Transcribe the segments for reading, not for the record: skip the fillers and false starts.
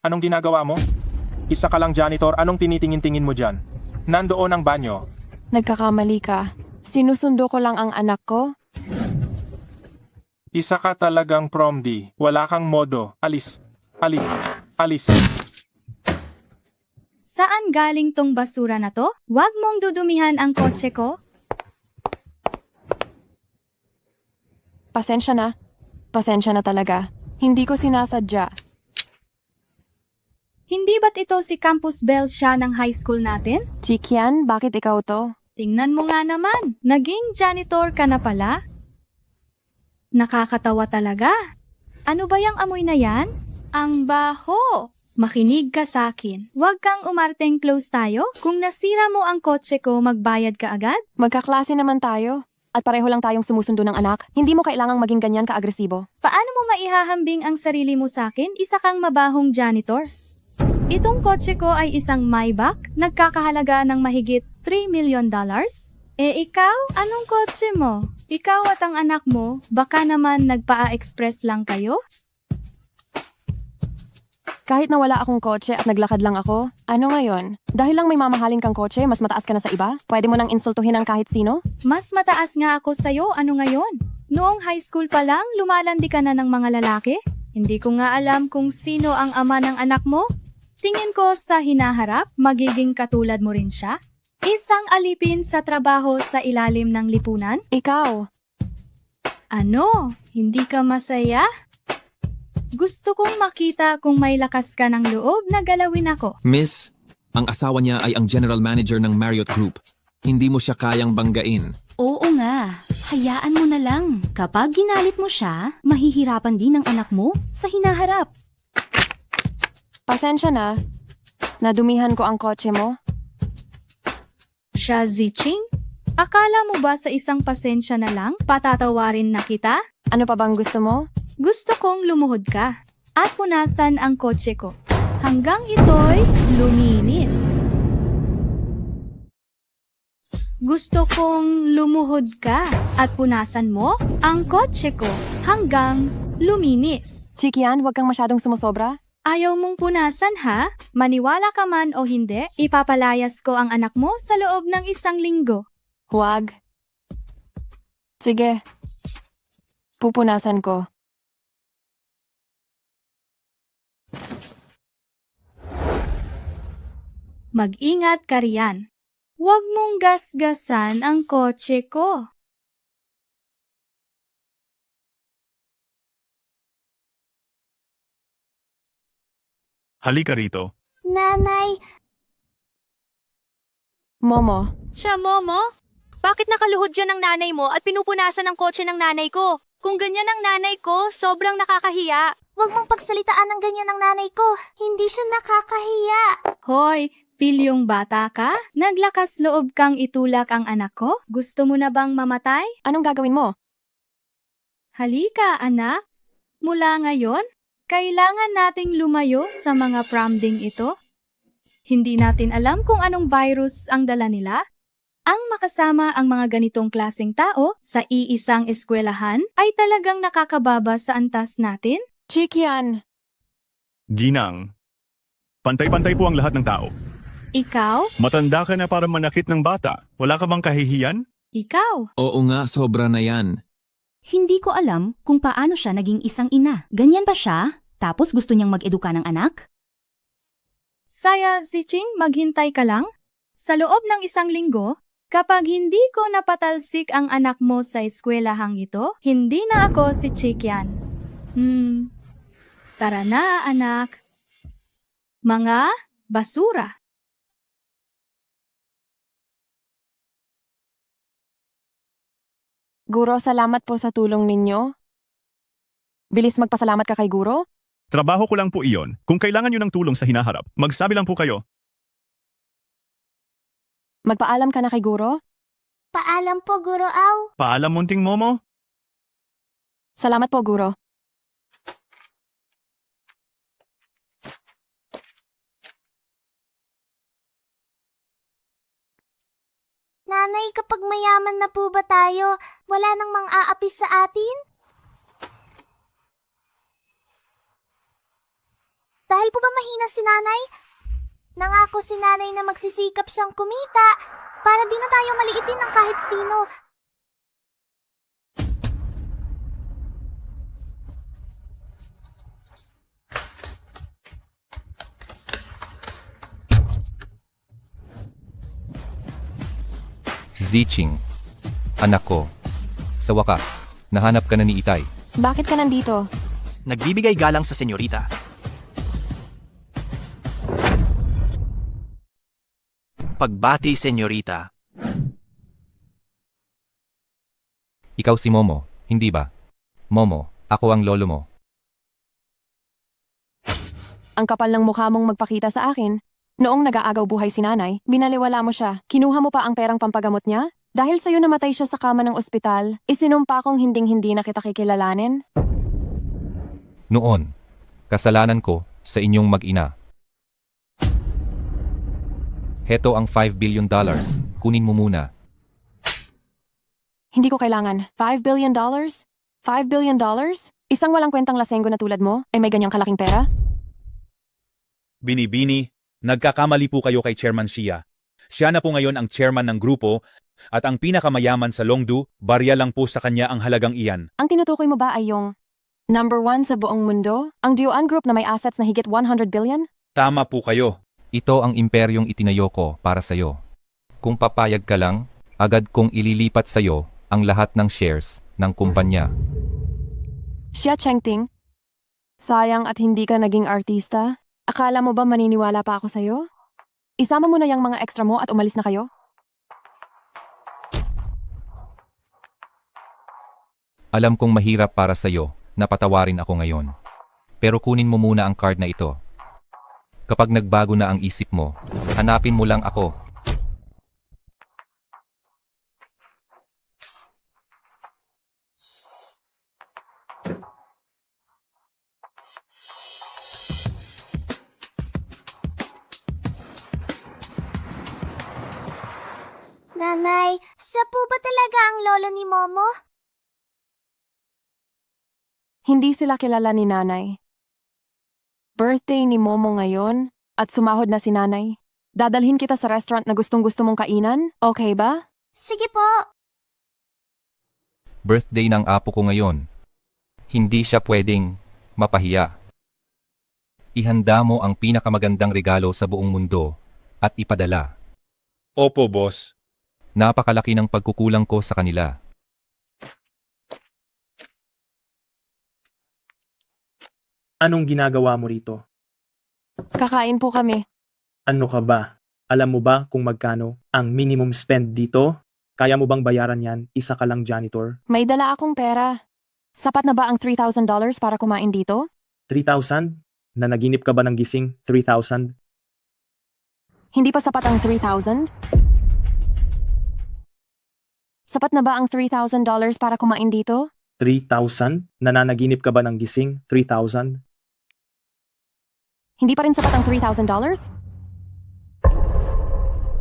Anong ginagawa mo? Isa ka lang janitor, anong tinitingin-tingin mo dyan? Nandoon ang banyo. Nagkakamali ka. Sinusundo ko lang ang anak ko. Isa ka talagang promdi. Wala kang modo. Alis. Alis. Alis. Saan galing tong basura na to? Huwag mong dudumihan ang kotse ko. Pasensya na. Pasensya na talaga. Hindi ko sinasadya. Hindi ba't ito si Campus Bell siya ng high school natin? Chikian, bakit ikaw to? Tingnan mo nga naman, naging janitor ka na pala. Nakakatawa talaga. Ano ba yung amoy na yan? Ang baho! Makinig ka sa akin. Huwag kang umarteng close tayo. Kung nasira mo ang kotse ko, magbayad ka agad? Magkaklase naman tayo. At pareho lang tayong sumusundo ng anak. Hindi mo kailangang maging ganyan ka-agresibo. Paano mo maihahambing ang sarili mo sa akin? Isa kang mabahong janitor. Itong kotse ko ay isang Maybach, nagkakahalaga ng mahigit $3 million. Ikaw? Anong kotse mo? Ikaw at ang anak mo, baka naman nagpaa-express lang kayo? Kahit na wala akong kotse at naglakad lang ako, ano ngayon? Dahil lang may mamahaling kang kotse, mas mataas ka na sa iba? Pwede mo nang insultuhin ang kahit sino? Mas mataas nga ako sa'yo, ano ngayon? Noong high school pa lang, lumalandi ka na ng mga lalaki? Hindi ko nga alam kung sino ang ama ng anak mo. Tingin ko sa hinaharap, magiging katulad mo rin siya. Isang alipin sa trabaho sa ilalim ng lipunan? Ikaw. Ano? Hindi ka masaya? Gusto kong makita kung may lakas ka ng loob na galawin ako. Miss, ang asawa niya ay ang general manager ng Marriott Group. Hindi mo siya kayang banggain. Oo nga, hayaan mo na lang. Kapag ginalit mo siya, mahihirapan din ang anak mo sa hinaharap. Pasensya na. Nadumihan ko ang kotse mo. Siya, Ziching? Akala mo ba sa isang pasensya na lang, patatawarin na kita? Ano pa bang gusto mo? Gusto kong lumuhod ka at punasan ang kotse ko hanggang ito'y luminis. Gusto kong lumuhod ka at punasan mo ang kotse ko hanggang luminis. Chikian, huwag kang masyadong sumusobra. Ayaw mong punasan ha? Maniwala ka man o hindi, ipapalayas ko ang anak mo sa loob ng 1 linggo. Huwag. Sige. Pupunasan ko. Mag-ingat ka riyan. Huwag mong gasgasan ang kotse ko. Halika rito. Nanay, Momo, Siya, Momo? Bakit nakaluhod dyan ang nanay mo at pinupunasan ang kotse ng nanay ko? Kung ganyan ang nanay ko, sobrang nakakahiya. wag mong pagsalitaan ng ganyan ng nanay ko. Hindi siya nakakahiya. Hoy, pilyong bata ka? Naglakas loob kang itulak ang anak ko? Gusto mo na bang mamatay? anong gagawin mo? Halika, anak. Mula ngayon, kailangan nating lumayo sa mga prom-ding ito. Hindi natin alam kung anong virus ang dala nila. Ang makasama ang mga ganitong klaseng tao sa iisang eskwelahan ay talagang nakakababa sa antas natin. Chikian, Ginang. Pantay-pantay po ang lahat ng tao. Ikaw? Matanda ka na para manakit ng bata. Wala ka bang kahihiyan? Ikaw? Oo nga, sobra na yan. Hindi ko alam kung paano siya naging isang ina. Ganyan ba siya? Tapos gusto niyang mag-eduka ng anak? Saya, Ziching, maghintay ka lang. Sa loob ng 1 linggo, kapag hindi ko napatalsik ang anak mo sa eskwelahang ito, hindi na ako si Chikian. Tara na, anak. Mga basura. Guro, salamat po sa tulong ninyo. Bilis magpasalamat ka kay Guro. Trabaho ko lang po iyon. Kung kailangan nyo ng tulong sa hinaharap, magsabi lang po kayo. Magpaalam ka na kay Guro. Paalam po, Guro Au. Paalam, munting Momo. Salamat po, Guro. Nanay, kapag mayaman na po ba tayo, wala nang mang-aapis sa atin? Dahil po ba mahina si nanay? Nangako si nanay na magsisikap siyang kumita para di na tayo maliitin ng kahit sino. Ziching, anak ko. Sa wakas, nahanap ka na ni Itay. Bakit ka nandito? Nagbibigay galang sa senyorita. Pagbati, senyorita. Ikaw si Momo, hindi ba? Momo, ako ang lolo mo. Ang kapal ng mukha mong magpakita sa akin. Noong nag-aagaw buhay si nanay, binaliwala mo siya. Kinuha mo pa ang perang pampagamot niya? Dahil sa'yo namatay siya sa kama ng ospital, isinumpa kong hinding-hindi na kita kikilalanin? Noon, kasalanan ko sa inyong mag-ina. Heto ang $5 billion. Kunin mo muna. Hindi ko kailangan. $5 billion? $5 billion? Isang walang kwentang lasenggo na tulad mo, ay may ganyang kalaking pera? Binibini, nagkakamali po kayo kay Chairman Shia. Siya na po ngayon ang chairman ng grupo at ang pinakamayaman sa Longdu, barya lang po sa kanya ang halagang iyan. Ang tinutukoy mo ba ay yung number 1 sa buong mundo? Ang Duan Group na may assets na higit 100 billion? Tama po kayo. Ito ang imperyong itinayo ko para sa'yo. Kung papayag ka lang, agad kong ililipat sa'yo ang lahat ng shares ng kumpanya. Xia Chengting, sayang at hindi ka naging artista. Akala mo ba maniniwala pa ako sa'yo? Isama mo na yung mga extra mo at umalis na kayo? Alam kong mahirap para sa'yo na patawarin ako ngayon. Pero kunin mo muna ang card na ito. Kapag nagbago na ang isip mo, hanapin mo lang ako. Nanay, siya po ba talaga ang lolo ni Momo? Hindi sila kilala ni nanay. Birthday ni Momo ngayon at sumahod na si nanay. Dadalhin kita sa restaurant na gustong-gusto mong kainan, okay ba? Sige po. Birthday ng apo ko ngayon. Hindi siya pwedeng mapahiya. Ihanda mo ang pinakamagandang regalo sa buong mundo at ipadala. Opo, boss. Napakalaki ng pagkukulang ko sa kanila. Anong ginagawa mo rito? Kakain po kami. Ano ka ba? Alam mo ba kung magkano ang minimum spend dito? Kaya mo bang bayaran yan? Isa ka lang janitor? May dala akong pera. Sapat na ba ang $3,000 para kumain dito? 3,000? Nanaginip ka ba ng gising? 3,000? Hindi pa sapat ang 3,000? Sapat na ba ang $3,000 para kumain dito? 3,000? Nananaginip ka ba ng gising? 3,000? Hindi pa rin sapat ang $3,000?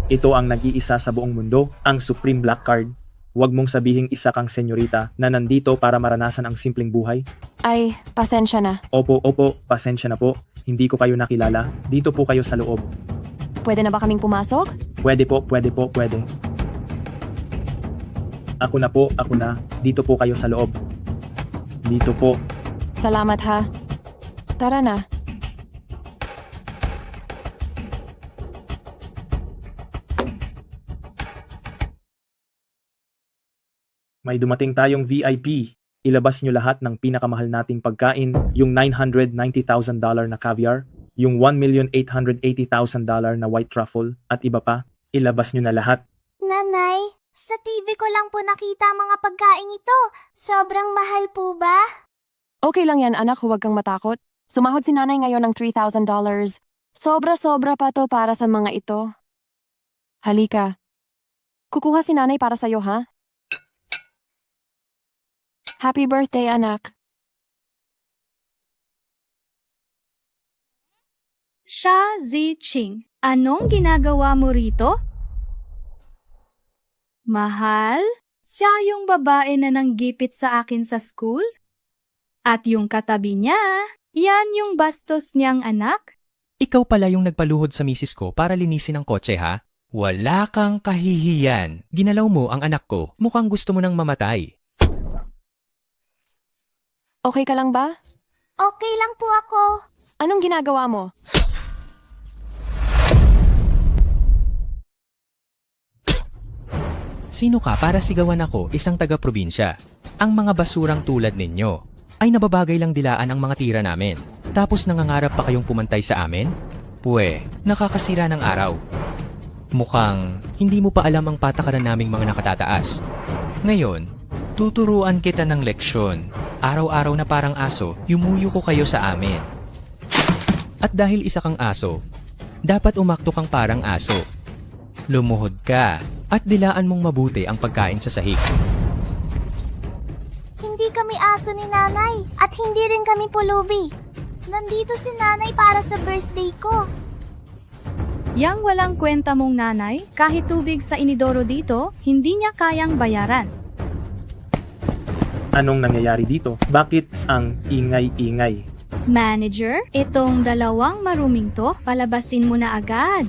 Ito ang nag-iisa sa buong mundo, ang Supreme Black Card. Huwag mong sabihing isa kang senyorita na nandito para maranasan ang simpleng buhay. Ay, pasensya na. Opo, pasensya na po. Hindi ko kayo nakilala. Dito po kayo sa loob. Pwede na ba kaming pumasok? Pwede po. Ako na. Dito po kayo sa loob. Dito po. Salamat ha. Tara na. May dumating tayong VIP. Ilabas nyo lahat ng pinakamahal nating pagkain, yung $990,000 na caviar, yung $1,880,000 na white truffle, at iba pa. Ilabas nyo na lahat. Nanay, sa TV ko lang po nakita ang mga pagkain ito. Sobrang mahal po ba? Okay lang yan anak, huwag kang matakot. Sumahod si nanay ngayon ng $3,000. Sobra-sobra pa to para sa mga ito. Halika. Kukuha si nanay para sa'yo ha? Happy birthday, anak. Xia Ziching, anong ginagawa mo rito? Mahal, siya yung babae na nanggipit sa akin sa school? At yung katabi niya, Yan yung bastos niyang anak? Ikaw pala yung nagpaluhod sa misis ko para linisin ang kotse, ha? Wala kang kahihiyan. Ginalaw mo ang anak ko. Mukhang gusto mo nang mamatay. Okay ka lang ba? Okay lang po ako. Anong ginagawa mo? Sino ka para sigawan ako, isang taga-probinsya? Ang mga basurang tulad ninyo ay nababagay lang dilaan ang mga tira namin. Tapos nangangarap pa kayong pumantay sa amin? Pwe, nakakasira ng araw. Mukhang hindi mo pa alam ang patakaran naming mga nakatataas. Ngayon, tuturuan kita ng leksyon. Araw-araw na parang aso, yumuyo ko kayo sa amin. At dahil isa kang aso, dapat umakto kang parang aso. Lumuhod ka at dilaan mong mabuti ang pagkain sa sahig. Hindi kami aso ni nanay at hindi rin kami pulubi. Nandito si nanay para sa birthday ko. Yang walang kwenta mong nanay, kahit tubig sa inidoro dito, hindi niya kayang bayaran. Anong nangyayari dito? Bakit ang ingay-ingay? Manager, itong dalawang maruming to, palabasin mo na agad.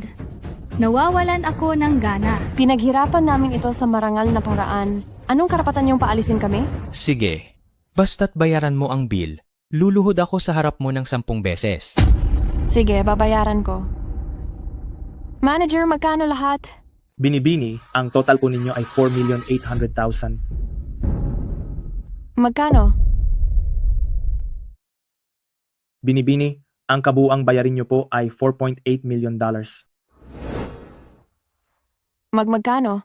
Nawawalan ako ng gana. Pinaghirapan namin ito sa marangal na paraan. Anong karapatan niyong paalisin kami? Sige, basta't bayaran mo ang bill, luluhod ako sa harap mo ng 10 beses. Sige, babayaran ko. Manager, magkano lahat? Binibini, ang total po ninyo ay 4,800,000. Magkano? Binibini, ang kabuang bayarin nyo po ay $4.8 million. Magkano?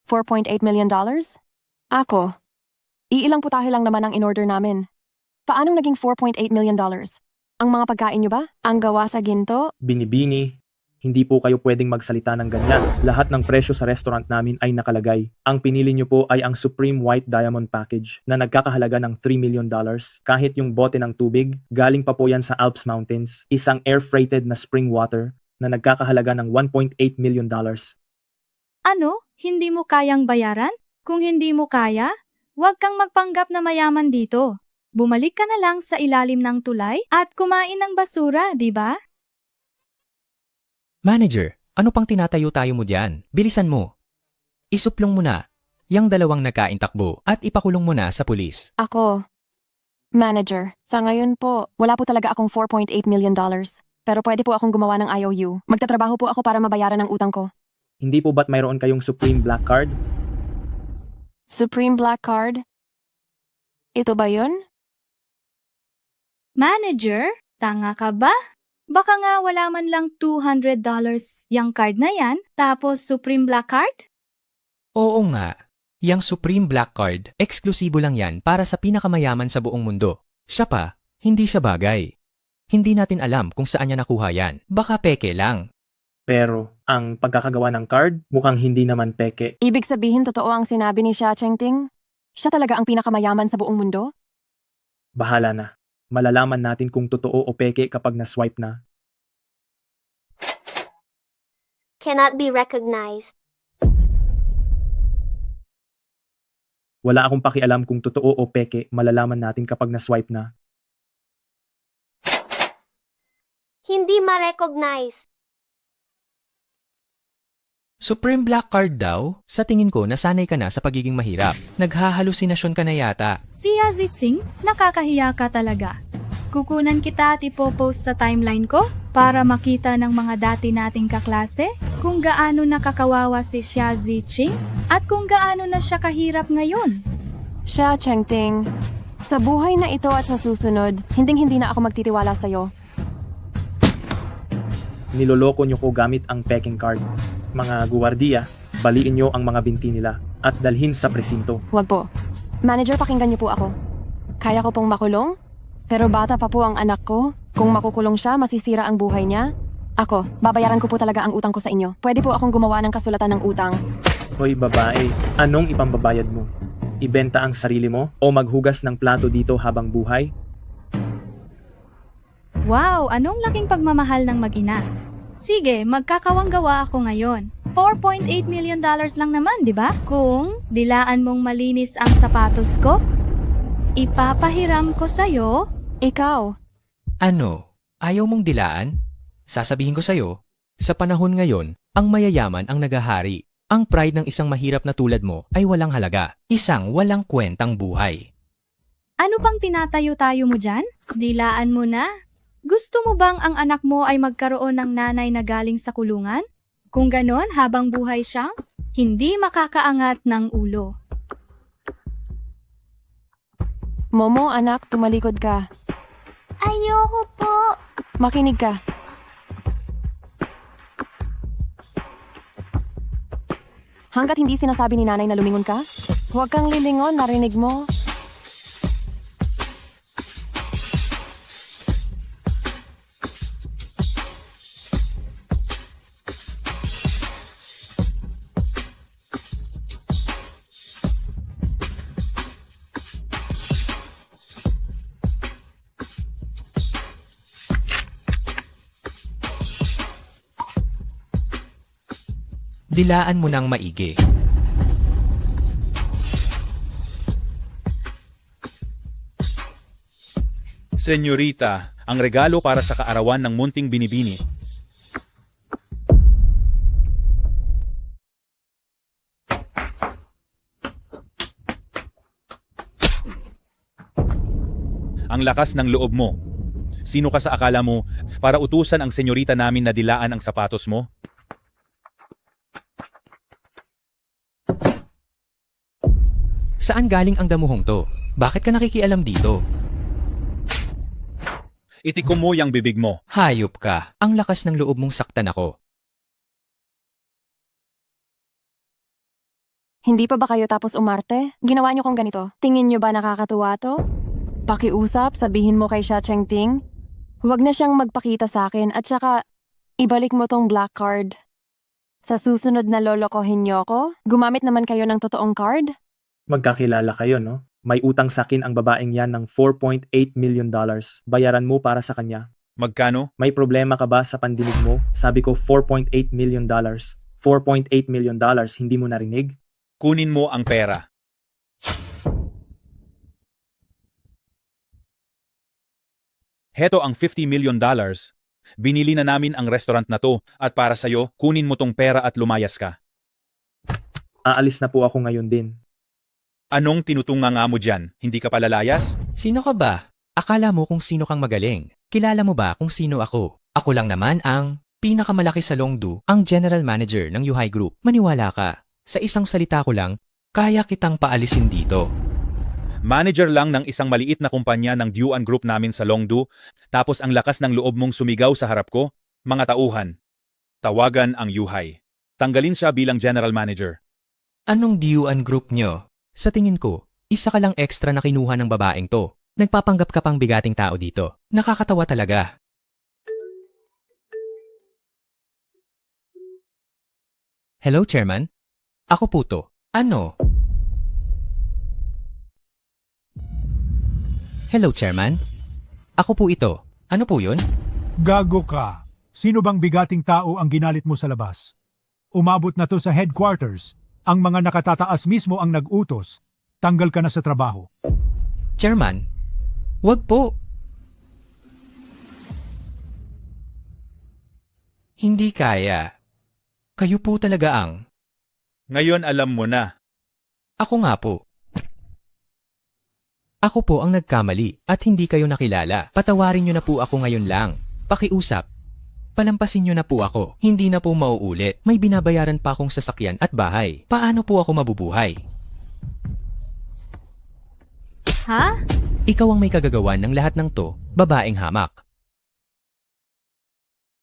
$4.8 million? Ako. Iilang putahe lang naman ang in-order namin. Paanong naging $4.8 million? Ang mga pagkain nyo ba? Ang gawa sa ginto? Binibini, hindi po kayo pwedeng magsalita ng ganyan. Lahat ng presyo sa restaurant namin ay nakalagay. Ang pinili nyo po ay ang Supreme White Diamond Package na nagkakahalaga ng $3 million. Kahit yung bote ng tubig, galing pa po yan sa Alps Mountains. Isang air-freighted na spring water na nagkakahalaga ng $1.8 million. Ano? Hindi mo kayang bayaran? Kung hindi mo kaya, huwag kang magpanggap na mayaman dito. Bumalik ka na lang sa ilalim ng tulay at kumain ng basura, di ba? Manager, ano pang tinatayo-tayo mo diyan? Bilisan mo. Isuplong mo na yang dalawang nagkain takbo at ipakulong mo na sa pulis. Ako. Manager, sa ngayon po, wala po talaga akong $4.8 million. Pero pwede po akong gumawa ng IOU. Magtatrabaho po ako para mabayaran ang utang ko. Hindi po ba't mayroon kayong Supreme Black Card? Supreme Black Card? Ito ba yun? Manager, tanga ka ba? Baka nga wala man lang $200 yung card na yan, tapos Supreme Black Card? Oo nga. Yang Supreme Black Card, eksklusibo lang yan para sa pinakamayaman sa buong mundo. Siya pa, hindi siya bagay. Hindi natin alam kung saan niya nakuha yan. Baka peke lang. Pero, ang pagkakagawa ng card, mukhang hindi naman peke. Ibig sabihin totoo ang sinabi ni Xia Chengting? Siya talaga ang pinakamayaman sa buong mundo? Bahala na. Malalaman natin kung totoo o peke kapag na-swipe na. Cannot be recognized. Wala akong pakialam kung totoo o peke, malalaman natin kapag na-swipe na. Hindi ma-recognize. Supreme Black Card daw? Sa tingin ko, nasanay ka na sa pagiging mahirap. Naghahalusinasyon ka na yata. Si Yazitsing, nakakahiya ka talaga. Kukunan kita at ipopost sa timeline ko para makita ng mga dati nating kaklase kung gaano nakakawawa si Xia Ziqing at kung gaano na siya kahirap ngayon. Xia Chengting, sa buhay na ito at sa susunod, hinding-hindi na ako magtitiwala sa'yo. Niloloko nyo ko gamit ang peking card. Mga guwardiya, baliin nyo ang mga binti nila at dalhin sa presinto. Huwag po. Manager, pakinggan niyo po ako. Kaya ko pong makulong? Pero bata pa po ang anak ko. Kung makukulong siya, masisira ang buhay niya. Ako, babayaran ko po talaga ang utang ko sa inyo. Pwede po akong gumawa ng kasulatan ng utang. Hoy babae, anong ipambabayad mo? Ibenta ang sarili mo o maghugas ng plato dito habang buhay? Wow, anong laking pagmamahal ng mag-ina. Sige, magkakawanggawa ako ngayon. $4.8 million lang naman, di ba? Kung dilaan mong malinis ang sapatos ko, ipapahiram ko sa'yo. Ikaw, Ano? Ayaw mong dilaan? Sasabihin ko sa'yo, sa panahon ngayon, ang mayayaman ang nagahari. Ang pride ng isang mahirap na tulad mo ay walang halaga. Isang walang kwentang buhay. Ano pang tinatayo-tayo mo dyan? Dilaan mo na. Gusto mo bang ang anak mo ay magkaroon ng nanay na galing sa kulungan? Kung ganon, habang buhay siyang, hindi makakaangat ng ulo. Momo, anak, tumalikod ka. Ayoko po. Makinig ka. Hanggat hindi sinasabi ni nanay na lumingon ka, huwag kang lilingon, narinig mo. Dilaan mo ng maigi. Senyorita, ang regalo para sa kaarawan ng munting binibini. Ang lakas ng loob mo. Sino ka sa akala mo para utusan ang senyorita namin na dilaan ang sapatos mo? Saan galing ang damuhong to? Bakit ka nakikialam dito? Itikom mo yung bibig mo. Hayop ka. Ang lakas ng loob mong saktan ako. Hindi pa ba kayo tapos umarte? Ginawa niyo kong ganito. Tingin niyo ba nakakatuwa to? Pakiusap, sabihin mo kay Xia Chengting. Huwag na siyang magpakita sa akin at saka ibalik mo tong black card. Sa susunod na lolokohin niyo ako, gumamit naman kayo ng totoong card? Magkakilala kayo, no? May utang sa akin ang babaeng yan ng $4.8 million. Bayaran mo para sa kanya. Magkano? May problema ka ba sa pandinig mo? Sabi ko $4.8 million. $4.8 million, hindi mo narinig? Kunin mo ang pera. Heto ang $50 million. Binili na namin ang restaurant na to at para sa'yo, kunin mo tong pera at lumayas ka. Aalis na po ako ngayon din. Anong tinutunga nga mo dyan? Hindi ka palalayas? Sino ka ba? Akala mo kung sino kang magaling. Kilala mo ba kung sino ako? Ako lang naman ang pinakamalaki sa Longdu, ang general manager ng Yuhai Group. Maniwala ka. Sa isang salita ko lang, kaya kitang paalisin dito. Manager lang ng isang maliit na kumpanya ng Duan Group namin sa Longdu, tapos ang lakas ng loob mong sumigaw sa harap ko? Mga tauhan. Tawagan ang Yuhai. Tanggalin siya bilang general manager. Anong Duan Group nyo? Sa tingin ko, isa ka lang extra na kinuha ng babaeng to. Nagpapanggap ka pang bigating tao dito. Nakakatawa talaga. Hello, Chairman? Ako po to. Ano? Hello, Chairman? Ako po ito. Ano po yun? Gago ka. Sino bang bigating tao ang ginalit mo sa labas? Umabot na to sa headquarters. Ang mga nakatataas mismo ang nag-utos. Tanggal ka na sa trabaho. Chairman, wag po. Hindi kaya. Kayo po talaga ang... Ngayon alam mo na. Ako nga po. Ako po ang nagkamali at hindi kayo nakilala. Patawarin niyo na po ako ngayon lang. Pakiusap. Palampasin niyo na po ako. Hindi na po mauulit. May binabayaran pa akong sasakyan at bahay. Paano po ako mabubuhay? Ha? Ikaw ang may kagagawan ng lahat ng to, babaeng hamak.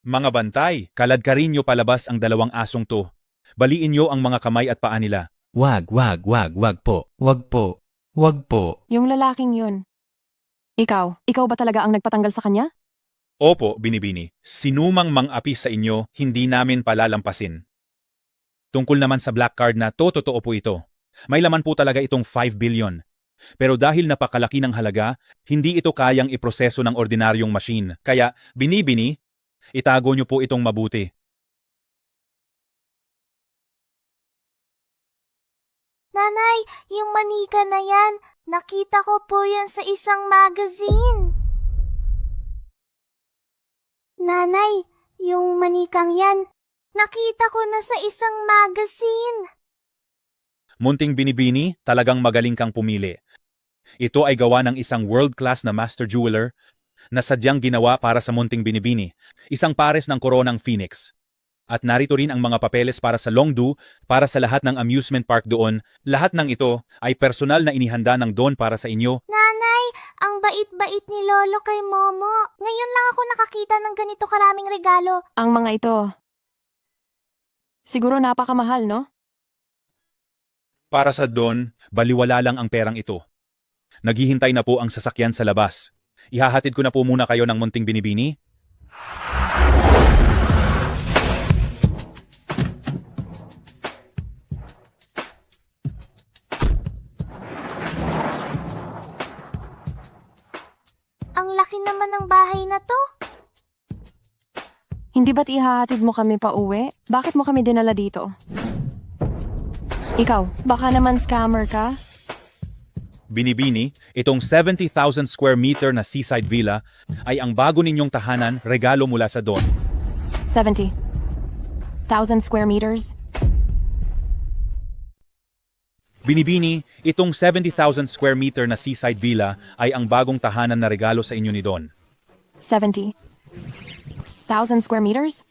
Mga bantay, kaladkarin nyo palabas ang dalawang asong to. Baliin nyo ang mga kamay at paa nila. Wag po. Wag po. Wag po. Yung lalaking yun. Ikaw ba talaga ang nagpatanggal sa kanya? Opo, binibini. Sinumang mang-api sa inyo, hindi namin palalampasin. Tungkol naman sa black card na totoo po ito. May laman po talaga itong 5 billion. Pero dahil napakalaki ng halaga, hindi ito kayang iproseso ng ordinaryong machine. Kaya, binibini, itago nyo po itong mabuti. Nanay, yung manika na yan, nakita ko po yan sa isang magazine. Nanay, yung manikang yan, nakita ko na sa isang magazine. Munting Binibini, talagang magaling kang pumili. Ito ay gawa ng isang world-class na master jeweler na sadyang ginawa para sa Munting Binibini, isang pares ng koronang Phoenix. At narito rin ang mga papeles para sa Longdu, para sa lahat ng amusement park doon. Lahat ng ito ay personal na inihanda ng Don para sa inyo. Nanay, ang bait-bait ni Lolo kay Momo. Ngayon lang ako nakakita ng ganito karaming regalo. Ang mga ito. Siguro napakamahal, no? Para sa Don, baliwala lang ang perang ito. Naghihintay na po ang sasakyan sa labas. Ihahatid ko na po muna kayo ng Munting Binibini. Ang laki naman ng bahay na to. Hindi ba't ihahatid mo kami pa uwi? Bakit mo kami dinala dito? Ikaw, baka naman scammer ka? Binibini, itong 70,000 square meter na seaside villa ay ang bago ninyong tahanan, regalo mula sa Don. 70,000 square meters? Binibini, itong 70,000 square meter na seaside villa ay ang bagong tahanan na regalo sa inyo ni Don. 70,000 square meters?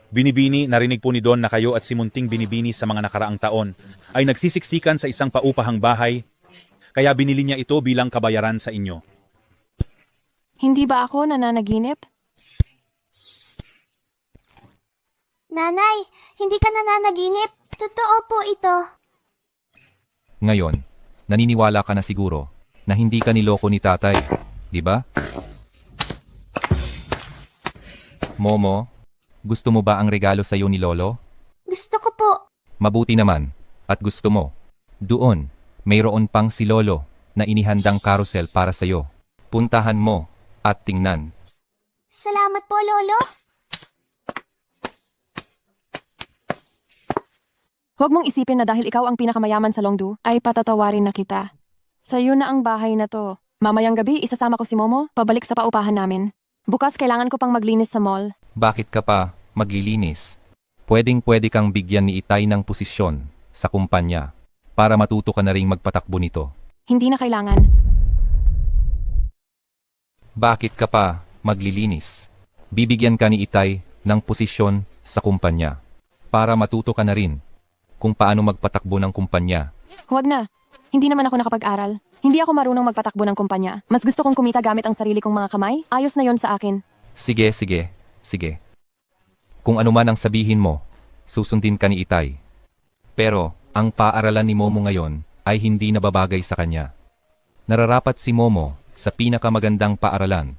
Binibini, narinig po ni Don na kayo at si Munting Binibini sa mga nakaraang taon ay nagsisiksikan sa isang paupahang bahay, kaya binili niya ito bilang kabayaran sa inyo. Hindi ba ako nananaginip? Nanay, hindi ka nananaginip. Totoo po ito. Ngayon, naniniwala ka na siguro na hindi ka niloko ni tatay, di ba? Momo, gusto mo ba ang regalo sa iyo ni Lolo? Gusto ko po. Mabuti naman, at gusto mo. Doon, mayroon pang si Lolo na inihandang carousel para sa iyo. Puntahan mo at tingnan. Salamat po, Lolo. Huwag mong isipin na dahil ikaw ang pinakamayaman sa Longdu, ay patatawarin na kita. Sa'yo na ang bahay na to. Mamayang gabi, isasama ko si Momo, pabalik sa paupahan namin. Bukas kailangan ko pang maglinis sa mall. Bakit ka pa maglilinis? Pwedeng-pwede kang bigyan ni Itay ng posisyon sa kumpanya para matuto ka na ring magpatakbo nito. Hindi na kailangan. Bakit ka pa maglilinis? Bibigyan ka ni Itay ng posisyon sa kumpanya para matuto ka na rin kung paano magpatakbo ng kumpanya. Huwag na. Hindi naman ako nakapag-aral. Hindi ako marunong magpatakbo ng kumpanya. Mas gusto kong kumita gamit ang sarili kong mga kamay. Ayos na yon sa akin. Sige. Kung ano man ang sabihin mo, susundin ka ni Itay. Pero, ang paaralan ni Momo ngayon ay hindi nababagay sa kanya. Nararapat si Momo sa pinakamagandang paaralan.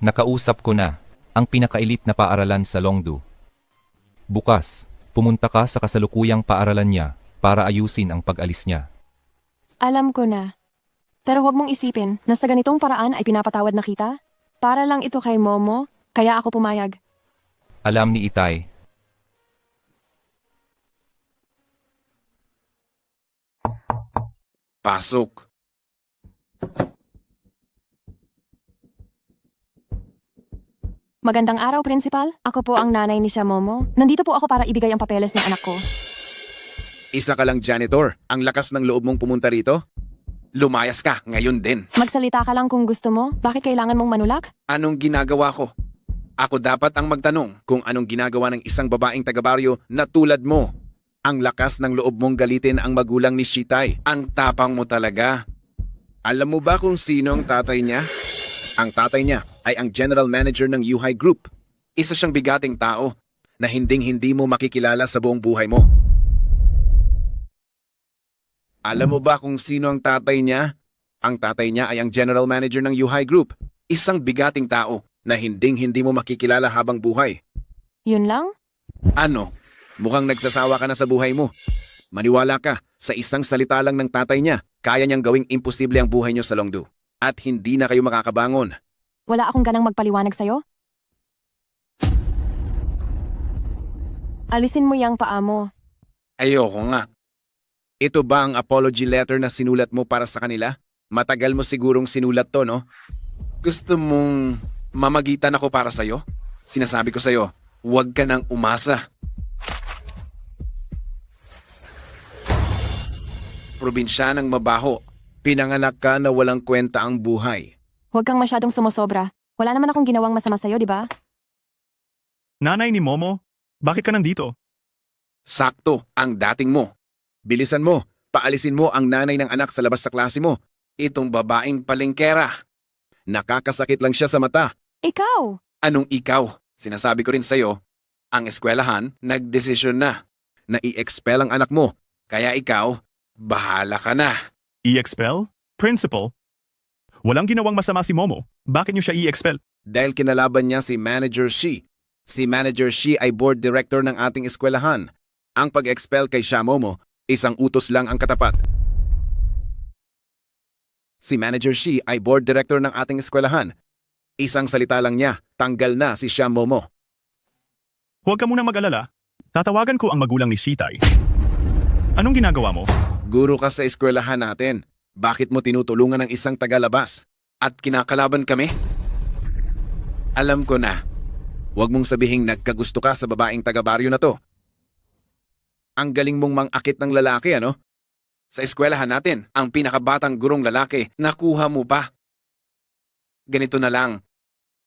Nakausap ko na ang pinakailit na paaralan sa Longdu. Bukas, pumunta ka sa kasalukuyang paaralan niya para ayusin ang pag-alis niya. Alam ko na. Pero huwag mong isipin na sa ganitong paraan ay pinapatawad na kita. Para lang ito kay Momo, kaya ako pumayag. Alam ni Itay. Pasok. Magandang araw, Principal. Ako po ang nanay ni siya, Momo. Nandito po ako para ibigay ang papeles ng anak ko. Isa ka lang janitor. Ang lakas ng loob mong pumunta rito? Lumayas ka, ngayon din. Magsalita ka lang kung gusto mo. Bakit kailangan mong manulak? Anong ginagawa ko? Ako dapat ang magtanong kung anong ginagawa ng isang babaeng taga-baryo na tulad mo. Ang lakas ng loob mong galitin ang magulang ni Shitay. Ang tapang mo talaga. Alam mo ba kung sino ang tatay niya? Ang tatay niya ay ang general manager ng Yuhai Group. Isa siyang bigating tao na hinding-hindi mo makikilala sa buong buhay mo. Alam mo ba kung sino ang tatay niya? Ang tatay niya ay ang general manager ng Yuhai Group. Isang bigating tao na hinding-hindi mo makikilala habang buhay. Yun lang? Ano? Mukhang nagsasawa ka na sa buhay mo. Maniwala ka, sa isang salita lang ng tatay niya, kaya niyang gawing imposible ang buhay niyo sa Longdu. At hindi na kayo makakabangon. Wala akong ganang magpaliwanag sa'yo. Alisin mo yang paa mo. Ayoko nga. Ito ba ang apology letter na sinulat mo para sa kanila? Matagal mo sigurong sinulat to, no? Gusto mong Mamagitan ako para sa'yo? Sinasabi ko sa'yo, huwag ka nang umasa. Probinsyanang mabaho, pinanganak ka na walang kwenta ang buhay. Huwag kang masyadong sumosobra. Wala naman akong ginawang masama sa'yo, di ba? Nanay ni Momo, bakit ka nandito? Sakto ang dating mo. Bilisan mo, paalisin mo ang nanay ng anak sa labas sa klase mo. Itong babaeng palengkera. Nakakasakit lang siya sa mata. Ikaw! Anong ikaw? Sinasabi ko rin sa'yo, ang eskwelahan nagdesisyon na i-expel ang anak mo. Kaya ikaw, bahala ka na. I-expel? Principal? Walang ginawang masama si Momo. Bakit niyo siya i-expel? Dahil kinalaban niya si Manager Shi. Si Manager Shi ay board director ng ating eskwelahan. Ang pag-expel kay Shamomo, isang utos lang ang katapat. Si Manager Shi ay board director ng ating eskwelahan. Isang salita lang niya, tanggal na si Shamomo. Huwag ka munang mag-alala. Tatawagan ko ang magulang ni Shitai. Anong ginagawa mo? Guro ka sa eskwelahan natin. Bakit mo tinutulungan ng isang tagalabas? At kinakalaban kami? Alam ko na. Huwag mong sabihing nagkagusto ka sa babaeng taga-baryo na to. Ang galing mong mang-akit ng lalaki, ano? Sa eskwelahan natin, ang pinakabatang gurong lalaki, nakuha mo pa. Ganito na lang,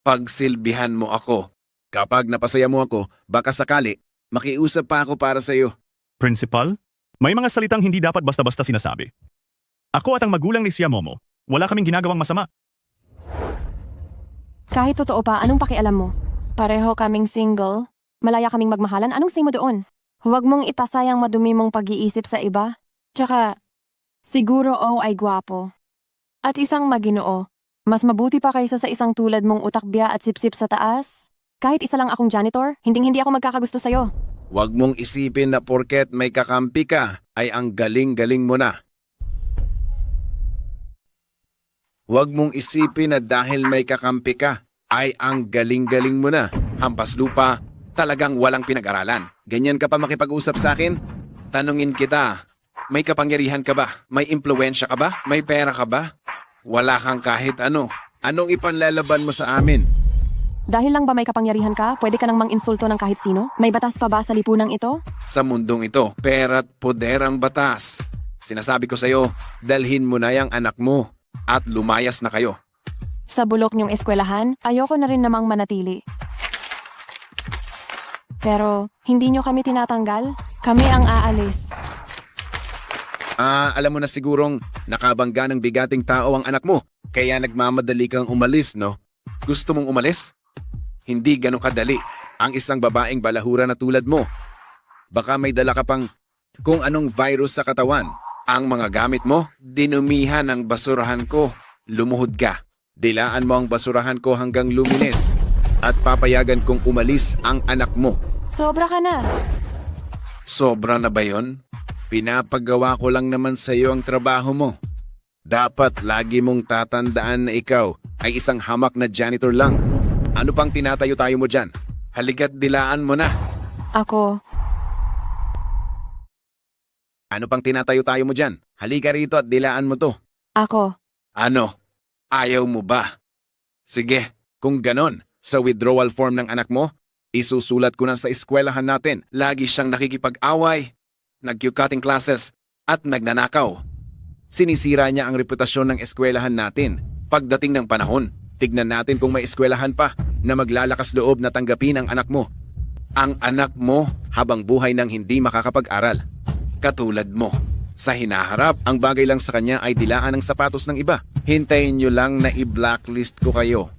pagsilbihan mo ako. Kapag napasaya mo ako, baka sakali, makiusap pa ako para sa iyo. Principal? May mga salitang hindi dapat basta-basta sinasabi. Ako at ang magulang ni Momo, wala kaming ginagawang masama. Kahit totoo pa, anong pakialam mo? Pareho kaming single. Malaya kaming magmahalan. Anong say mo doon? Huwag mong ipasayang madumi mong pag-iisip sa iba. Tsaka, siguro ay gwapo. At isang maginoo. Mas mabuti pa kaysa sa isang tulad mong utakbya at sipsip sa taas. Kahit isa lang akong janitor, hinding-hindi ako magkakagusto sa'yo. Huwag mong isipin na porket may kakampi ka, ay ang galing-galing mo na. Huwag mong isipin na dahil may kakampi ka, ay ang galing-galing mo na. Hampas lupa, talagang walang pinag-aralan. Ganyan ka pa makipag-usap sa akin? Tanungin kita, may kapangyarihan ka ba? May impluensya ka ba? May pera ka ba? Wala kang kahit ano. Anong ipanlalaban mo sa amin? Dahil lang ba may kapangyarihan ka, pwede ka nang mang-insulto ng kahit sino? May batas pa ba sa lipunang ito? Sa mundong ito, pera't poder ang batas. Sinasabi ko sa'yo, dalhin mo na yung anak mo at lumayas na kayo. Sa bulok niyong eskwelahan, ayoko na rin namang manatili. Pero, hindi niyo kami tinatanggal? Kami ang aalis. Alam mo na sigurong nakabangga ng bigating tao ang anak mo, kaya nagmamadali kang umalis, no? Gusto mong umalis? Hindi ganun kadali ang isang babaeng balahura na tulad mo. Baka may dala ka pang kung anong virus sa katawan. Ang mga gamit mo, dinumihan ang basurahan ko. Lumuhod ka. Dilaan mo ang basurahan ko hanggang lumines. At papayagan kong umalis ang anak mo. Sobra ka na. Sobra na ba yon? Pinapagawa ko lang naman sa iyo ang trabaho mo. Dapat lagi mong tatandaan na ikaw ay isang hamak na janitor lang. Ano pang tinatayo-tayo mo dyan? Halika't dilaan mo na. Ako. Ano pang tinatayo-tayo mo dyan? Halika rito at dilaan mo to. Ako. Ano? Ayaw mo ba? Sige, kung ganon, sa withdrawal form ng anak mo, isusulat ko na sa eskwelahan natin. Lagi siyang nakikipag-away, nag-cutting classes, at nagnanakaw. Sinisira niya ang reputasyon ng eskwelahan natin. Pagdating ng panahon, tignan natin kung may eskwelahan pa na maglalakas loob na tanggapin ang anak mo. Ang anak mo habang buhay nang hindi makakapag-aral. Katulad mo. Sa hinaharap, ang bagay lang sa kanya ay dilaan ng sapatos ng iba. Hintayin nyo lang na i-blacklist ko kayo.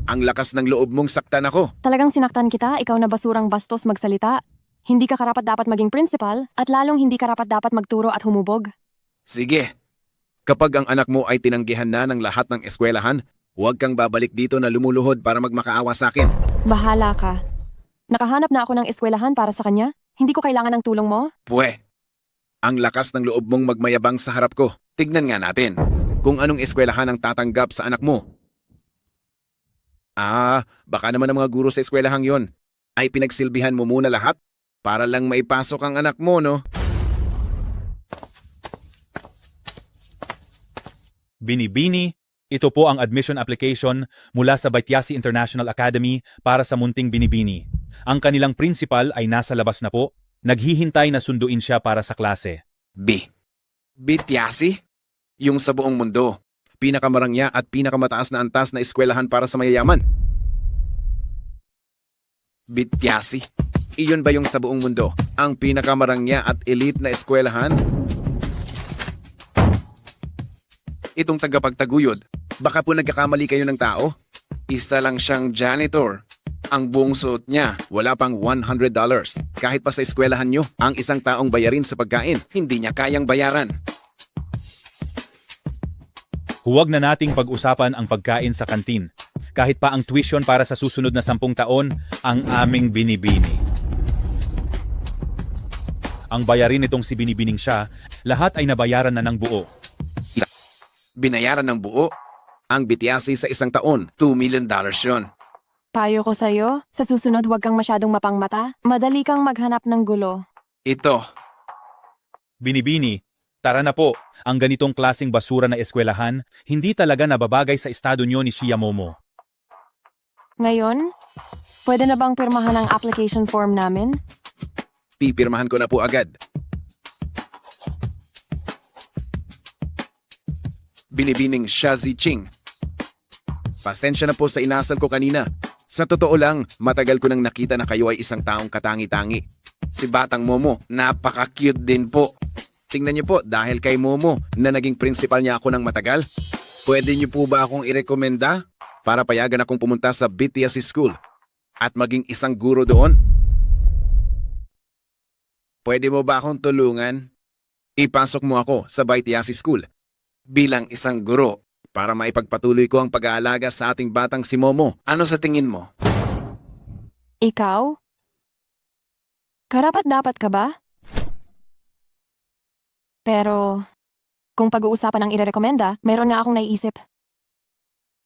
Ang lakas ng loob mong saktan ako. Talagang sinaktan kita, ikaw na basurang bastos magsalita. Hindi ka karapat-dapat maging principal at lalong hindi karapat-dapat magturo at humubog. Sige. Kapag ang anak mo ay tinanggihan na ng lahat ng eskwelahan, huwag kang babalik dito na lumuluhod para magmakaawa sa akin. Bahala ka. Nakahanap na ako ng eskwelahan para sa kanya. Hindi ko kailangan ng tulong mo. Pwe, ang lakas ng loob mong magmayabang sa harap ko. Tignan nga natin kung anong eskwelahan ang tatanggap sa anak mo. Baka naman ang mga guro sa eskwelahang yon ay pinagsilbihan mo muna lahat para lang maipasok ang anak mo, no? Binibini, Ito po ang admission application mula sa Baityasi International Academy para sa Munting Binibini. Ang kanilang principal ay nasa labas na po. Naghihintay na sunduin siya para sa klase. Bityasi? Yung sa buong mundo. Pinakamarangya at pinakamataas na antas na eskwelahan para sa mayayaman. Bityasi? Iyon ba yung sa buong mundo? Ang pinakamarangya at elite na eskwelahan? Itong tagapagtaguyod, baka po nagkakamali kayo ng tao? Isa lang siyang janitor. Ang buong suot niya, wala pang $100. Kahit pa sa eskwelahan nyo, ang isang taong bayarin sa pagkain, hindi niya kayang bayaran. Huwag na nating pag-usapan ang pagkain sa kantin. Kahit pa ang tuition para sa susunod na 10 taon, ang aming binibini. Ang bayarin nitong si Binibining siya, lahat ay nabayaran na ng buo. Binayaran ng buo? Ang Bityasi sa isang taon, $2 million yon. Payo ko sa'yo, sa susunod huwag kang masyadong mapangmata. Madali kang maghanap ng gulo. Ito, Binibini, tara na po. Ang ganitong klasing basura na eskwelahan, hindi talaga nababagay sa estado nyo ni Shia Momo. Ngayon, pwede na bang pirmahan ang application form namin? pipirmahan ko na po agad. Binibining Shazi Ching. Pasensya na po sa inasal ko kanina. Sa totoo lang, matagal ko nang nakita na kayo ay isang taong katangi-tangi. Si Batang Momo, napaka-cute din po. Tingnan niyo po, dahil kay Momo na naging principal niya ako ng matagal, pwede niyo po ba akong irekomenda para payagan akong pumunta sa BTS School at maging isang guro doon? Pwede mo ba akong tulungan? Ipasok mo ako sa BTS School bilang isang guro para maipagpatuloy ko ang pag-aalaga sa ating batang si Momo. Ano sa tingin mo? Ikaw? Karapat-dapat ka ba? Pero, kung pag-uusapan ang irerekomenda, meron nga akong naiisip.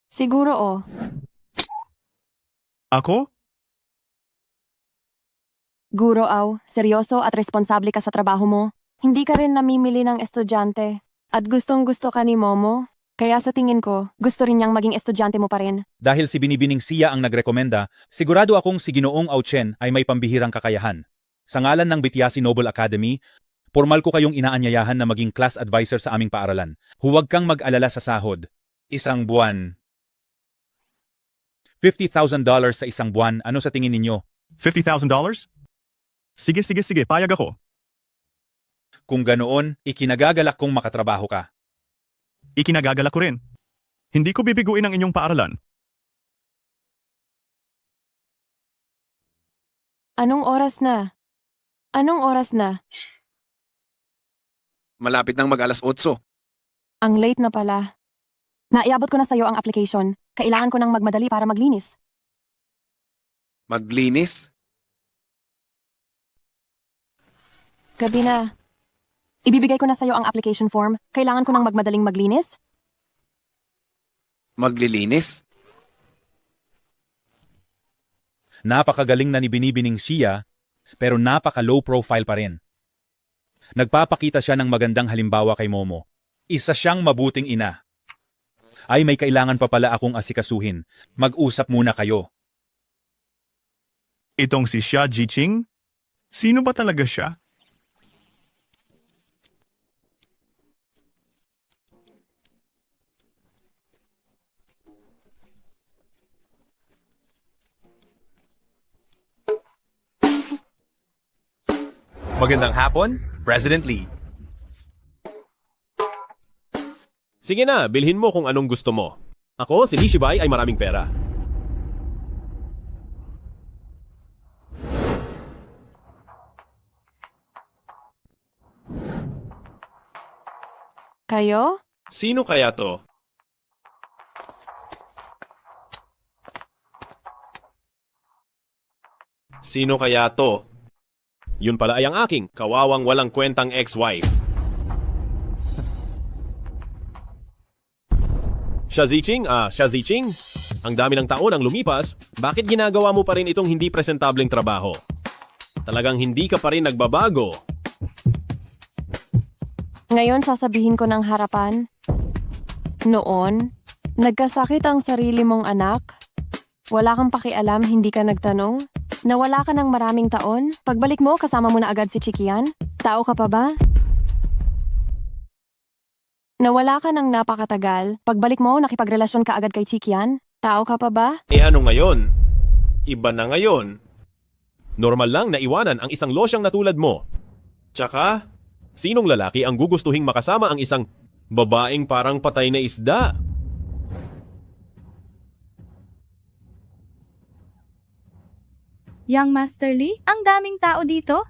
Siguro Ako? Guro seryoso at responsable ka sa trabaho mo. Hindi ka rin namimili ng estudyante. At gustong-gusto ka ni Momo. Kaya sa tingin ko, gusto rin niyang maging estudyante mo pa rin. Dahil si Binibining Sia ang nagrekomenda, sigurado akong si Ginoong Auchen ay may pambihirang kakayahan. Sa ngalan ng Bityasi Noble Academy, formal ko kayong inaanyayahan na maging class advisor sa aming paaralan. Huwag kang mag-alala sa sahod. Isang buwan. $50,000 sa isang buwan. Ano sa tingin ninyo? $50,000? Sige, payag ako. Kung ganoon, ikinagagalak kong makatrabaho ka. Ikinagagalak ko rin. Hindi ko bibiguin ang inyong paaralan. Anong oras na? Malapit nang mag-alas 8. Ang late na pala. Naiabot ko na sa'yo ang application. Kailangan ko nang magmadali para maglinis. Maglinis? Gabi na. Ibibigay ko na sa'yo ang application form. Kailangan ko nang magmadaling maglinis? Maglilinis? Napakagaling na ni Binibining Sia, pero napaka-low profile pa rin. Nagpapakita siya ng magandang halimbawa kay Momo. Isa siyang mabuting ina. Ay, may kailangan pa pala akong asikasuhin. Mag-usap muna kayo. Itong si Xia Jiqing? Sino ba talaga siya? Magandang hapon, President Lee. Sige na, bilhin mo kung anong gusto mo. Ako, si Lee Shibai ay maraming pera. Kayo? Sino kaya to? Sino kaya to? Yun pala ay ang aking kawawang walang kwentang ex-wife. Shaziching, ang dami ng taon ang lumipas, bakit ginagawa mo pa rin itong hindi presentableng trabaho? Talagang hindi ka pa rin nagbabago. Ngayon sasabihin ko ng harapan. Noon, Nagkasakit ang sarili mong anak? Wala kang pakialam, hindi ka nagtanong? Nawala ka ng maraming taon? Pagbalik mo, kasama mo na agad si Chikian? Tao ka pa ba? Nawala ka ng napakatagal. Pagbalik mo, nakipagrelasyon ka agad kay Chikian? Tao ka pa ba? Eh ano ngayon? Iba na ngayon. Normal lang na iwanan ang isang losyang na tulad mo. Tsaka, sinong lalaki ang gugustuhing makasama ang isang babaeng parang patay na isda? Young Master Lee, ang daming tao dito.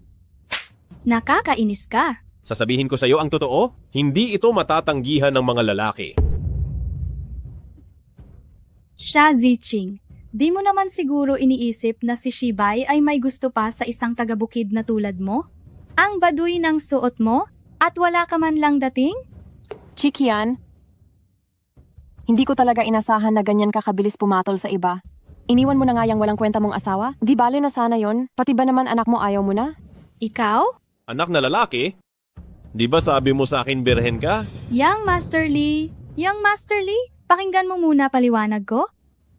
Nakakainis ka. Sasabihin ko sa iyo ang totoo, hindi ito matatanggihan ng mga lalaki. Xia Ziqing, di mo naman siguro iniisip na si Shibay ay may gusto pa sa isang taga-bukid na tulad mo? Ang baduy ng suot mo? At wala ka man lang dating? Chikian, hindi ko talaga inasahan na ganyan ka kabilis pumatol sa iba. Iniwan mo na nga yung walang kwenta mong asawa? Di bale na sana yon? Pati ba naman anak mo ayaw mo na? Ikaw? Anak na lalaki? Di ba sabi mo sa akin birhen ka? Young Master Lee, pakinggan mo muna paliwanag ko.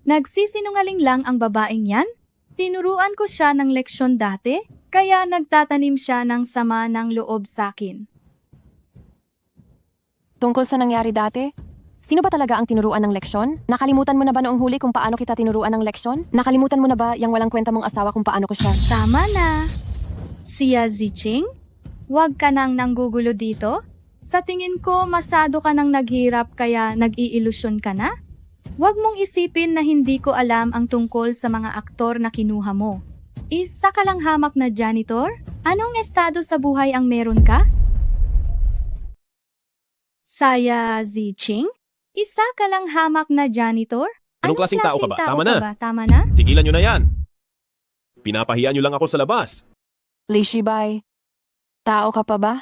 Nagsisinungaling lang ang babaeng yan. Tinuruan ko siya ng leksyon dati, kaya nagtatanim siya ng sama ng loob sa akin. Tungkol sa nangyari dati? Sino ba talaga ang tinuruan ng leksyon? Nakalimutan mo na ba noong huli kung paano kita tinuruan ng leksyon? Nakalimutan mo na ba yung walang kwenta mong asawa kung paano ko siya? Tama na. Xia Ziqing, huwag ka nang nanggugulo dito. Sa tingin ko, masado ka nang naghirap kaya nag-iilusyon ka na. Huwag mong isipin na hindi ko alam ang tungkol sa mga aktor na kinuha mo. Isa ka lang hamak na janitor? Anong estado sa buhay ang meron ka? Xia Ziqing? Isa ka lang hamak na janitor? Anong klaseng tao ka ba? Tama na. Tama na? Tigilan nyo na yan. Pinapahiya nyo lang ako sa labas. Lee Shibay, tao ka pa ba?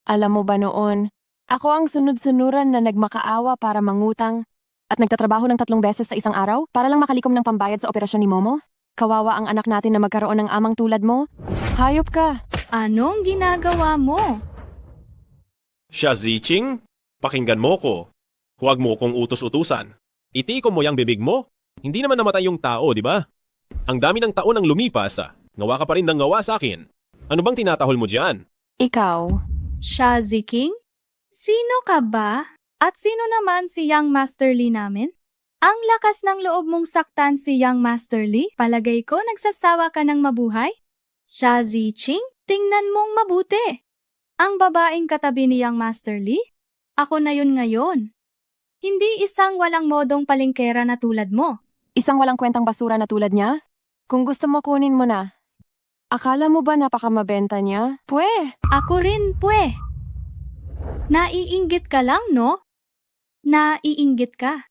Alam mo ba noon, ako ang sunod-sunuran na nagmakaawa para mangutang at nagtatrabaho ng 3 beses sa isang araw para lang makalikom ng pambayad sa operasyon ni Momo? Kawawa ang anak natin na magkaroon ng amang tulad mo. Hayop ka. Anong ginagawa mo? Xia Ziqing, pakinggan mo ko. Huwag mo kong utos-utusan. Itikom mo yung bibig mo. Hindi naman namatay yung tao, di ba? Ang dami ng taon ang lumipas, ngawa ka pa rin ng ngawa sa akin. Ano bang tinatahol mo dyan? Ikaw. Xia Ziqing? Sino ka ba? At sino naman si Young Master Lee namin? Ang lakas ng loob mong saktan si Young Master Lee? Palagay ko nagsasawa ka ng mabuhay? Xia Ziqing, tingnan mong mabuti. Ang babaeng katabi ni Young Master Lee? Ako na yun ngayon. Hindi isang walang modong palengkera na tulad mo. Isang walang kwentang basura na tulad niya? Kung gusto mo kunin mo na. Akala mo ba napakamabenta niya? Pwe! Ako rin, pwe. Naiinggit ka lang, no? Naiinggit ka.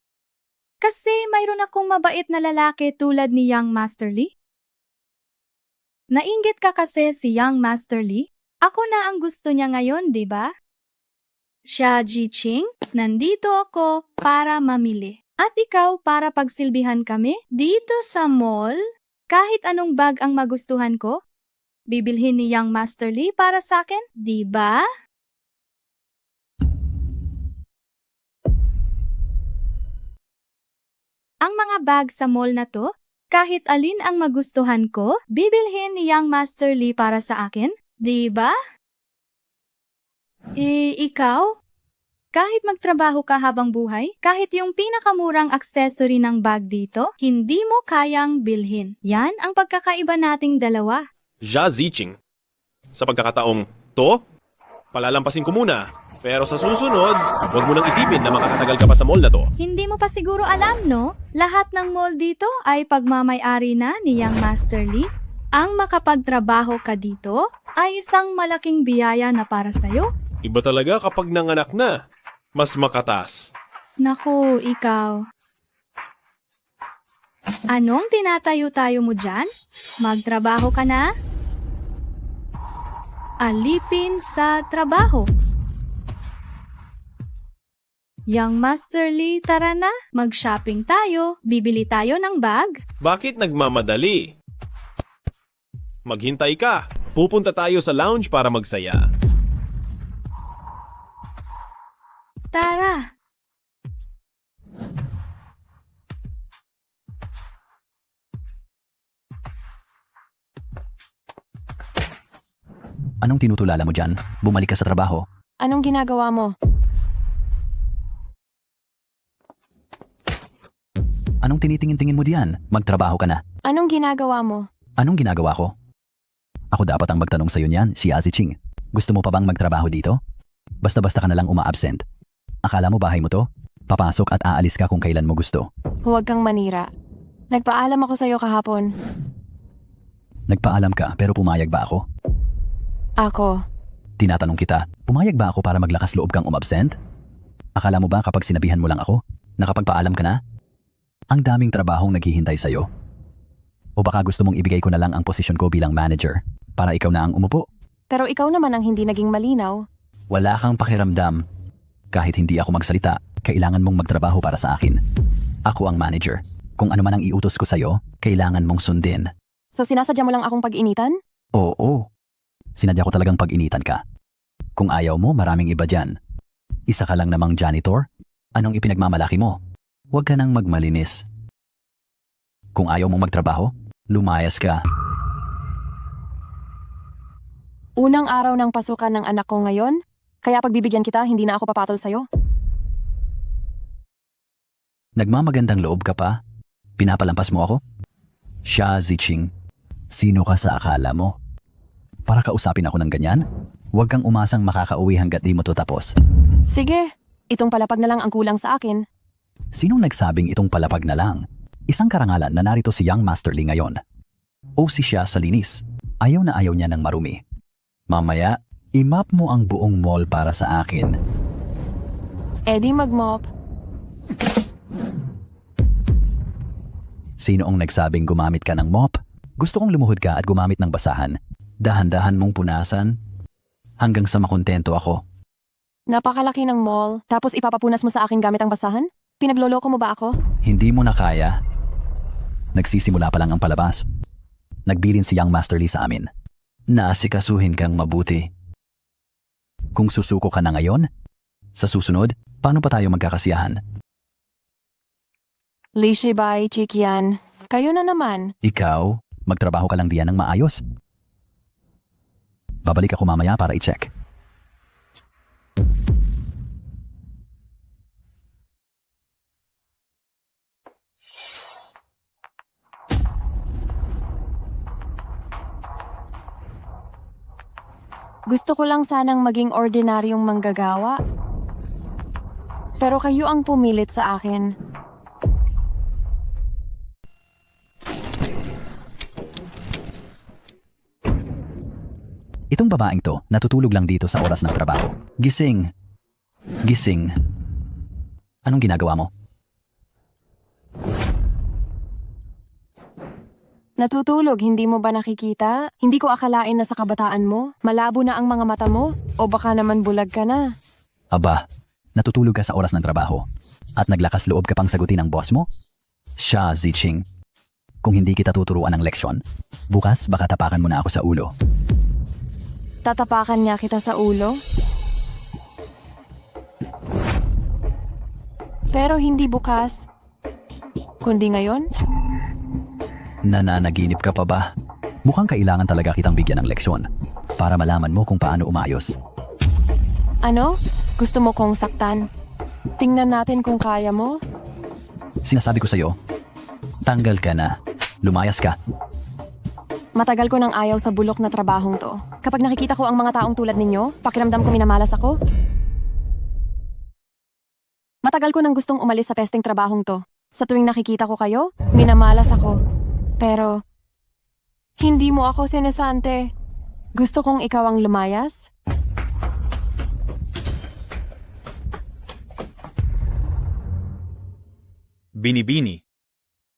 Kasi mayroon akong mabait na lalaki tulad ni Young Master Lee. Nainggit ka kasi si Young Master Lee? Ako na ang gusto niya ngayon, di ba? Xia Ziqing, nandito ako para mamili. At ikaw para pagsilbihan kami dito sa mall? Kahit anong bag ang magustuhan ko? Bibilhin ni Young Master Lee para sa akin, di ba? Ang mga bag sa mall na to, kahit alin ang magustuhan ko, bibilhin ni Young Master Lee para sa akin, di ba? Ikaw? Kahit magtrabaho ka habang buhay, kahit yung pinakamurang accessory ng bag dito, hindi mo kayang bilhin. Yan ang pagkakaiba nating dalawa. Xia Ziqing. Sa pagkakataong to, palalampasin ko muna. Pero sa susunod, huwag mo nang isipin na makakatagal ka pa sa mall na to. Hindi mo pa siguro alam, no? Lahat ng mall dito ay pagmamay-ari na ni Young Master Lee. Ang makapagtrabaho ka dito ay isang malaking biyaya na para sa'yo. Iba talaga kapag nanganak na. Mas makatas. Naku, ikaw. Anong tinatayo-tayo mo dyan? Magtrabaho ka na? Alipin sa trabaho. Young Master Lee, tara na. Mag-shopping tayo. Bibili tayo ng bag. Bakit nagmamadali? Maghintay ka. Pupunta tayo sa lounge para magsaya. Tara. Anong tinutulala mo dyan? Bumalik ka sa trabaho. Anong ginagawa mo? Anong tinitingin-tingin mo diyan? Magtrabaho ka na. Anong ginagawa mo? Anong ginagawa ko? Ako dapat ang magtanong sa'yo niyan, si Aziching. Gusto mo pa bang magtrabaho dito? Basta-basta ka na lang uma-absent. Akala mo bahay mo to? Papasok at aalis ka kung kailan mo gusto. Huwag kang manira. Nagpaalam ako sa'yo kahapon. Nagpaalam ka pero pumayag ba ako? Ako. Tinatanong kita, pumayag ba ako para maglakas loob kang umabsent? Akala mo ba kapag sinabihan mo lang ako, nakapagpaalam ka na? Ang daming trabahong naghihintay sa'yo. O baka gusto mong ibigay ko na lang ang posisyon ko bilang manager para ikaw na ang umupo? Pero ikaw naman ang hindi naging malinaw. Wala kang pakiramdam. Kahit hindi ako magsalita, kailangan mong magtrabaho para sa akin. Ako ang manager. Kung ano man ang iutos ko sa'yo, kailangan mong sundin. So sinasadya mo lang akong pag-initan? Oo. Sinadya ko talagang pag-initan ka. Kung ayaw mo, maraming iba dyan. Isa ka lang namang janitor? Anong ipinagmamalaki mo? Huwag ka nang magmalinis. Kung ayaw mong magtrabaho, lumayas ka. Unang araw ng pasukan ng anak ko ngayon, kaya pagbibigyan kita, hindi na ako papatol sa'yo. Nagmamagandang loob ka pa? Pinapalampas mo ako? Xia Ziching, sino ka sa akala mo? Para kausapin ako ng ganyan? Huwag kang umasang makakauwi hanggat di mo to tapos. Sige, itong palapag na lang ang kulang sa akin. Sinong nagsabing itong palapag na lang? Isang karangalan na narito si Young Master Lee ngayon. O si siya sa linis. Ayaw na ayaw niya ng marumi. Mamaya, i-map mo ang buong mall para sa akin. Eddie mag-mop. Sino ang nagsabing gumamit ka ng mop? Gusto kong lumuhod ka at gumamit ng basahan. Dahan-dahan mong punasan. Hanggang sa makontento ako. Napakalaki ng mall, tapos ipapapunas mo sa akin gamit ang basahan? Pinagloloko mo ba ako? Hindi mo na kaya. Nagsisimula pa lang ang palabas. Nagbilin si Young Master Lee sa amin. Naasikasuhin kang mabuti. Kung susuko ka na ngayon, sa susunod, paano pa tayo magkakasiyahan? Lee Shibai, Chikian, kayo na naman. Ikaw, magtrabaho ka lang diyan ng maayos. Babalik ako mamaya para i-check. Gusto ko lang sanang maging ordinaryong manggagawa. Pero kayo ang pumilit sa akin. Itong babaeng to, natutulog lang dito sa oras ng trabaho. Gising. Gising. Anong ginagawa mo? Natutulog, hindi mo ba nakikita? Hindi ko akalain na sa kabataan mo. Malabo na ang mga mata mo. O baka naman bulag ka na. Aba, natutulog ka sa oras ng trabaho. At naglakas loob ka pang sagutin ang boss mo? Xia Ziching. Kung hindi kita tuturuan ng leksyon, bukas baka tapakan mo na ako sa ulo. Tatapakan niya kita sa ulo? Pero hindi bukas. Kundi ngayon? Nananaginip ka pa ba? Mukhang kailangan talaga kitang bigyan ng leksyon para malaman mo kung paano umayos. Ano? Gusto mo kong saktan? Tingnan natin kung kaya mo. Sinasabi ko sa'yo, tanggal ka na. Lumayas ka. Matagal ko nang ayaw sa bulok na trabahong to. Kapag nakikita ko ang mga taong tulad ninyo, pakiramdam ko minamalas ako. Matagal ko nang gustong umalis sa pesteng trabahong to. Sa tuwing nakikita ko kayo, minamalas ako. Pero, hindi mo ako sinesante. Gusto kong ikaw ang lumayas. Binibini.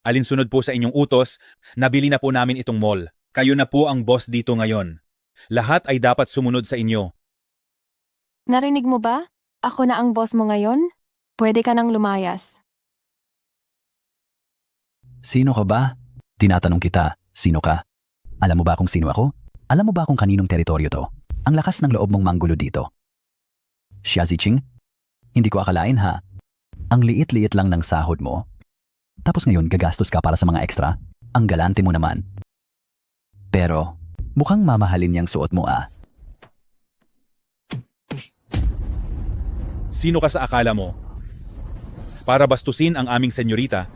Alinsunod po sa inyong utos, nabili na po namin itong mall. Kayo na po ang boss dito ngayon. Lahat ay dapat sumunod sa inyo. Narinig mo ba? Ako na ang boss mo ngayon. Pwede ka nang lumayas. Sino ka ba? Tinatanong kita, sino ka? Alam mo ba kung sino ako? Alam mo ba kung kaninong teritoryo to? Ang lakas ng loob mong manggulo dito. Xia Ziching? Hindi ko akalain ha. Ang liit-liit lang ng sahod mo. Tapos ngayon gagastos ka para sa mga extra? Ang galante mo naman. Pero, mukhang mamahalin niyang suot mo ah. Sino ka sa akala mo? Para bastusin ang aming senyorita,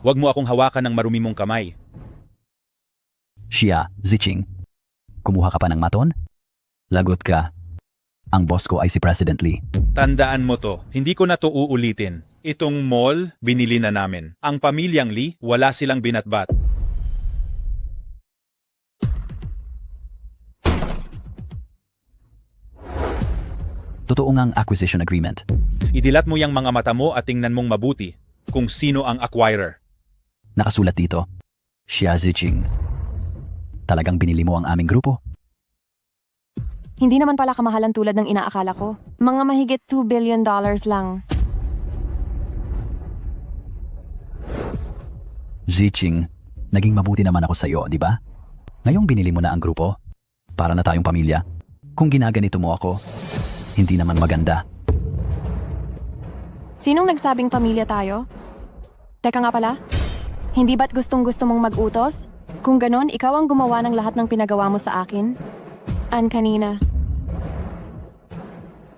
huwag mo akong hawakan ng marumi mong kamay. Xia Ziching, kumuha ka pa ng maton? Lagot ka. Ang boss ko ay si President Lee. Tandaan mo to, hindi ko na to uulitin. Itong mall, binili na namin. Ang pamilyang Lee, wala silang binatbat. Totoo ngang acquisition agreement. Idilat mo yung mga mata mo at tingnan mong mabuti kung sino ang acquirer. Nakasulat dito, Xia Ziching. Talagang binili mo ang aming grupo? Hindi naman pala kamahalan tulad ng inaakala ko. Mga mahigit $2 billion lang. Ziching, naging mabuti naman ako sa'yo, di ba? Ngayong binili mo na ang grupo, para na tayong pamilya. Kung ginaganito mo ako, hindi naman maganda. Sinong nagsabing pamilya tayo? Teka nga pala, hindi ba't gustong-gusto mong mag-utos? Kung ganon, ikaw ang gumawa ng lahat ng pinagawa mo sa akin? Kanina.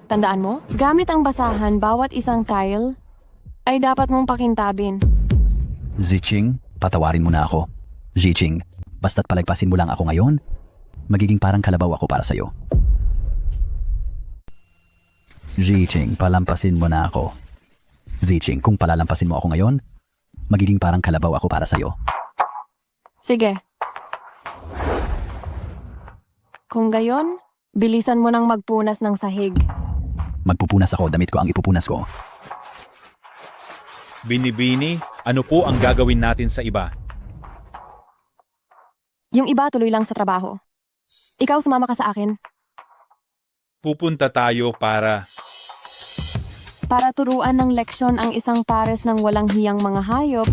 Tandaan mo, gamit ang basahan bawat isang tile, ay dapat mong pakintabin. Ziching, patawarin mo na ako. Ziching, basta't palagpasin mo lang ako ngayon, magiging parang kalabaw ako para sa'yo. Ziching, palampasin mo na ako. Ziching, kung palalampasin mo ako ngayon, magiging parang kalabaw ako para sa'yo. Sige. Kung gayon, bilisan mo nang magpunas ng sahig. Magpupunas ako, damit ko ang ipupunas ko. Binibini, ano po ang gagawin natin sa iba? Yung iba tuloy lang sa trabaho. Ikaw sumama ka sa akin. Pupunta tayo para Turuan ng leksyon ang isang pares ng walang hiyang mga hayop.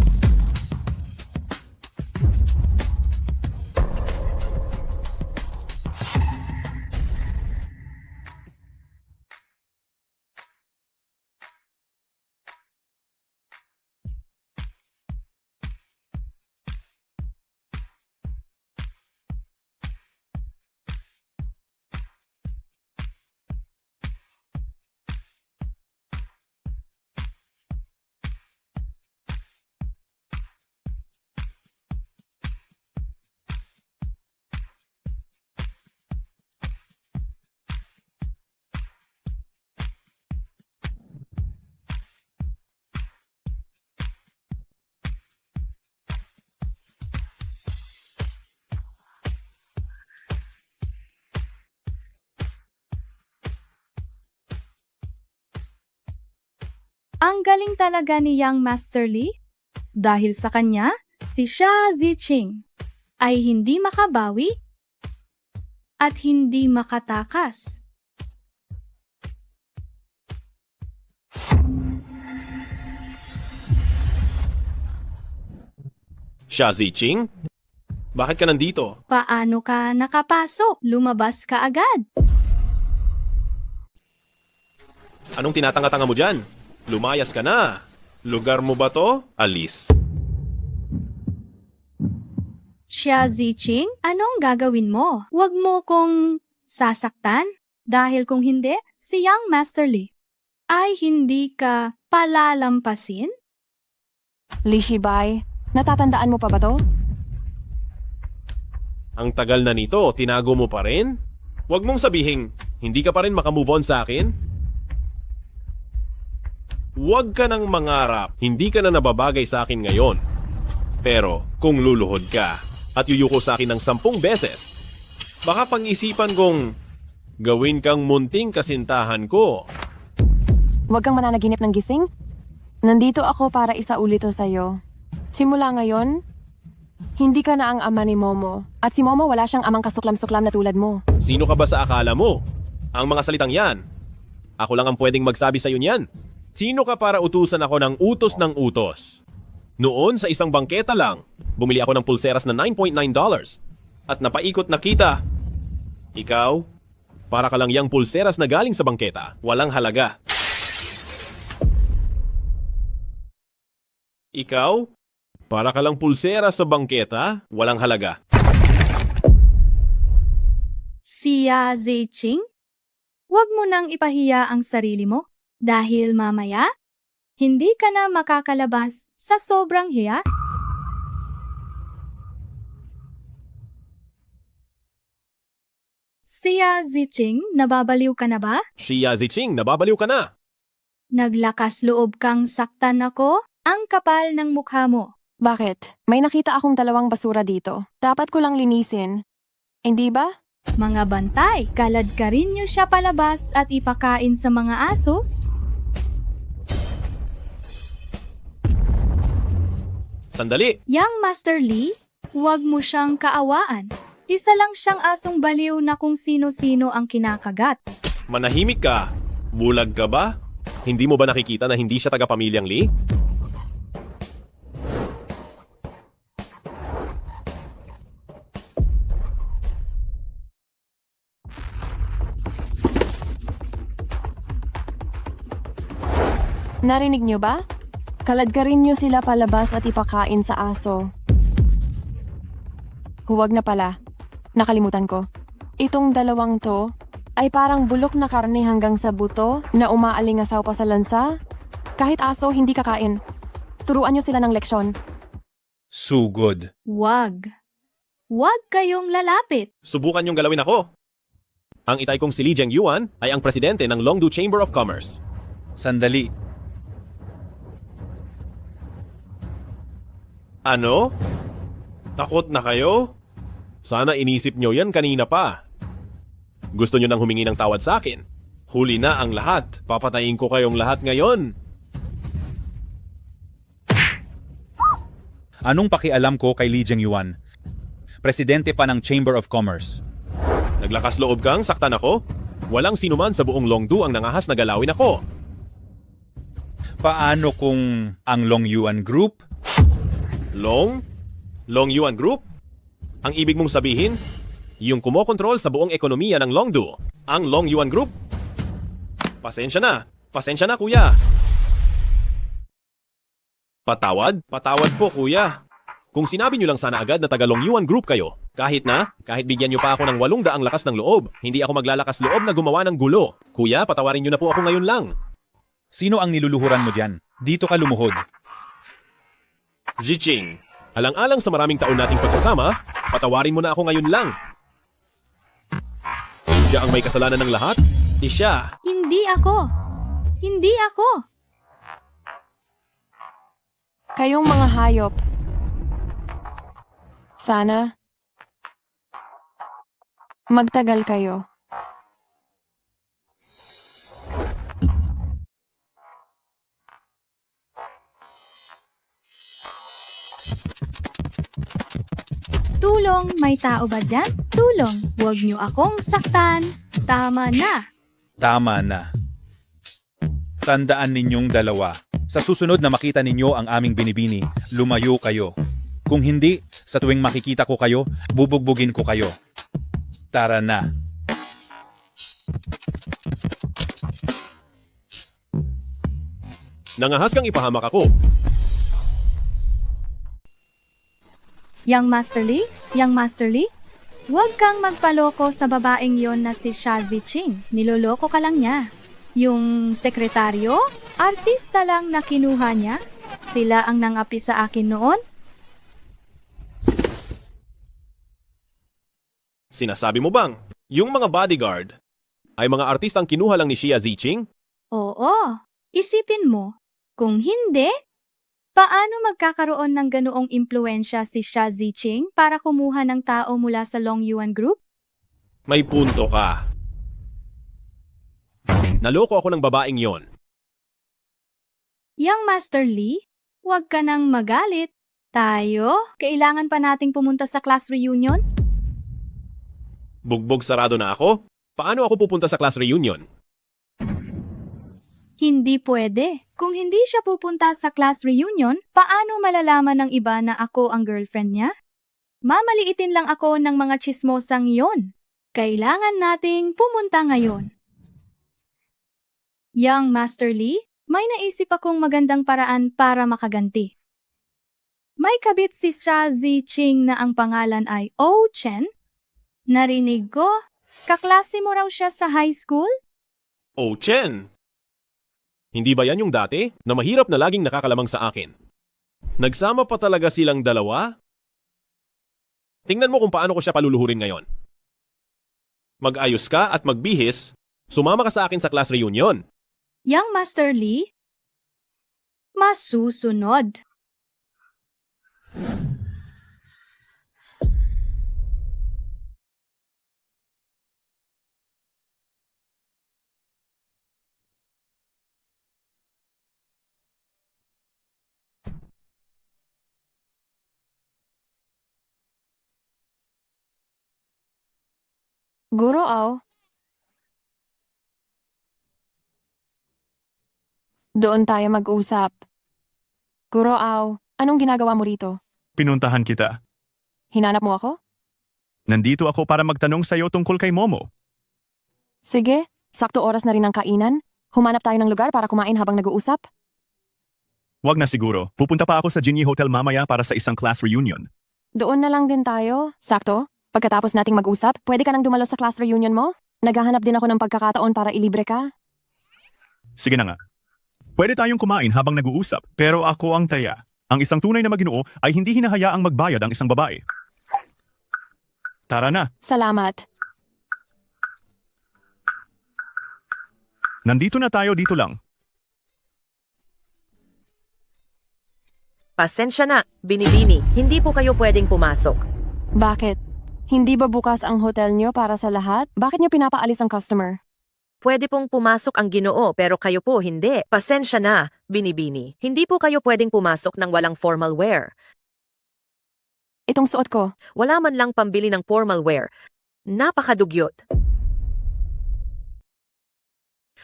Ang galing talaga ni Young Master Lee. Dahil sa kanya, si Xia Ziching ay hindi makabawi at hindi makatakas. Xia Ziching? Bakit ka nandito? Paano ka nakapasok? Lumabas ka agad. Anong tinatanga-tanga mo dyan? Lumayas ka na. Lugar mo ba to? Alis. Xia Ziching, anong gagawin mo? Huwag mo kong sasaktan dahil kung hindi, si Young Master Lee ay hindi ka palalampasin? Li Shibai, natatandaan mo pa ba to? Ang tagal na nito, tinago mo pa rin? Huwag mong sabihin, hindi ka pa rin makamove on sa akin? Huwag ka nang mangarap, hindi ka na nababagay sa akin ngayon. Pero kung luluhod ka at yuyuko sa akin ng 10 beses, baka pang-isipan kong gawin kang munting kasintahan ko. Huwag kang mananaginip ng gising. Nandito ako para isauli to sa'yo. Simula ngayon, hindi ka na ang ama ni Momo. At si Momo wala siyang amang kasuklam-suklam na tulad mo. Sino ka ba sa akala mo? Ang mga salitang yan. Ako lang ang pwedeng magsabi sa'yo niyan. Sino ka para utusan ako ng utos? Noon sa isang bangketa lang, bumili ako ng pulseras na $9.9 at napaikot na kita. Ikaw, para ka lang yang pulseras na galing sa bangketa, walang halaga. Ikaw, para ka lang pulseras sa bangketa, walang halaga. Xia Ziching, huwag mo nang ipahiya ang sarili mo. Dahil mamaya, hindi ka na makakalabas sa sobrang hiya. Siya Ziching, nababaliw ka na ba? Xia Ziching, nababaliw ka na! Naglakas loob kang saktan ako? Ang kapal ng mukha mo. Bakit? May nakita akong dalawang basura dito. Dapat ko lang linisin. Hindi ba? Mga bantay, kalad ka rin niyo siya palabas at ipakain sa mga aso? Sandali! Yang Master Lee, huwag mo siyang kaawaan. Isa lang siyang asong baliw na kung sino-sino ang kinakagat. Manahimik ka! Bulag ka ba? Hindi mo ba nakikita na hindi siya taga-pamilyang Lee? Narinig niyo ba? Kalad ka rin niyo sila palabas at ipakain sa aso. Huwag na pala. Nakalimutan ko. Itong dalawang to ay parang bulok na karne hanggang sa buto na umaalingasaw pa sa lansa. Kahit aso, hindi kakain. Turuan niyo sila ng leksyon. Sugod. Wag. Wag kayong lalapit. Subukan niyong galawin ako. Ang itay kong si Li Zhengyuan ay ang presidente ng Longdu Chamber of Commerce. Sandali. Ano? Takot na kayo? Sana inisip nyo yan kanina pa. Gusto nyo nang humingi ng tawad sa akin? Huli na ang lahat. Papatayin ko kayong lahat ngayon. Anong pakialam ko kay Li Zhengyuan? Presidente pa ng Chamber of Commerce. Naglakas loob kang saktan ako? Walang sinuman sa buong Longdu ang nangahas na galawin ako. Paano kung ang Long Yuan Group? Long Yuan Group? Ang ibig mong sabihin, yung kumokontrol sa buong ekonomiya ng Longdu, ang Long Yuan Group? Pasensya na kuya. Patawad po kuya. Kung sinabi nyo lang sana agad na taga Long Yuan Group kayo, kahit bigyan nyo pa ako ng 800 lakas ng loob, hindi ako maglalakas loob na gumawa ng gulo. Kuya, patawarin nyo na po ako ngayon lang. Sino ang niluluhuran mo dyan? Dito ka lumuhod. Ziching, alang-alang sa maraming taon nating pagsasama, patawarin mo na ako ngayon lang. Siya ang may kasalanan ng lahat? Siya. Hindi ako. Hindi ako. Kayong mga hayop. Sana magtagal kayo. Tulong, may tao ba dyan? Tulong, huwag niyo akong saktan. Tama na. Tama na. Tandaan ninyong dalawa. Sa susunod na makita ninyo ang aming binibini, lumayo kayo. Kung hindi, sa tuwing makikita ko kayo, bubugbugin ko kayo. Tara na. Nangahas kang ipahamak ako. Young Master Lee, huwag kang magpaloko sa babaeng yon na si Xia Ziching. Niloloko ka lang niya. Yung sekretaryo, artista lang na kinuha niya. Sila ang nangapi sa akin noon. Sinasabi mo bang, yung mga bodyguard ay mga artistang kinuha lang ni Xia Ziching? Oo, isipin mo. Kung hindi, paano magkakaroon ng ganoong impluensya si Xia Ziching para kumuha ng tao mula sa Long Yuan Group? May punto ka. Naloko ako ng babaeng yon. Young Master Lee, huwag ka nang magalit. Tayo, kailangan pa nating pumunta sa class reunion? Bugbog sarado na ako? Paano ako pupunta sa class reunion? Hindi pwede. Kung hindi siya pupunta sa class reunion, paano malalaman ng iba na ako ang girlfriend niya? Mamaliitin lang ako ng mga chismosang yon. Kailangan nating pumunta ngayon. Young Master Lee, may naisip akong magandang paraan para makaganti. May kabit si Xia Ziching na ang pangalan ay Oh Chen. Narinig ko, kaklase mo raw siya sa high school? Oh, Chen! Hindi ba yan yung dati na mahirap na laging nakakalamang sa akin? Nagsama pa talaga silang dalawa? Tingnan mo kung paano ko siya paluluhurin ngayon. Mag-ayos ka at magbihis, sumama ka sa akin sa class reunion. Young Master Lee? Masusunod. Guro Au. Doon tayo mag-usap. Guro Au, anong ginagawa mo rito? Pinuntahan kita. Hinanap mo ako? Nandito ako para magtanong sa'yo tungkol kay Momo. Sige, sakto oras na rin ang kainan. Humanap tayo ng lugar para kumain habang nag-uusap. Wag na siguro. Pupunta pa ako sa Ginny Hotel mamaya para sa isang class reunion. Doon na lang din tayo. Sakto, pagkatapos nating mag-usap, pwede ka nang dumalo sa class reunion mo? Naghahanap din ako ng pagkakataon para ilibre ka. Sige na nga. Pwede tayong kumain habang nag-uusap, pero ako ang taya. Ang isang tunay na maginoo ay hindi hinahayaang magbayad ang isang babae. Tara na. Salamat. Nandito na tayo, dito lang. Pasensya na, Binibini. Hindi po kayo pwedeng pumasok. Bakit? Hindi ba bukas ang hotel nyo para sa lahat? Bakit nyo pinapaalis ang customer? Pwede pong pumasok ang Ginoo pero kayo po hindi. Pasensya na, Binibini. Hindi po kayo pwedeng pumasok ng walang formal wear. Itong suot ko. Wala man lang pambili ng formal wear. Napakadugyot.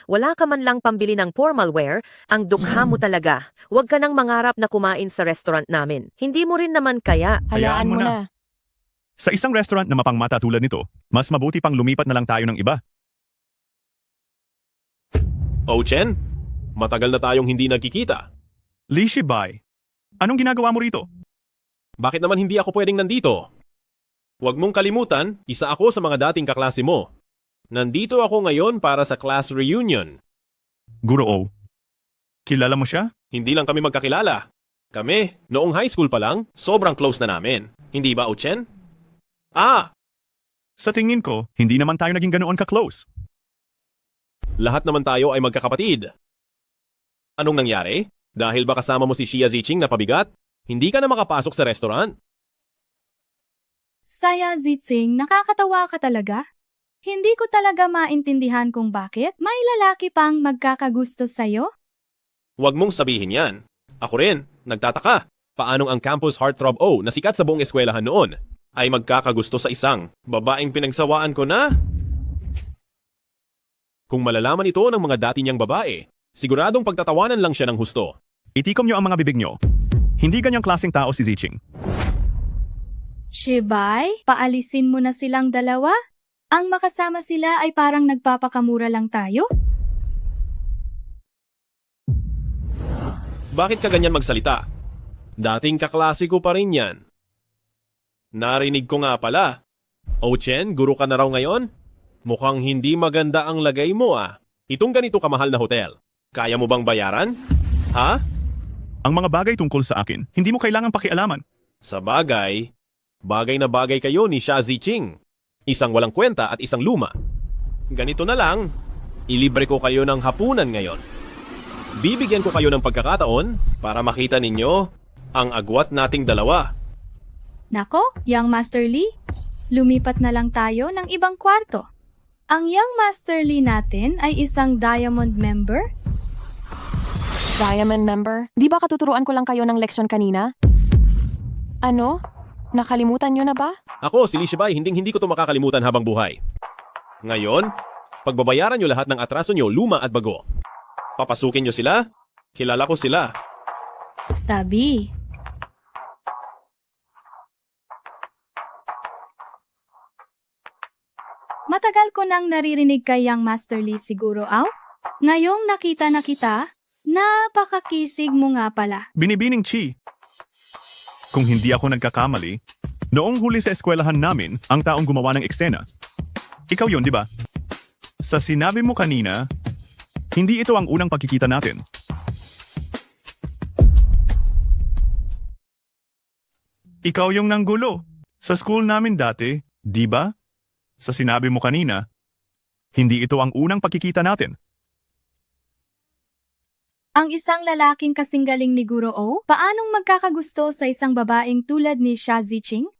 Wala ka man lang pambili ng formal wear, ang dukha mo talaga. Huwag ka nang mangarap na kumain sa restaurant namin. Hindi mo rin naman kaya. Hayaan mo na. Sa isang restaurant na mapangmata tulad nito, mas mabuti pang lumipat na lang tayo ng iba. Oh, Chen, matagal na tayong hindi nagkikita. Li Shibai, anong ginagawa mo rito? Bakit naman hindi ako pwedeng nandito? Huwag mong kalimutan, isa ako sa mga dating kaklase mo. Nandito ako ngayon para sa class reunion. Guro O, kilala mo siya? Hindi lang kami magkakilala. Kami, noong high school pa lang, sobrang close na namin. Hindi ba, Ochen? Sa tingin ko, hindi naman tayo naging ganoon ka-close. Lahat naman tayo ay magkakapatid. Anong nangyari? Dahil ba kasama mo si Xia Ziqing na pabigat? Hindi ka na makapasok sa restaurant? Saya Zitzing, nakakatawa ka talaga? Hindi ko talaga maintindihan kung bakit may lalaki pang magkakagusto sa'yo. Huwag mong sabihin yan. Ako rin, nagtataka. Paanong ang Campus Heartthrob O na sikat sa buong eskwelahan noon ay magkakagusto sa isang babaeng pinagsawaan ko na? Kung malalaman ito ng mga dati niyang babae, siguradong pagtatawanan lang siya ng husto. Itikom niyo ang mga bibig niyo. Hindi ganyang klaseng tao si Ziqing. Shibai, paalisin mo na silang dalawa? Ang makasama sila ay parang nagpapakamura lang tayo? Bakit ka ganyan magsalita? Dating kaklase ko pa rin yan. Narinig ko nga pala. Ochen, guro ka na raw ngayon? Mukhang hindi maganda ang lagay mo ah. Itong ganito kamahal na hotel. Kaya mo bang bayaran? Ha? Ang mga bagay tungkol sa akin, hindi mo kailangang pakialaman. Sa bagay, bagay na bagay kayo ni Xia Ziqing. Isang walang kwenta at isang luma. Ganito na lang, ilibre ko kayo ng hapunan ngayon. Bibigyan ko kayo ng pagkakataon para makita ninyo ang agwat nating dalawa. Nako, Young Master Lee, lumipat na lang tayo ng ibang kwarto. Ang Young Master Lee natin ay isang Diamond member? Diamond member? Di ba katuturuan ko lang kayo ng leksyon kanina? Ano? Nakalimutan nyo na ba? Ako, si Li Shibai, hindi ko to makakalimutan habang buhay. Ngayon, pagbabayaran nyo lahat ng atraso nyo, luma at bago. Papasukin nyo sila, kilala ko sila. Tabi. Matagal ko nang naririnig kay Young Master Lee siguro, Aw? Ngayong nakita na kita, napakakisig mo nga pala. Binibining Chi. Kung hindi ako nagkakamali, noong huli sa eskwelahan namin, ang taong gumawa ng eksena. Ikaw yon, di ba? Sa sinabi mo kanina, Hindi ito ang unang pagkikita natin. Ikaw yung nanggulo. Sa school namin dati, di ba? Sa sinabi mo kanina, hindi ito ang unang pagkikita natin. Ang isang lalaking kasing galing ni Guro O, paanong magkakagusto sa isang babaeng tulad ni Xia Ziqing?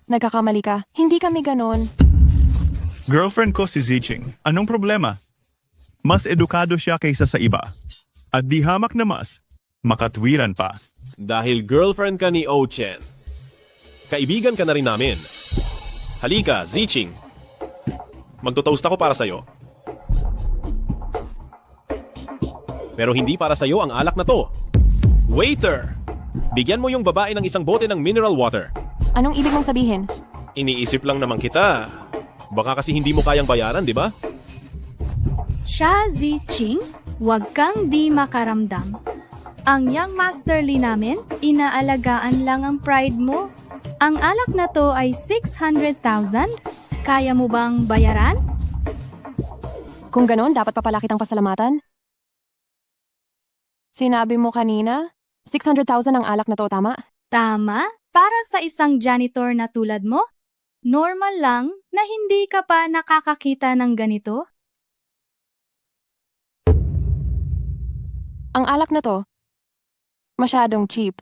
Nagkakamali ka. Hindi kami ganon. Girlfriend ko si Ziqing. Anong problema? Mas edukado siya kaysa sa iba. At di hamak na mas, makatwiran pa. Dahil girlfriend ka ni Ochen. Kaibigan ka na rin namin. Halika, Ziqing. Magtotoast ako para sa'yo. Pero hindi para sa'yo ang alak na to. Waiter! Bigyan mo yung babae ng isang bote ng mineral water. Anong ibig mong sabihin? Iniisip lang naman kita. Baka kasi hindi mo kayang bayaran, di ba? Xia Ziqing, huwag kang di makaramdam. Ang young masterly namin, inaalagaan lang ang pride mo. Ang alak na to ay 600,000. Kaya mo bang bayaran? Kung ganon, dapat pa pala kitang pasalamatan. Sinabi mo kanina, 600,000 ang alak na to, tama? Tama, para sa isang janitor na tulad mo, normal lang na hindi ka pa nakakakita ng ganito. Ang alak na to, masyadong cheap.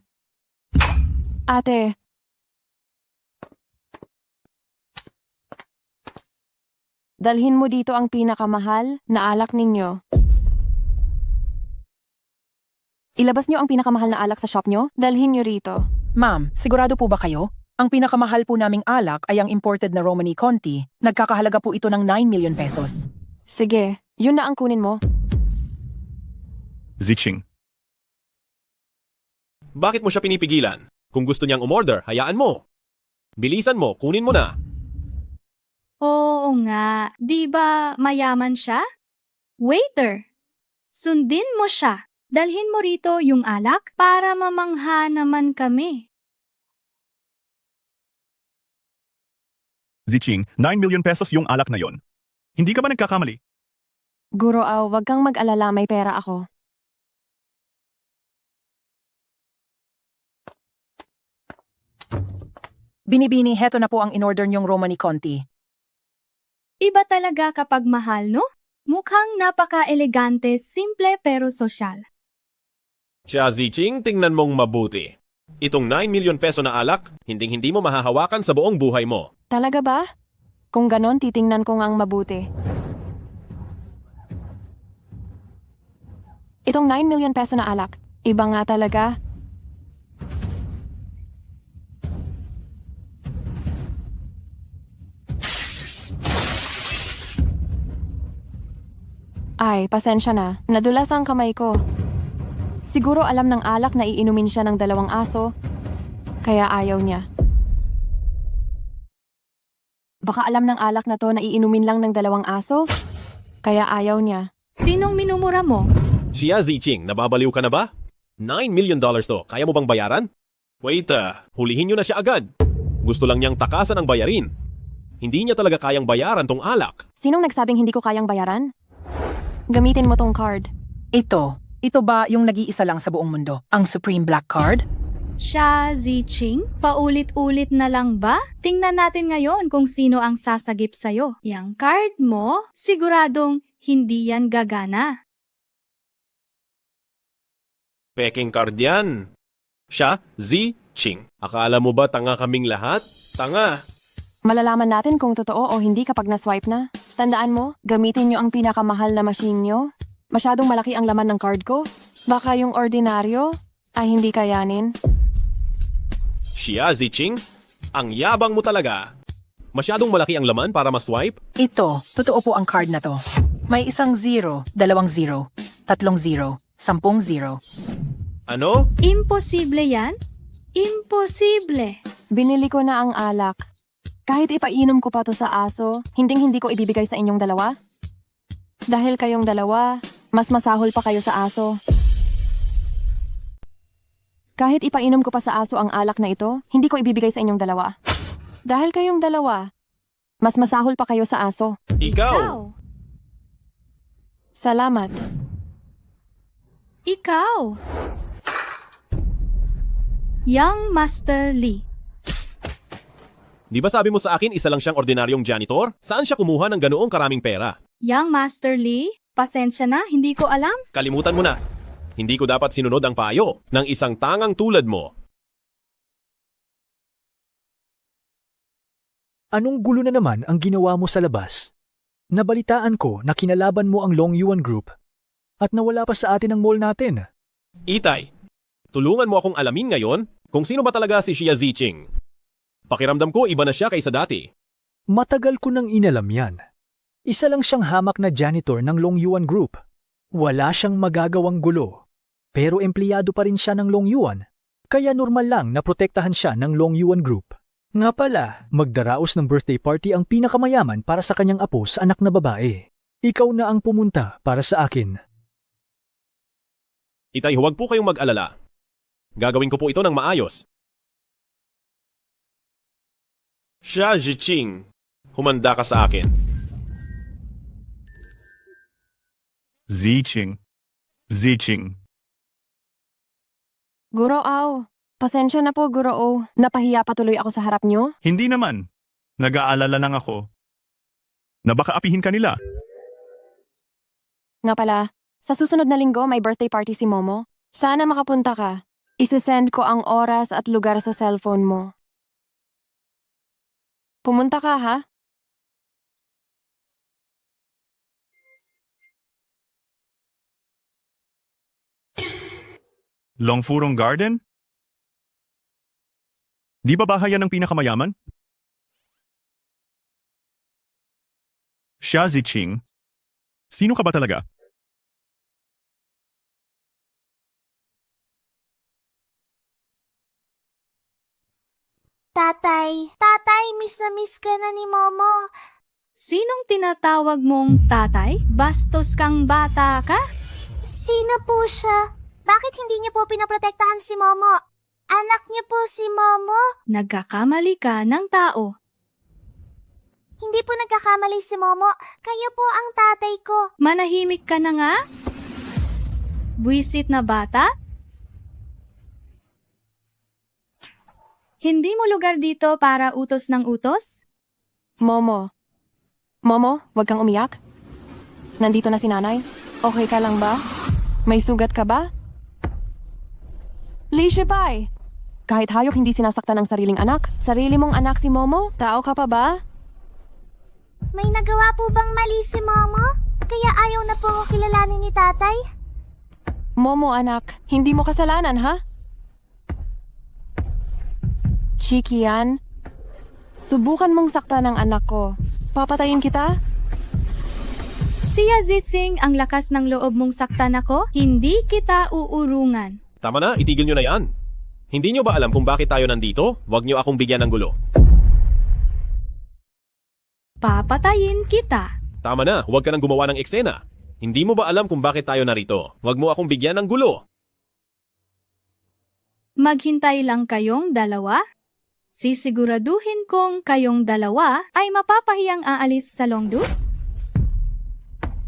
Ate, dalhin mo dito ang pinakamahal na alak ninyo. Ilabas niyo ang pinakamahal na alak sa shop niyo, dalhin niyo rito. Ma'am, sigurado po ba kayo? Ang pinakamahal po naming alak ay ang imported na Romani Conti. Nagkakahalaga po ito ng 9 million pesos. Sige, yun na ang kunin mo. Ziqing. Bakit mo siya pinipigilan? Kung gusto niyang umorder, hayaan mo. Bilisan mo, kunin mo na. Oo nga, di ba mayaman siya? Waiter, sundin mo siya. Dalhin mo rito yung alak para mamangha naman kami. Ziqing, 9 million pesos yung alak na yon. Hindi ka ba nagkakamali? Guro Aw, wag kang mag-alala, may pera ako. Binibini, heto na po ang in-order niyong Romani Conti. Iba talaga kapag mahal, no? Mukhang napaka-elegante, simple pero sosyal. Xia Ziqing, tingnan mong mabuti. Itong 9 million peso na alak, hinding-hindi mo mahahawakan sa buong buhay mo. Talaga ba? Kung ganon, titingnan ko ngang mabuti. Itong 9 million peso na alak, iba nga talaga. Ay, pasensya na. Nadulas ang kamay ko. Siguro alam ng alak na iinumin siya ng 2 aso, kaya ayaw niya. Baka alam ng alak na to na iinumin lang ng 2 aso, kaya ayaw niya. Sinong minumura mo? Xia Ziqing, nababaliw ka na ba? $9 million to, kaya mo bang bayaran? Wait, hulihin niyo na siya agad. Gusto lang niyang takasan ang bayarin. Hindi niya talaga kayang bayaran tong alak. Sinong nagsabing hindi ko kayang bayaran? Gamitin mo tong card. Ito ba yung nag-iisa lang sa buong mundo? Ang Supreme Black Card? Xia Ziqing, paulit-ulit na lang ba? Tingnan natin ngayon kung sino ang sasagip sa'yo. Yang card mo, siguradong hindi yan gagana. Peking card yan. Xia Ziqing. Akala mo ba tanga kaming lahat? Tanga. Malalaman natin kung totoo o hindi kapag na-swipe na. Tandaan mo, gamitin nyo ang pinakamahal na machine nyo. Masyadong malaki ang laman ng card ko. Baka yung ordinaryo ay hindi kayanin. Xia Ziqing, ang yabang mo talaga. Masyadong malaki ang laman para ma-swipe? Ito, totoo po ang card na to. May 1 0, 2 0, 3 0, 10 0. Ano? Imposible yan? Imposible. Binili ko na ang alak. Kahit ipainom ko pa to sa aso, hinding-hindi ko ibibigay sa inyong 2. Dahil kayong 2, mas masahol pa kayo sa aso. Kahit ipainom ko pa sa aso ang alak na ito, hindi ko ibibigay sa inyong 2. Dahil kayong 2, mas masahol pa kayo sa aso. Ikaw! Salamat. Ikaw! Young Master Lee. Di ba sabi mo sa akin isa lang siyang ordinaryong janitor? Saan siya kumuha ng ganoong karaming pera? Young Master Lee, pasensya na, hindi ko alam. Kalimutan mo na. Hindi ko dapat sinunod ang payo ng isang tangang tulad mo. Anong gulo na naman ang ginawa mo sa labas? Nabalitaan ko na kinalaban mo ang Long Yuan Group at nawala pa sa atin ang mall natin. Itay, tulungan mo akong alamin ngayon kung sino ba talaga si Xia Ziqing. Pakiramdam ko iba na siya kaysa dati. Matagal ko nang inalam yan. Isa lang siyang hamak na janitor ng Long Yuan Group. Wala siyang magagawang gulo. Pero empleyado pa rin siya ng Long Yuan, kaya normal lang na protektahan siya ng Long Yuan Group. Nga pala, magdaraos ng birthday party ang pinakamayaman para sa kanyang apo sa anak na babae. Ikaw na ang pumunta para sa akin. Itay, huwag po kayong mag-alala. Gagawin ko po ito ng maayos. Xia Ziqing, humanda ka sa akin. Ziqing. Ziqing. Guro Au, pasensya na po Guro O. Napahiya patuloy ako sa harap nyo. Hindi naman. Nag-aalala lang ako. Na baka apihin ka nila. Nga pala, sa susunod na linggo may birthday party si Momo. Sana makapunta ka. Isesend ko ang oras at lugar sa cellphone mo. Pumunta ka ha? Longfurong Garden? Di ba bahayan ng pinakamayaman? Xia Ziqing? Sino ka ba talaga? Tatay, miss na miss ka na ni Momo. Sinong tinatawag mong tatay? Bastos kang bata ka? Sino po siya? Bakit hindi niyo po pinaprotektahan si Momo? Anak niyo po si Momo? Nagkakamali ka ng tao. Hindi po nagkakamali si Momo. Kayo po ang tatay ko. Manahimik ka na nga? Buwisit na bata? Hindi mo lugar dito para utos ng utos? Momo. Momo, wag kang umiyak. Nandito na si nanay. Okay ka lang ba? May sugat ka ba? Li Shipai! Kahit hayop hindi sinasaktan ng sariling anak. Sarili mong anak si Momo? Tao ka pa ba? May nagawa po bang mali si Momo? Kaya ayaw na po ako kilalanin ni tatay? Momo anak, hindi mo kasalanan ha? Chiki yan. Subukan mong saktan ng anak ko. Papatayin kita? Xia Ziqing, ang lakas ng loob mong saktan ako, hindi kita uurungan. Tama na, itigil nyo na yan. Hindi nyo ba alam kung bakit tayo nandito? Huwag nyo akong bigyan ng gulo. Papatayin kita. Tama na, huwag ka nang gumawa ng eksena. Hindi mo ba alam kung bakit tayo narito? Huwag mo akong bigyan ng gulo. Maghintay lang kayong dalawa. Sisiguraduhin kong kayong dalawa ay mapapahiyang aalis sa Longdu.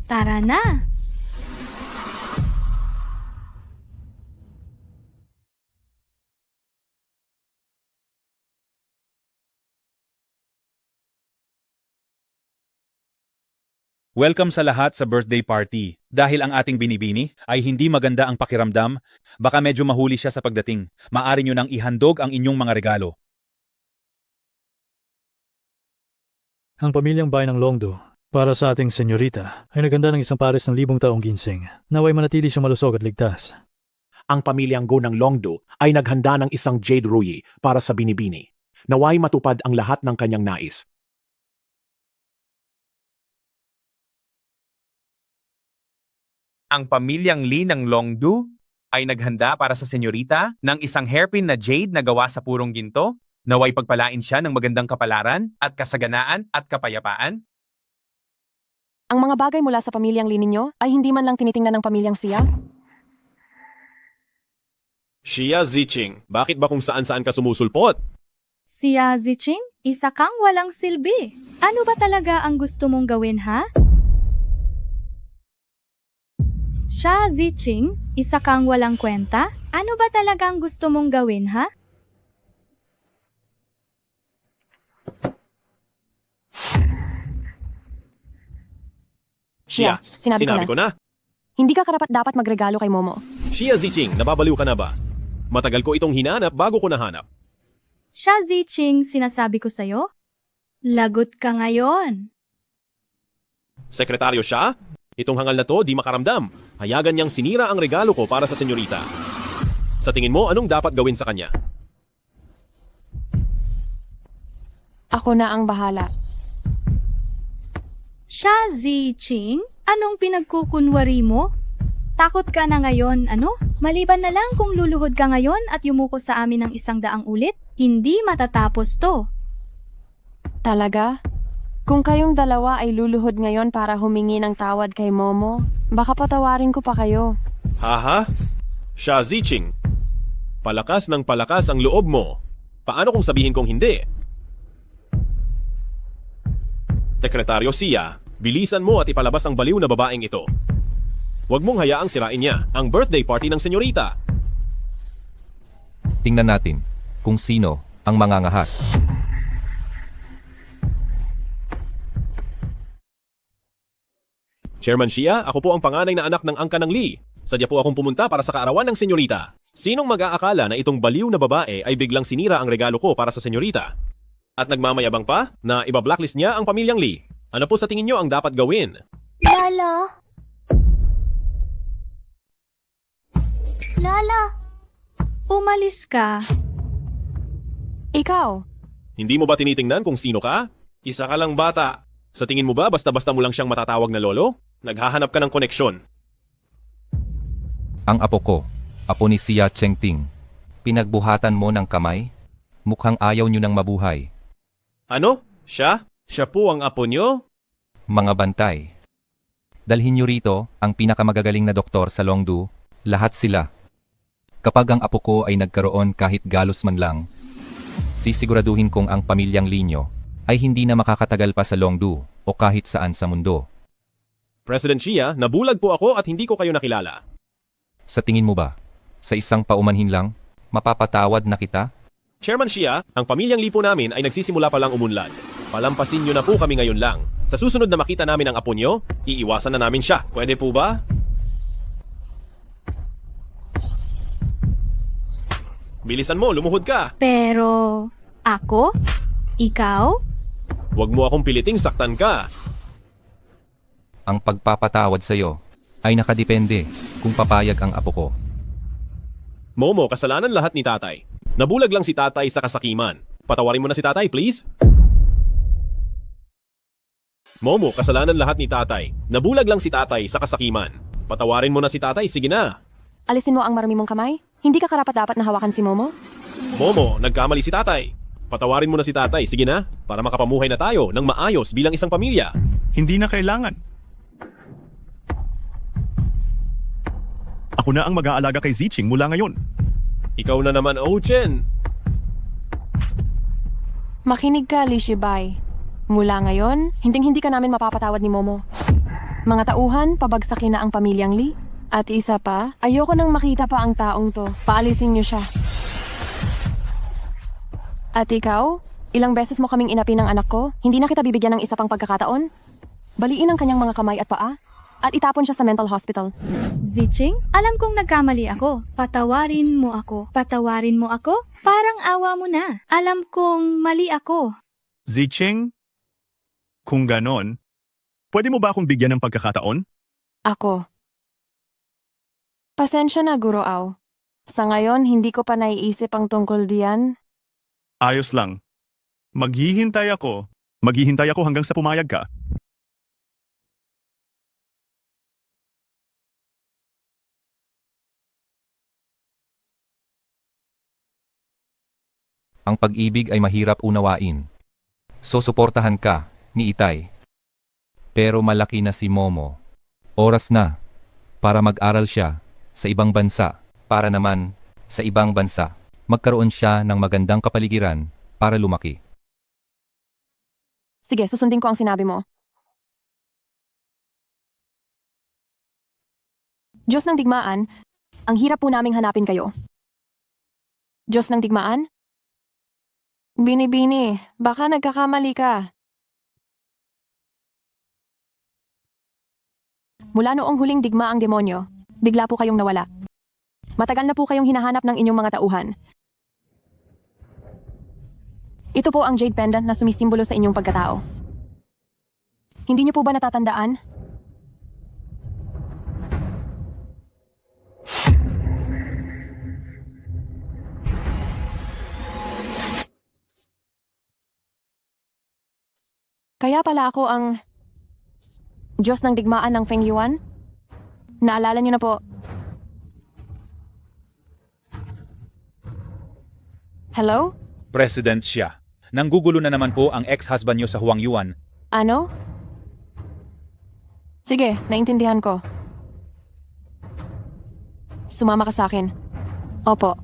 Tara na! Welcome sa lahat sa birthday party. Dahil ang ating binibini ay hindi maganda ang pakiramdam, baka medyo mahuli siya sa pagdating. Maaari nyo nang ihandog ang inyong mga regalo. Ang pamilyang bayan ng Longdo, para sa ating senyorita, ay naganda ng isang pares ng 1,000 taong ginseng. Naway manatili siyang malusog at ligtas. Ang pamilyang Go ng Longdo ay naghanda ng isang Jade Ruyi para sa binibini. Naway matupad ang lahat ng kanyang nais. Ang pamilyang Lee ng Longdu ay naghanda para sa senyorita ng isang hairpin na jade na gawa sa purong ginto. Naway pagpalain siya ng magandang kapalaran at kasaganaan at kapayapaan. Ang mga bagay mula sa pamilyang Lee ninyo ay hindi man lang tinitingnan ng pamilyang Xia. Xia Ziqing, bakit ba kung saan-saan ka sumusulpot? Xia Ziqing, isa kang walang silbi. Ano ba talaga ang gusto mong gawin ha? Siya, Ziching, isa kang walang kwenta? Ano ba talagang gusto mong gawin, ha? Shia, sinabi ko na. Hindi ka karapat-dapat magregalo kay Momo. Shia Ziching, nababaliw ka na ba? Matagal ko itong hinanap bago ko nahanap. Siya, Ziching, sinasabi ko sa'yo? Lagot ka ngayon. Sekretaryo siya? Itong hangal na to di makaramdam. Hayagan niyang sinira ang regalo ko para sa senyorita. Sa tingin mo, anong dapat gawin sa kanya? Ako na ang bahala. Siya, Ziching, anong pinagkukunwari mo? Takot ka na ngayon, ano? Maliban na lang kung luluhod ka ngayon at yumuko sa amin ng 100 ulit, hindi matatapos to. Talaga? Kung kayong dalawa ay luluhod ngayon para humingi ng tawad kay Momo, baka patawarin ko pa kayo. Haha? Siya Ziching. Palakas ng palakas ang loob mo. Paano kung sabihin kong hindi? Sekretaryo Sia, bilisan mo at ipalabas ang baliw na babaeng ito. Huwag mong hayaang sirain niya ang birthday party ng senyorita. Tingnan natin kung sino ang mangangahas. Chairman Shia, ako po ang panganay na anak ng angka ng Lee. Sadya po akong pumunta para sa kaarawan ng senyorita. Sinong mag-aakala na itong baliw na babae ay biglang sinira ang regalo ko para sa senyorita? At nagmamayabang pa na iba-blacklist niya ang pamilyang Lee. Ano po sa tingin niyo ang dapat gawin? Lala? Lala? Umalis ka. Ikaw? Hindi mo ba tinitingnan kung sino ka? Isa ka lang bata. Sa tingin mo ba basta-basta mo lang siyang matatawag na lolo? Naghahanap ka ng koneksyon. Ang apo ko, apo ni Sia Chengting. Pinagbuhatan mo ng kamay? Mukhang ayaw nyo nang mabuhay. Ano? Siya? Siya po ang apo nyo? Mga bantay. Dalhin nyo rito ang pinakamagagaling na doktor sa Longdu, lahat sila. Kapag ang apo ko ay nagkaroon kahit galos man lang, sisiguraduhin kong ang pamilyang Linyo ay hindi na makakatagal pa sa Longdu o kahit saan sa mundo. President Shia, nabulag po ako at hindi ko kayo nakilala. Sa tingin mo ba, sa isang paumanhin lang, mapapatawad na kita? Chairman Shia, ang pamilyang Lee po namin ay nagsisimula pa lang umunlad. Palampasin nyo na po kami ngayon lang. Sa susunod na makita namin ang apo nyo, iiwasan na namin siya. Pwede po ba? Bilisan mo, lumuhod ka. Pero, ako? Ikaw? Huwag mo akong piliting saktan ka. Ang pagpapatawad sa'yo ay nakadepende kung papayag ang apo ko. Momo, kasalanan lahat ni tatay. Nabulag lang si tatay sa kasakiman. Patawarin mo na si tatay, please. Momo, kasalanan lahat ni tatay. Nabulag lang si tatay sa kasakiman. Patawarin mo na si tatay, sige na. Alisin mo ang marami mong kamay? Hindi ka karapat-dapat na hawakan si Momo? Momo, nagkamali si tatay. Patawarin mo na si tatay, sige na, para makapamuhay na tayo ng maayos bilang isang pamilya. Hindi na kailangan. Ako na ang mag-aalaga kay Ziching mula ngayon. Ikaw na naman, Ochen. Makinig ka, Li Shibay. Mula ngayon, hinding-hindi ka namin mapapatawad ni Momo. Mga tauhan, pabagsakin na ang pamilyang Lee. At isa pa, ayoko nang makita pa ang taong to. Paalisin niyo siya. At ikaw, ilang beses mo kaming inapi ng anak ko, hindi na kita bibigyan ng isa pang pagkakataon? Baliin ang kanyang mga kamay at paa, at itapon siya sa mental hospital. Ziching, alam kong nagkamali ako. Patawarin mo ako. Patawarin mo ako? Parang awa mo na. Alam kong mali ako. Ziching? Kung ganon, pwede mo ba akong bigyan ng pagkakataon? Ako. Pasensya na, Guro Au. Sa ngayon, hindi ko pa naiisip ang tungkol diyan. Ayos lang. Maghihintay ako. Maghihintay ako hanggang sa pumayag ka. Ang pag-ibig ay mahirap unawain. Susuportahan ka ni Itay. Pero malaki na si Momo. Oras na para mag-aral siya sa ibang bansa. Para naman sa ibang bansa, magkaroon siya ng magandang kapaligiran para lumaki. Sige, susundin ko ang sinabi mo. Diyos ng digmaan, ang hirap po naming hanapin kayo. Diyos ng digmaan? Binibini, baka nagkakamali ka. Mula noong huling digma ang demonyo, bigla po kayong nawala. Matagal na po kayong hinahanap ng inyong mga tauhan. Ito po ang jade pendant na sumisimbolo sa inyong pagkatao. Hindi niyo po ba natatandaan? Kaya pala ako ang Diyos ng digmaan ng Feng Yuan? Naalala niyo na po. Hello? President siya. Nanggugulo na naman po ang ex-husband niyo sa Huang Yuan. Ano? Sige, naintindihan ko. Sumama ka sa akin. Opo.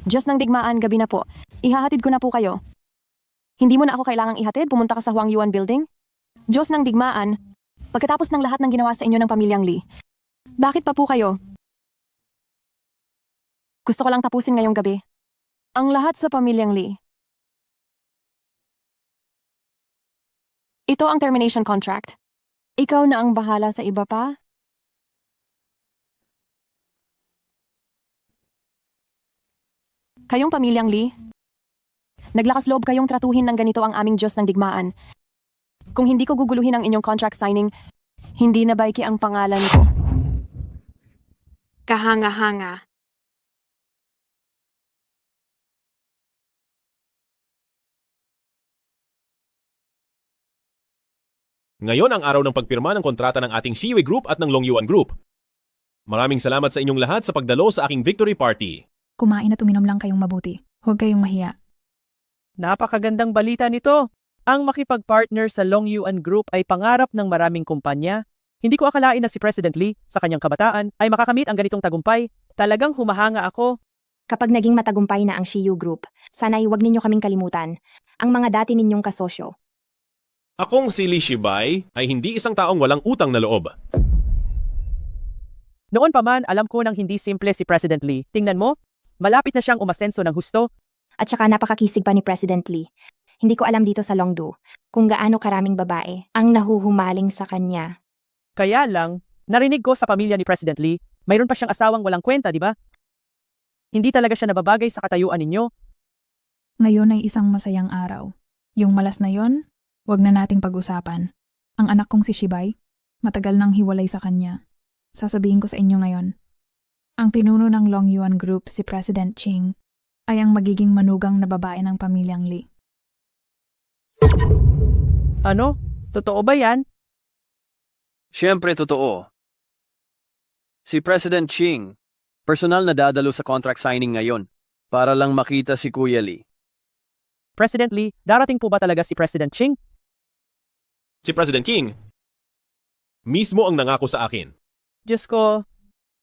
Diyos ng digmaan, gabi na po. Ihahatid ko na po kayo. Hindi mo na ako kailangang ihatid, pumunta ka sa Huang Yuan Building. Diyos ng digmaan, pagkatapos ng lahat ng ginawa sa inyo ng pamilyang Li, bakit pa po kayo? Gusto ko lang tapusin ngayong gabi. Ang lahat sa pamilyang Li. Ito ang termination contract. Ikaw na ang bahala sa iba pa? Kayong pamilyang Li, naglakas loob kayong tratuhin ng ganito ang aming Diyos ng digmaan. Kung hindi ko guguluhin ang inyong contract signing, hindi na baiki ang pangalan ko. Kahanga-hanga. Ngayon ang araw ng pagpirma ng kontrata ng ating Shiwei Group at ng Longyuan Group. Maraming salamat sa inyong lahat sa pagdalo sa aking victory party. Kumain at uminom lang kayong mabuti. Huwag kayong mahiya. Napakagandang balita nito. Ang makipag-partner sa Longyuan Group ay pangarap ng maraming kumpanya. Hindi ko akalain na si President Lee, sa kanyang kabataan, ay makakamit ang ganitong tagumpay. Talagang humahanga ako. Kapag naging matagumpay na ang Shiyu Group, sana'y huwag ninyo kaming kalimutan, ang mga dati ninyong kasosyo. Akong si Li Shibai ay hindi isang taong walang utang na loob. Noon pa man, alam ko nang hindi simple si President Lee. Tingnan mo, malapit na siyang umasenso ng husto. At saka napakakisig pa ni President Lee. Hindi ko alam dito sa Longdu kung gaano karaming babae ang nahuhumaling sa kanya. Kaya lang, narinig ko sa pamilya ni President Lee, mayroon pa siyang asawang walang kwenta, di ba? Hindi talaga siya nababagay sa katayuan ninyo. Ngayon ay isang masayang araw. Yung malas na yon, wag na nating pag-usapan. Ang anak kong si Shibai, matagal nang hiwalay sa kanya. Sasabihin ko sa inyo ngayon. Ang pinuno ng Longyuan Group, si President Ching, ay ang magiging manugang na babae ng pamilyang Lee. Ano? Totoo ba yan? Siyempre totoo. Si President Ching, personal na dadalo sa contract signing ngayon para lang makita si Kuya Lee. President Lee, darating po ba talaga si President Ching? Si President King, mismo ang nangako sa akin. Diyos ko,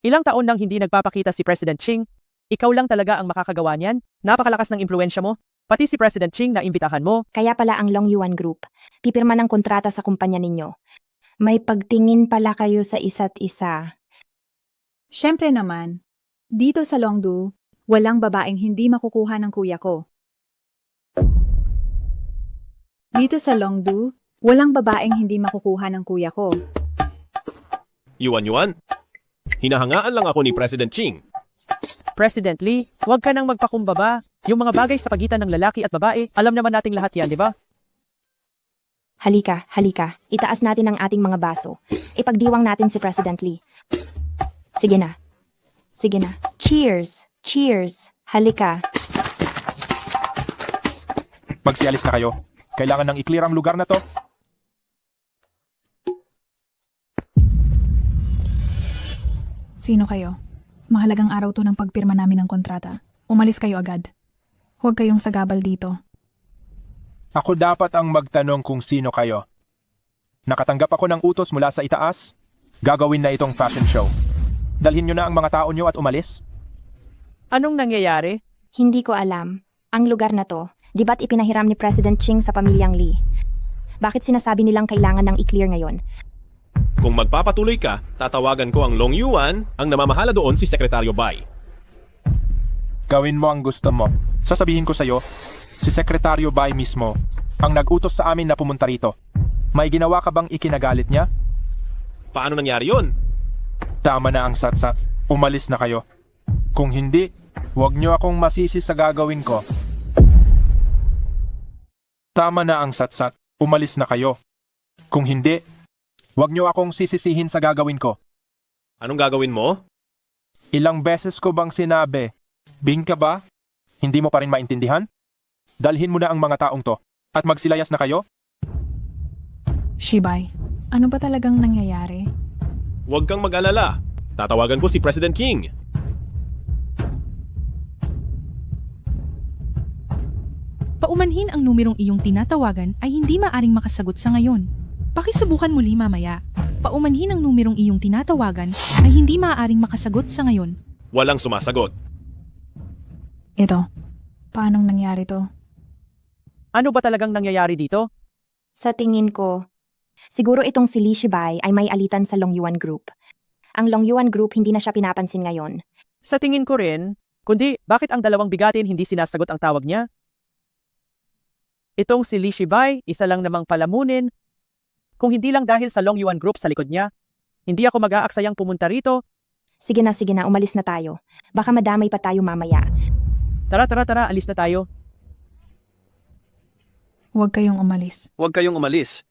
ilang taon nang hindi nagpapakita si President Ching. Ikaw lang talaga ang makakagawa niyan. Napakalakas ng impluensya mo. Pati si President Ching na imbitahan mo. Kaya pala ang Longyuan Group, pipirma ng kontrata sa kumpanya ninyo. May pagtingin pala kayo sa isa't isa. Siyempre naman, dito sa Longdu, walang babaeng hindi makukuha ng kuya ko. Dito sa Longdu, walang babaeng hindi makukuha ng kuya ko. Yuan, hinahangaan lang ako ni President Ching. President Lee, huwag ka nang magpakumbaba. Yung mga bagay sa pagitan ng lalaki at babae, alam naman nating lahat yan, di ba? Halika, halika. Itaas natin ang ating mga baso. Ipagdiwang natin si President Lee. Sige na. Sige na. Cheers! Cheers! Halika. Magsialis na kayo. Kailangan nang i-clear ang lugar na to. Sino kayo? Mahalagang araw to ng pagpirma namin ng kontrata. Umalis kayo agad. Huwag kayong sagabal dito. Ako dapat ang magtanong kung sino kayo. Nakatanggap ako ng utos mula sa itaas. Gagawin na itong fashion show. Dalhin nyo na ang mga tao nyo at umalis. Anong nangyayari? Hindi ko alam. Ang lugar na to, di ba't ipinahiram ni President Ching sa pamilyang Lee? Bakit sinasabi nilang kailangan ng i-clear ngayon? Kung magpapatuloy ka, tatawagan ko ang Long Yuan, ang namamahala doon si Sekretaryo Bai. Gawin mo ang gusto mo. Sasabihin ko sa'yo, si Sekretaryo Bai mismo ang nag-utos sa amin na pumunta rito. May ginawa ka bang ikinagalit niya? Paano nangyari yon? Tama na ang satsat. Umalis na kayo. Kung hindi, huwag niyo akong masisi sa gagawin ko. Tama na ang satsat. Umalis na kayo. Kung hindi, huwag niyo akong sisisihin sa gagawin ko. Anong gagawin mo? Ilang beses ko bang sinabi, Bing ka ba? Hindi mo pa rin maintindihan? Dalhin mo na ang mga taong to at magsilayas na kayo? Shibay, ano ba talagang nangyayari? Huwag kang mag-alala. Tatawagan ko si President King. Paumanhin ang numerong iyong tinatawagan ay hindi maaring makasagot sa ngayon. Pakisubukan muli mamaya. Paumanhin ang numerong iyong tinatawagan ay hindi maaring makasagot sa ngayon. Walang sumasagot. Ito, paanong nangyari to? Ano ba talagang nangyayari dito? Sa tingin ko, siguro itong si Li Shibay ay may alitan sa Long Yuan Group. Ang Long Yuan Group hindi na siya pinapansin ngayon. Sa tingin ko rin, kundi bakit ang dalawang bigatin hindi sinasagot ang tawag niya? Itong si Li Shibay, isa lang namang palamunin. Kung hindi lang dahil sa Long Yuan Group sa likod niya, hindi ako mag-aaksayang pumunta rito. Sige na, umalis na tayo. Baka madamay pa tayo mamaya. Tara, alis na tayo. Huwag kayong umalis. Huwag kayong umalis.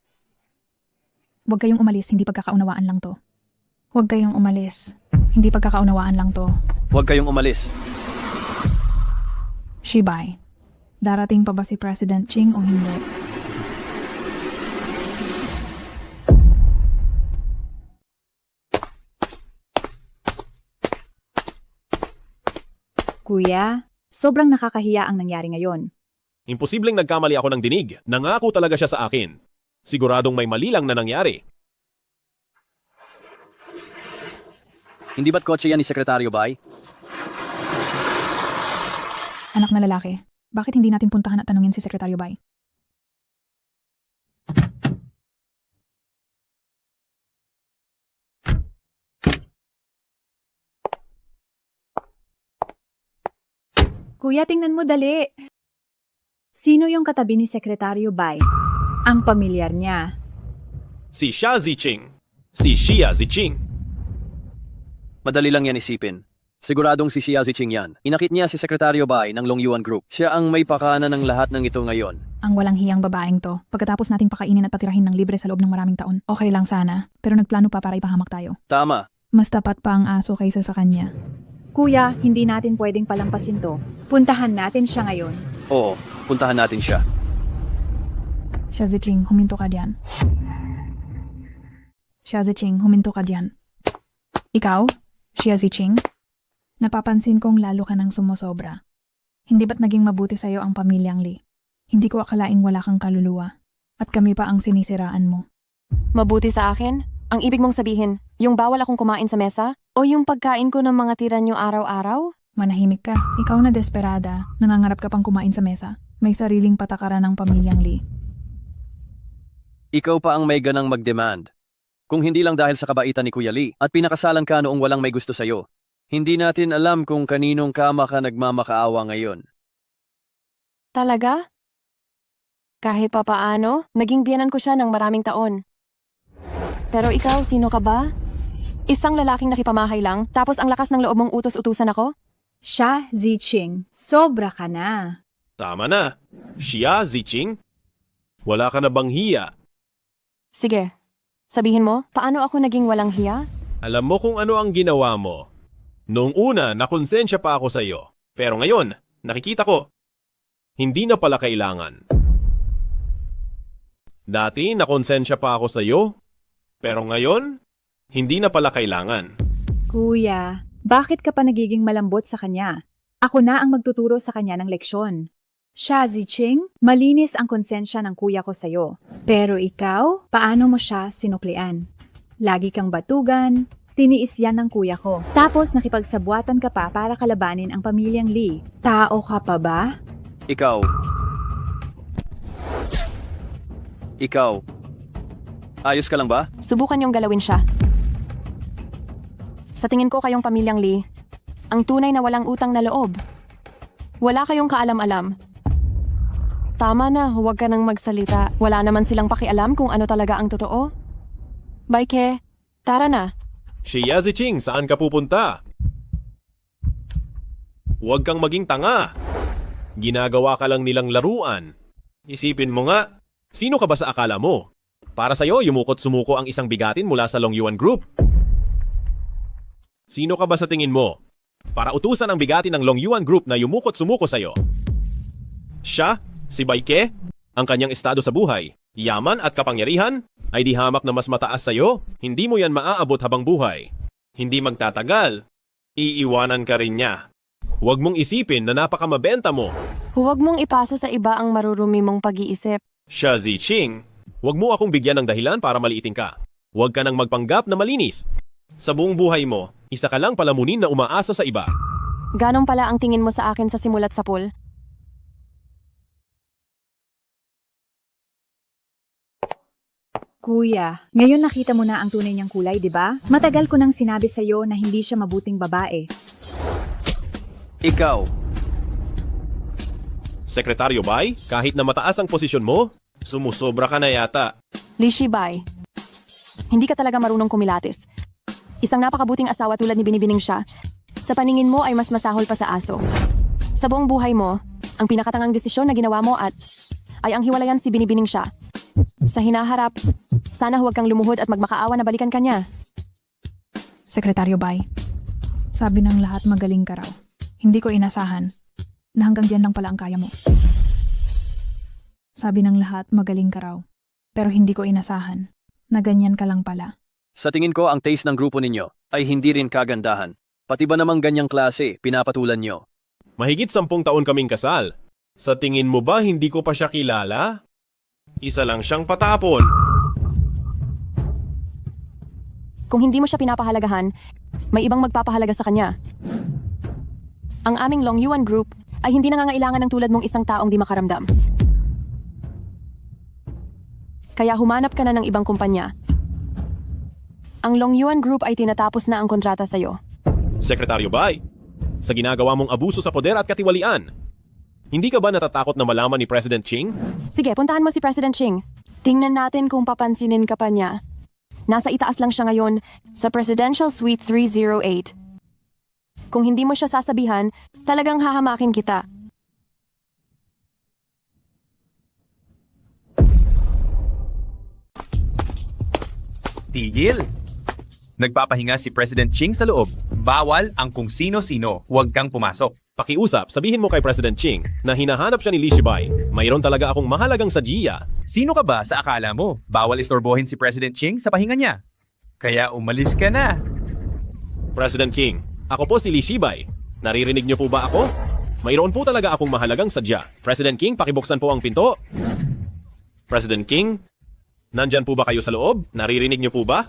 Huwag kayong umalis, hindi pagkakaunawaan lang to. Huwag kayong umalis. Hindi pagkakaunawaan lang to. Huwag kayong umalis. Shibay, darating pa ba si President Ching o hindi? Kuya, sobrang nakakahiya ang nangyari ngayon. Imposibleng nagkamali ako ng dinig. Nangako talaga siya sa akin. Siguradong may mali lang na nangyari. Hindi ba't kotse yan ni Sekretaryo Bai? Anak na lalaki, bakit hindi natin puntahan at tanungin si Sekretaryo Bai? Kuya, tingnan mo dali. Sino yung katabi ni Sekretaryo Bai? Ang pamilyar niya. Si Xia Ziqing. Si Xia Ziqing. Madali lang yan isipin. Siguradong si Xia Ziqing yan. Inakit niya si Sekretaryo Bai ng Long Yuan Group. Siya ang may pakana ng lahat ng ito ngayon. Ang walang hiyang babaeng to, pagkatapos nating pakainin at patirahin ng libre sa loob ng maraming taon. Okay lang sana, pero nagplano pa para ipahamak tayo. Tama. Mas tapat pa ang aso kaysa sa kanya. Kuya, hindi natin pwedeng palampasin to. Puntahan natin siya ngayon. Oo, puntahan natin siya. Xia Ziqing, huminto ka diyan. Xia Ziqing, huminto ka diyan. Ikaw, Xia Ziqing? Napapansin kong lalo ka nang sumusobra. Hindi ba't naging mabuti sa'yo ang pamilyang Li? Hindi ko akalaing wala kang kaluluwa. At kami pa ang sinisiraan mo. Mabuti sa akin? Ang ibig mong sabihin, yung bawal akong kumain sa mesa? O yung pagkain ko ng mga tira nyo araw-araw? Manahimik ka. Ikaw na desperada, nangangarap ka pang kumain sa mesa. May sariling patakaran ng pamilyang Li. Ikaw pa ang may ganang mag-demand. Kung hindi lang dahil sa kabaitan ni Kuya Lee at pinakasalan ka noong walang may gusto sa'yo, hindi natin alam kung kaninong kama ka nagmamakaawa ngayon. Talaga? Kahit papaano, naging biyanan ko siya ng maraming taon. Pero ikaw, sino ka ba? Isang lalaking nakipamahay lang, tapos ang lakas ng loob mong utos-utusan ako? Xia Ziqing, sobra ka na. Tama na. Xia Ziqing. Wala ka na bang hiya? Sige, sabihin mo, paano ako naging walang hiya? Alam mo kung ano ang ginawa mo. Noong una, nakonsensya pa ako sa iyo. Pero ngayon, nakikita ko, hindi na pala kailangan. Dati, nakonsensya pa ako sa iyo. Pero ngayon, hindi na pala kailangan. Kuya, bakit ka pa nagiging malambot sa kanya? Ako na ang magtuturo sa kanya ng leksyon. Xia Ziqing, malinis ang konsensya ng kuya ko sa'yo. Pero ikaw, paano mo siya sinuklian? Lagi kang batugan, tiniis yan ng kuya ko. Tapos nakipagsabwatan ka pa para kalabanin ang pamilyang Lee. Tao ka pa ba? Ikaw. Ikaw, ayos ka lang ba? Subukan yung galawin siya. Sa tingin ko kayong pamilyang Lee, ang tunay na walang utang na loob. Wala kayong kaalam-alam. Tama na, huwag ka nang magsalita. Wala naman silang pakialam kung ano talaga ang totoo. Baike, tara na. Xia Ziching, saan ka pupunta? Huwag kang maging tanga. Ginagawa ka lang nilang laruan. Isipin mo nga, sino ka ba sa akala mo? Para sa'yo, yumukot-sumuko ang isang bigatin mula sa Long Yuan Group. Sino ka ba sa tingin mo? Para utusan ang bigatin ng Long Yuan Group na yumukot-sumuko sa'yo. Siya, si Baike, ang kanyang estado sa buhay, yaman at kapangyarihan, ay di hamak na mas mataas sa'yo. Hindi mo yan maaabot habang buhay. Hindi magtatagal. Iiwanan ka rin niya. Huwag mong isipin na napakamabenta mo. Huwag mong ipasa sa iba ang marurumi mong pag-iisip. Xia Ziching, huwag mo akong bigyan ng dahilan para maliitin ka. Huwag ka nang magpanggap na malinis. Sa buong buhay mo, isa ka lang palamunin na umaasa sa iba. Ganon pala ang tingin mo sa akin sa simulat sa pool? Kuya, ngayon nakita mo na ang tunay niyang kulay, di ba? Matagal ko nang sinabi sa'yo na hindi siya mabuting babae. Ikaw, Sekretaryo Bai, kahit na mataas ang posisyon mo, sumusobra ka na yata. Li Shibay, hindi ka talaga marunong kumilatis. Isang napakabuting asawa tulad ni Binibining siya. Sa paningin mo ay mas masahol pa sa aso. Sa buong buhay mo, ang pinakatangang desisyon na ginawa mo ay ang hiwalayan si Binibining siya. Sa hinaharap, sana huwag kang lumuhod at magmakaawa na balikan ka niya. Sekretaryo Bai, sabi ng lahat magaling ka raw. Hindi ko inasahan na hanggang dyan lang pala ang kaya mo. Sabi ng lahat magaling ka raw. Pero hindi ko inasahan na ganyan ka lang pala. sa tingin ko ang taste ng grupo ninyo ay hindi rin kagandahan. Pati ba namang ganyang klase pinapatulan nyo? Mahigit 10 taon kaming kasal. Sa tingin mo ba hindi ko pa siya kilala? Isa lang siyang patapon. Kung hindi mo siya pinapahalagahan, may ibang magpapahalaga sa kanya. Ang aming Long Yuan Group ay hindi nangangailangan ng tulad mong isang taong di makaramdam. Kaya humanap ka na ng ibang kumpanya. Ang Long Yuan Group ay tinatapos na ang kontrata sa'yo. Sekretaryo Bai, sa ginagawa mong abuso sa poder at katiwalian, hindi ka ba natatakot na malaman ni President Ching? Sige, puntahan mo si President Ching. Tingnan natin kung papansinin ka pa niya. Nasa itaas lang siya ngayon sa Presidential Suite 308. Kung hindi mo siya sasabihan, talagang hahamakin kita. Tigil! Nagpapahinga si President Ching sa loob. Bawal ang kung sino-sino. Huwag kang pumasok. Pakiusap, sabihin mo kay President Ching na hinahanap siya ni Li Shibay. Mayroon talaga akong mahalagang sadya. Sino ka ba sa akala mo? Bawal istorbohin si President Ching sa pahinga niya. Kaya umalis ka na. President King, ako po si Li Shibay. Naririnig niyo po ba ako? Mayroon po talaga akong mahalagang sadya. President King, pakibuksan po ang pinto. President King, nandyan po ba kayo sa loob? Naririnig niyo po ba?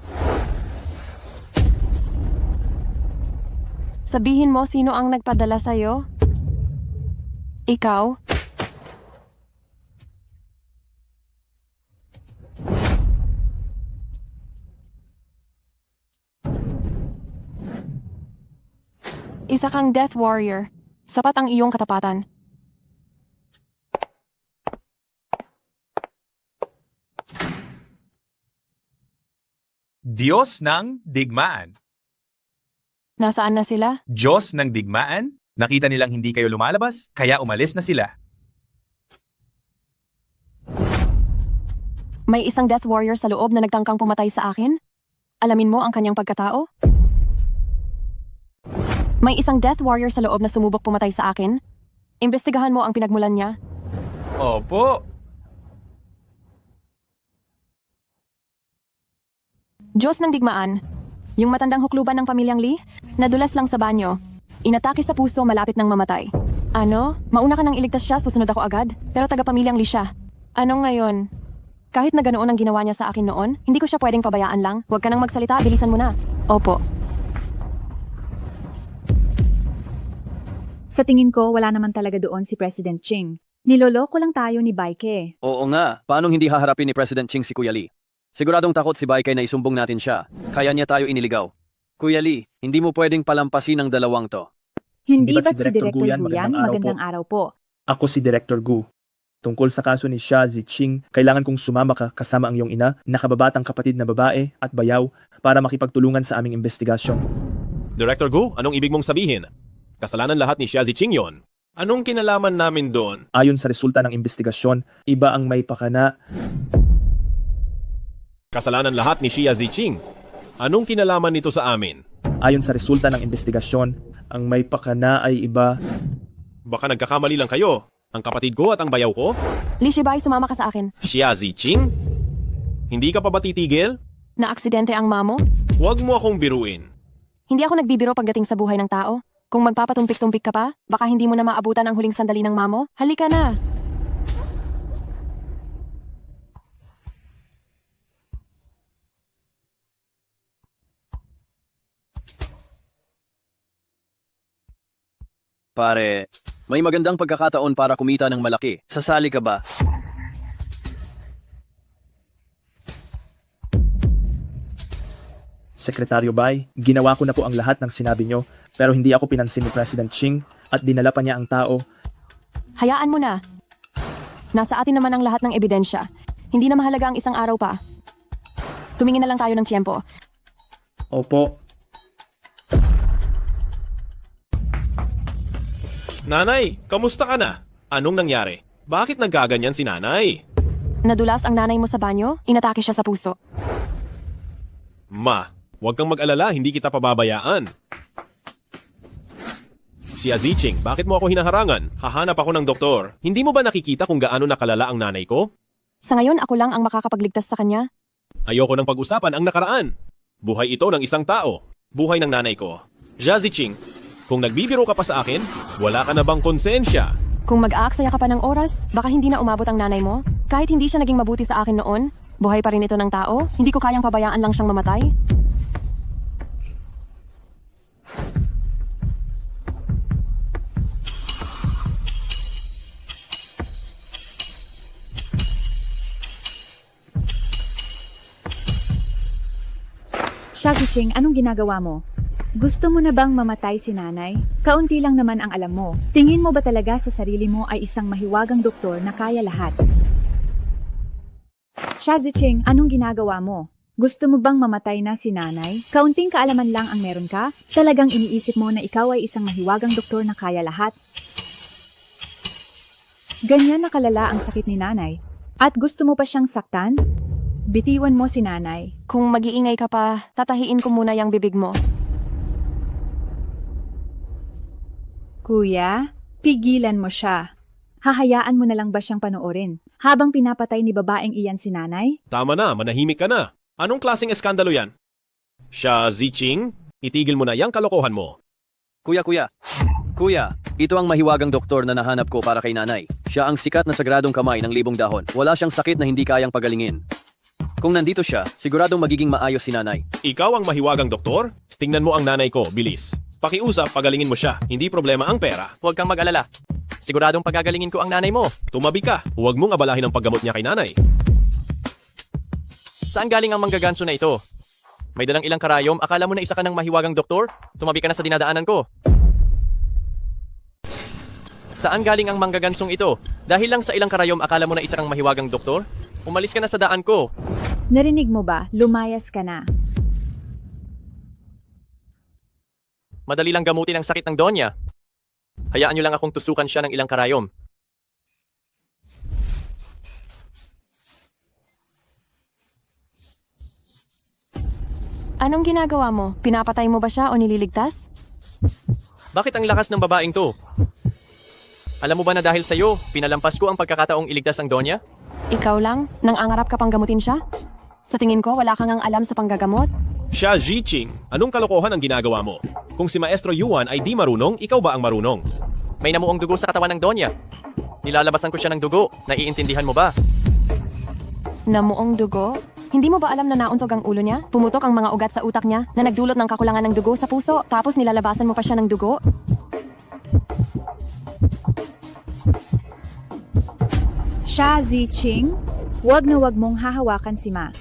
Sabihin mo sino ang nagpadala sa'yo? Ikaw? Isa kang Death Warrior. Sapat ang iyong katapatan. Diyos ng digmaan. Nasaan na sila? Diyos ng digmaan? Nakita nilang hindi kayo lumalabas, kaya umalis na sila. May isang Death Warrior sa loob na nagtangkang pumatay sa akin? Alamin mo ang kanyang pagkatao? May isang Death Warrior sa loob na sumubok pumatay sa akin? Imbestigahan mo ang pinagmulan niya? Opo. Diyos ng digmaan. Yung matandang hukluban ng pamilyang Lee, nadulas lang sa banyo. Inatake sa puso malapit ng mamatay. Ano? Mauna ka nang iligtas siya, susunod ako agad? Pero taga-pamilyang Lee siya. Anong ngayon? Kahit na ganoon ang ginawa niya sa akin noon, hindi ko siya pwedeng pabayaan lang. Huwag ka nang magsalita, bilisan mo na. Opo. Sa tingin ko, wala naman talaga doon si President Ching. Niloloko lang tayo ni Baike. Oo nga, paano hindi haharapin ni President Ching si Kuya Lee? Siguradong takot si Baikay na isumbong natin siya. Kaya niya tayo iniligaw. Kuya Lee, hindi mo pwedeng palampasin ang dalawang to. Hindi ba't ba't si Director Guyan? Magandang araw po. Ako si Director Gu. Tungkol sa kaso ni Xia Ziqing, kailangan kong sumama ka kasama ang iyong ina, nakababatang kapatid na babae at bayaw para makipagtulungan sa aming investigasyon. Director Gu, anong ibig mong sabihin? Kasalanan lahat ni Xia Ziqing yon. Anong kinalaman namin doon? Ayon sa resulta ng investigasyon, iba ang may pakana. Kasalanan lahat ni Xia Ziqing. Anong kinalaman nito sa amin? Ayon sa resulta ng investigasyon, ang may pakana ay iba. Baka nagkakamali lang kayo. Ang kapatid ko at ang bayaw ko? Li Shibay, sumama ka sa akin. Xia Ziqing? Hindi ka pa ba titigil? Na-aksidente ang mamo? Huwag mo akong biruin. Hindi ako nagbibiro pagdating sa buhay ng tao. Kung magpapatumpik-tumpik ka pa, baka hindi mo na maabutan ang huling sandali ng mamo. Halika na! Pare, may magandang pagkakataon para kumita ng malaki. Sasali ka ba? Sekretaryo Bai, ginawa ko na po ang lahat ng sinabi nyo, pero hindi ako pinansin ni President Ching at dinala pa niya ang tao. Hayaan mo na. Nasa atin naman ang lahat ng ebidensya. Hindi na mahalaga ang isang araw pa. Tumingin na lang tayo ng tiyempo. Opo. Nanay, kamusta ka na? Anong nangyari? Bakit nagkaganyan si nanay? Nadulas ang nanay mo sa banyo, inatake siya sa puso. Ma, huwag kang mag-alala, hindi kita pababayaan. Xia Ziqing, bakit mo ako hinaharangan? Hahanap ako ng doktor. Hindi mo ba nakikita kung gaano nakalala ang nanay ko? Sa ngayon, ako lang ang makakapagligtas sa kanya. Ayoko nang pag-usapan ang nakaraan. Buhay ito ng isang tao. Buhay ng nanay ko. Xia Ziqing, kung nagbibiro ka pa sa akin, wala ka na bang konsensya? Kung mag-aaksaya ka pa ng oras, baka hindi na umabot ang nanay mo. Kahit hindi siya naging mabuti sa akin noon, buhay pa rin ito ng tao. Hindi ko kayang pabayaan lang siyang mamatay. Xia Ziqing, anong ginagawa mo? Gusto mo na bang mamatay si nanay? Kaunti lang naman ang alam mo. Tingin mo ba talaga sa sarili mo ay isang mahiwagang doktor na kaya lahat? Xia Ziqing, anong ginagawa mo? Gusto mo bang mamatay na si nanay? Kaunting kaalaman lang ang meron ka? Talagang iniisip mo na ikaw ay isang mahiwagang doktor na kaya lahat? Ganyan na kalala ang sakit ni nanay. At gusto mo pa siyang saktan? Bitiwan mo si nanay. Kung mag-iingay ka pa, tatahiin ko muna yung bibig mo. Kuya, pigilan mo siya. Hahayaan mo na lang ba siyang panoorin habang pinapatay ni babaeng iyan si nanay? Tama na, manahimik ka na. Anong klaseng eskandalo yan? Xia Ziqing, itigil mo na yang kalokohan mo. Kuya, ito ang mahiwagang doktor na nahanap ko para kay nanay. Siya ang sikat na sagradong kamay ng libong dahon. Wala siyang sakit na hindi kayang pagalingin. Kung nandito siya, siguradong magiging maayos si nanay. Ikaw ang mahiwagang doktor? Tingnan mo ang nanay ko, bilis. Pakiusap, pagalingin mo siya. Hindi problema ang pera. Huwag kang mag-alala. Siguradong pagagalingin ko ang nanay mo. Tumabi ka. Huwag mong abalahin ang paggamot niya kay nanay. Saan galing ang manggaganso na ito? May dalang ilang karayom, akala mo na isa ka ng mahiwagang doktor? Tumabi ka na sa dinadaanan ko. Saan galing ang manggagansong ito? Dahil lang sa ilang karayom, akala mo na isa kang mahiwagang doktor? Umalis ka na sa daan ko. Narinig mo ba? Lumayas ka na. Madali lang gamutin ang sakit ng Donya. Hayaan niyo lang akong tusukan siya ng ilang karayom. Anong ginagawa mo? Pinapatay mo ba siya o nililigtas? Bakit ang lakas ng babaeng to? Alam mo ba na dahil sa'yo, pinalampas ko ang pagkakataong iligtas ang Donya? Ikaw lang? Nang angarap ka pang gamutin siya? Sa tingin ko, wala kang ang alam sa panggagamot? Xia Ziqing, anong kalokohan ang ginagawa mo? Kung si Maestro Yuan ay di marunong, ikaw ba ang marunong? May namuong dugo sa katawan ng Donya. Nilalabasan ko siya ng dugo. Naiintindihan mo ba? Namuong dugo? Hindi mo ba alam na nauntog ang ulo niya? Pumutok ang mga ugat sa utak niya na nagdulot ng kakulangan ng dugo sa puso, tapos nilalabasan mo pa siya ng dugo? Xia Ziqing, wag na wag mong hahawakan si Ma.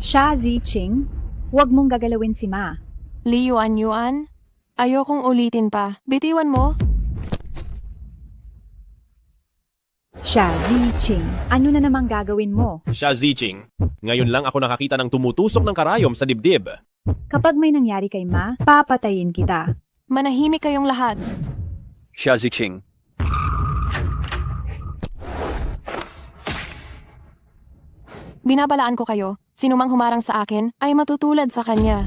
Xia Ziqing, wag mong gagalawin si Ma. Li Yuan, ayokong ulitin pa. Bitiwan mo. Xia Ziqing, ano na namang gagawin mo? Xia Ziqing, ngayon lang ako nakakita ng tumutusok ng karayom sa dibdib. Kapag may nangyari kay Ma, papatayin kita. Manahimik kayong lahat. Xia Ziqing, Binabalaan ko kayo, sinumang humarang sa akin ay matutulad sa kanya.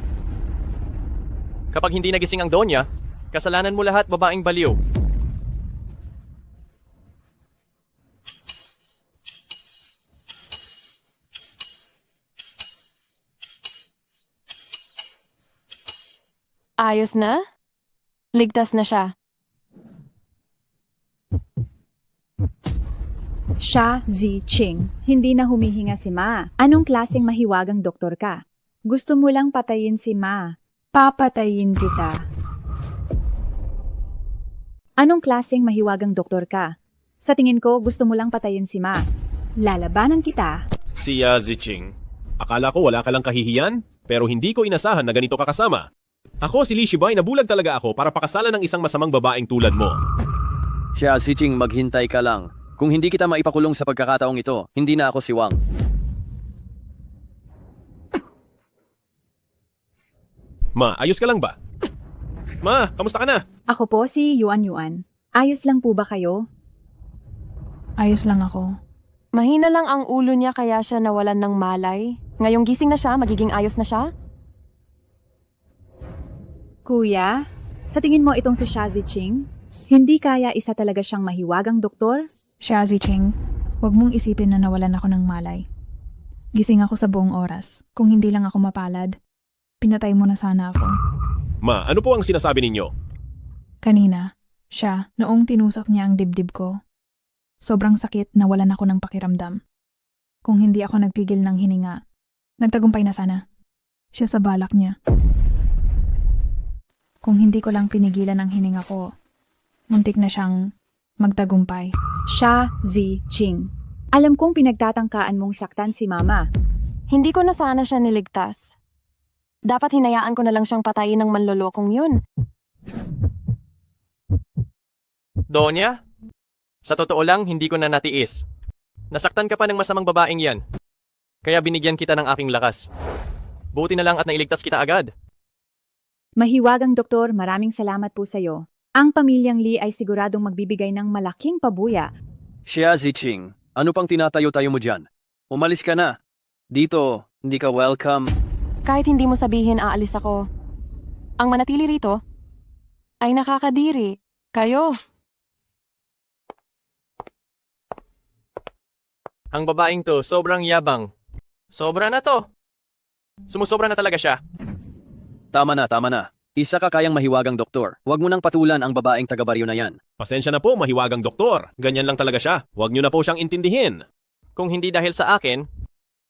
Kapag hindi nagising ang Donya, kasalanan mo lahat, babaeng baliw. Ayos na? Ligtas na siya. Xia Ziqing, hindi na humihinga si Ma. Anong klaseng mahiwagang doktor ka? Gusto mo lang patayin si Ma. Papatayin kita. Anong klaseng mahiwagang doktor ka? Sa tingin ko, gusto mo lang patayin si Ma. Lalabanan kita. Si Xia Ziqing, akala ko wala ka lang kahihiyan, pero hindi ko inasahan na ganito ka kasama. Ako si Li Shibay, nabulag talaga ako para pakasalan ng isang masamang babaeng tulad mo. Xia Ziqing, maghintay ka lang. Kung hindi kita maipakulong sa pagkakataong ito, hindi na ako si Wang. Ma, ayos ka lang ba? Ma, kamusta ka na? Ako po si Yuan. Ayos lang po ba kayo? Ayos lang ako. Mahina lang ang ulo niya kaya siya nawalan ng malay. Ngayong gising na siya, magiging ayos na siya? Kuya, sa tingin mo itong si Xia Ziqing? Hindi kaya isa talaga siyang mahiwagang doktor? Xia Ziqing, huwag mong isipin na nawalan ako ng malay. Gising ako sa buong oras. Kung hindi lang ako mapalad, pinatay mo na sana ako. Ma, ano po ang sinasabi ninyo? Kanina, siya, noong tinusok niya ang dibdib ko. Sobrang sakit, nawalan ako ng pakiramdam. Kung hindi ako nagpigil ng hininga, nagtagumpay na sana. Siya sa balak niya. Kung hindi ko lang pinigilan ang hininga ko, muntik na siyang magtagumpay. Xia Ziqing, alam kong pinagtatangkaan mong saktan si Mama. Hindi ko na sana siya niligtas. Dapat hinayaan ko na lang siyang patayin ng manlolokong yun. Donya? Sa totoo lang, hindi ko na natiis. Nasaktan ka pa ng masamang babaeng yan. Kaya binigyan kita ng aking lakas. Buti na lang at nailigtas kita agad. Mahiwagang doktor, maraming salamat po sa'yo. Ang pamilyang Li ay siguradong magbibigay ng malaking pabuya. Xia Ziqing, ano pang tinatayo-tayo mo dyan? Umalis ka na. Dito, hindi ka welcome. Kahit hindi mo sabihin aalis ako. Ang manatili rito ay nakakadiri. Kayo. Ang babaeng to, sobrang yabang. Sobra na to. Sumusobra na talaga siya. Tama na. Isa ka kayang mahiwagang doktor. Huwag mo nang patulan ang babaeng taga-baryo na yan. Pasensya na po, mahiwagang doktor. Ganyan lang talaga siya. Huwag niyo na po siyang intindihin. Kung hindi dahil sa akin,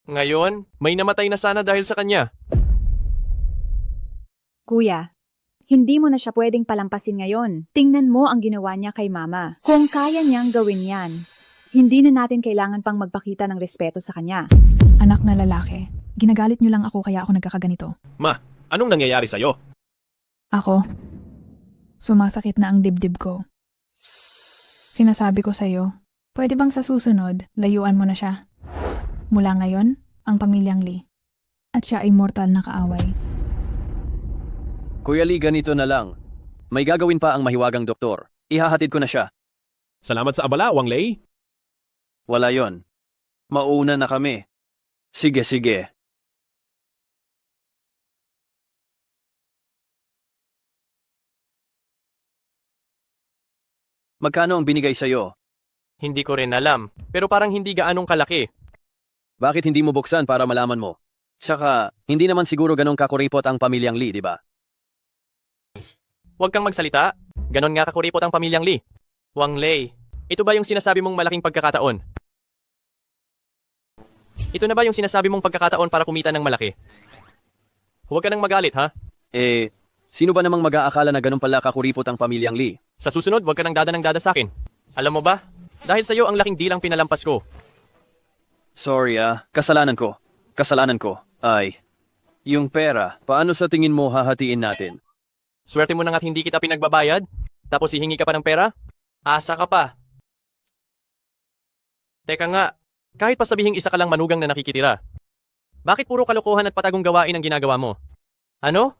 ngayon, may namatay na sana dahil sa kanya. Kuya, hindi mo na siya pwedeng palampasin ngayon. Tingnan mo ang ginawa niya kay Mama. Kung kaya niyang gawin yan, hindi na natin kailangan pang magpakita ng respeto sa kanya. Anak na lalaki, ginagalit niyo lang ako kaya ako nagkakaganito. Ma, anong nangyayari sa'yo? Ako, sumasakit na ang dibdib ko. Sinasabi ko sa'yo, pwede bang sa susunod, layuan mo na siya? Mula ngayon, ang pamilyang Li. At siya ay mortal na kaaway. Kuya Lee, ganito na lang. May gagawin pa ang mahiwagang doktor. Ihahatid ko na siya. Salamat sa abala, Wang Lei. Wala yon. Mauna na kami. Sige. Magkano ang binigay sa'yo? Hindi ko rin alam, pero parang hindi gaanong kalaki. Bakit hindi mo buksan para malaman mo? Tsaka, hindi naman siguro ganong kakuripot ang pamilyang Lee, di ba? Huwag kang magsalita. Ganon nga kakuripot ang pamilyang Lee. Wang Lei, ito ba yung sinasabi mong malaking pagkakataon? Ito na ba yung sinasabi mong pagkakataon para kumita ng malaki? Huwag ka nang magalit, ha? Sino ba namang mag-aakala na ganun pala kakuripot ang pamilyang Lee? Sa susunod, huwag ka nang dada sa akin. Alam mo ba? Dahil sa'yo ang laking dilang pinalampas ko. Sorry kasalanan ko. Kasalanan ko. Ay, yung pera, paano sa tingin mo hahatiin natin? Swerte mo na nga't hindi kita pinagbabayad, tapos hihingi ka pa ng pera? Asa ka pa. Teka nga, kahit pa sabihing isa ka lang manugang na nakikitira, bakit puro kalokohan at patagong gawain ang ginagawa mo? Ano?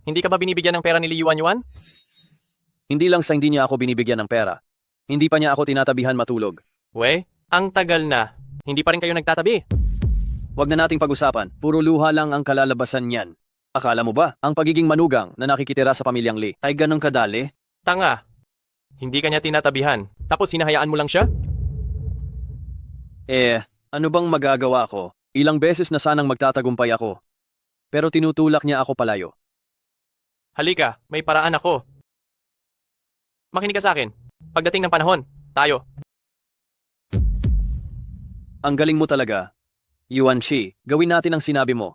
Hindi ka ba binibigyan ng pera ni Li Yuan? Hindi lang sa hindi niya ako binibigyan ng pera. Hindi pa niya ako tinatabihan matulog. We, ang tagal na. Hindi pa rin kayo nagtatabi. Huwag na nating pag-usapan. Puro luha lang ang kalalabasan niyan. Akala mo ba, ang pagiging manugang na nakikitira sa pamilyang Lee ay ganong kadali? Tanga. Hindi ka niya tinatabihan, tapos hinahayaan mo lang siya? Ano bang magagawa ko? Ilang beses na sanang magtatagumpay ako. Pero tinutulak niya ako palayo. Halika, may paraan ako. Makinig ka sa akin. Pagdating ng panahon, tayo. Ang galing mo talaga. Yuan Shi, gawin natin ang sinabi mo.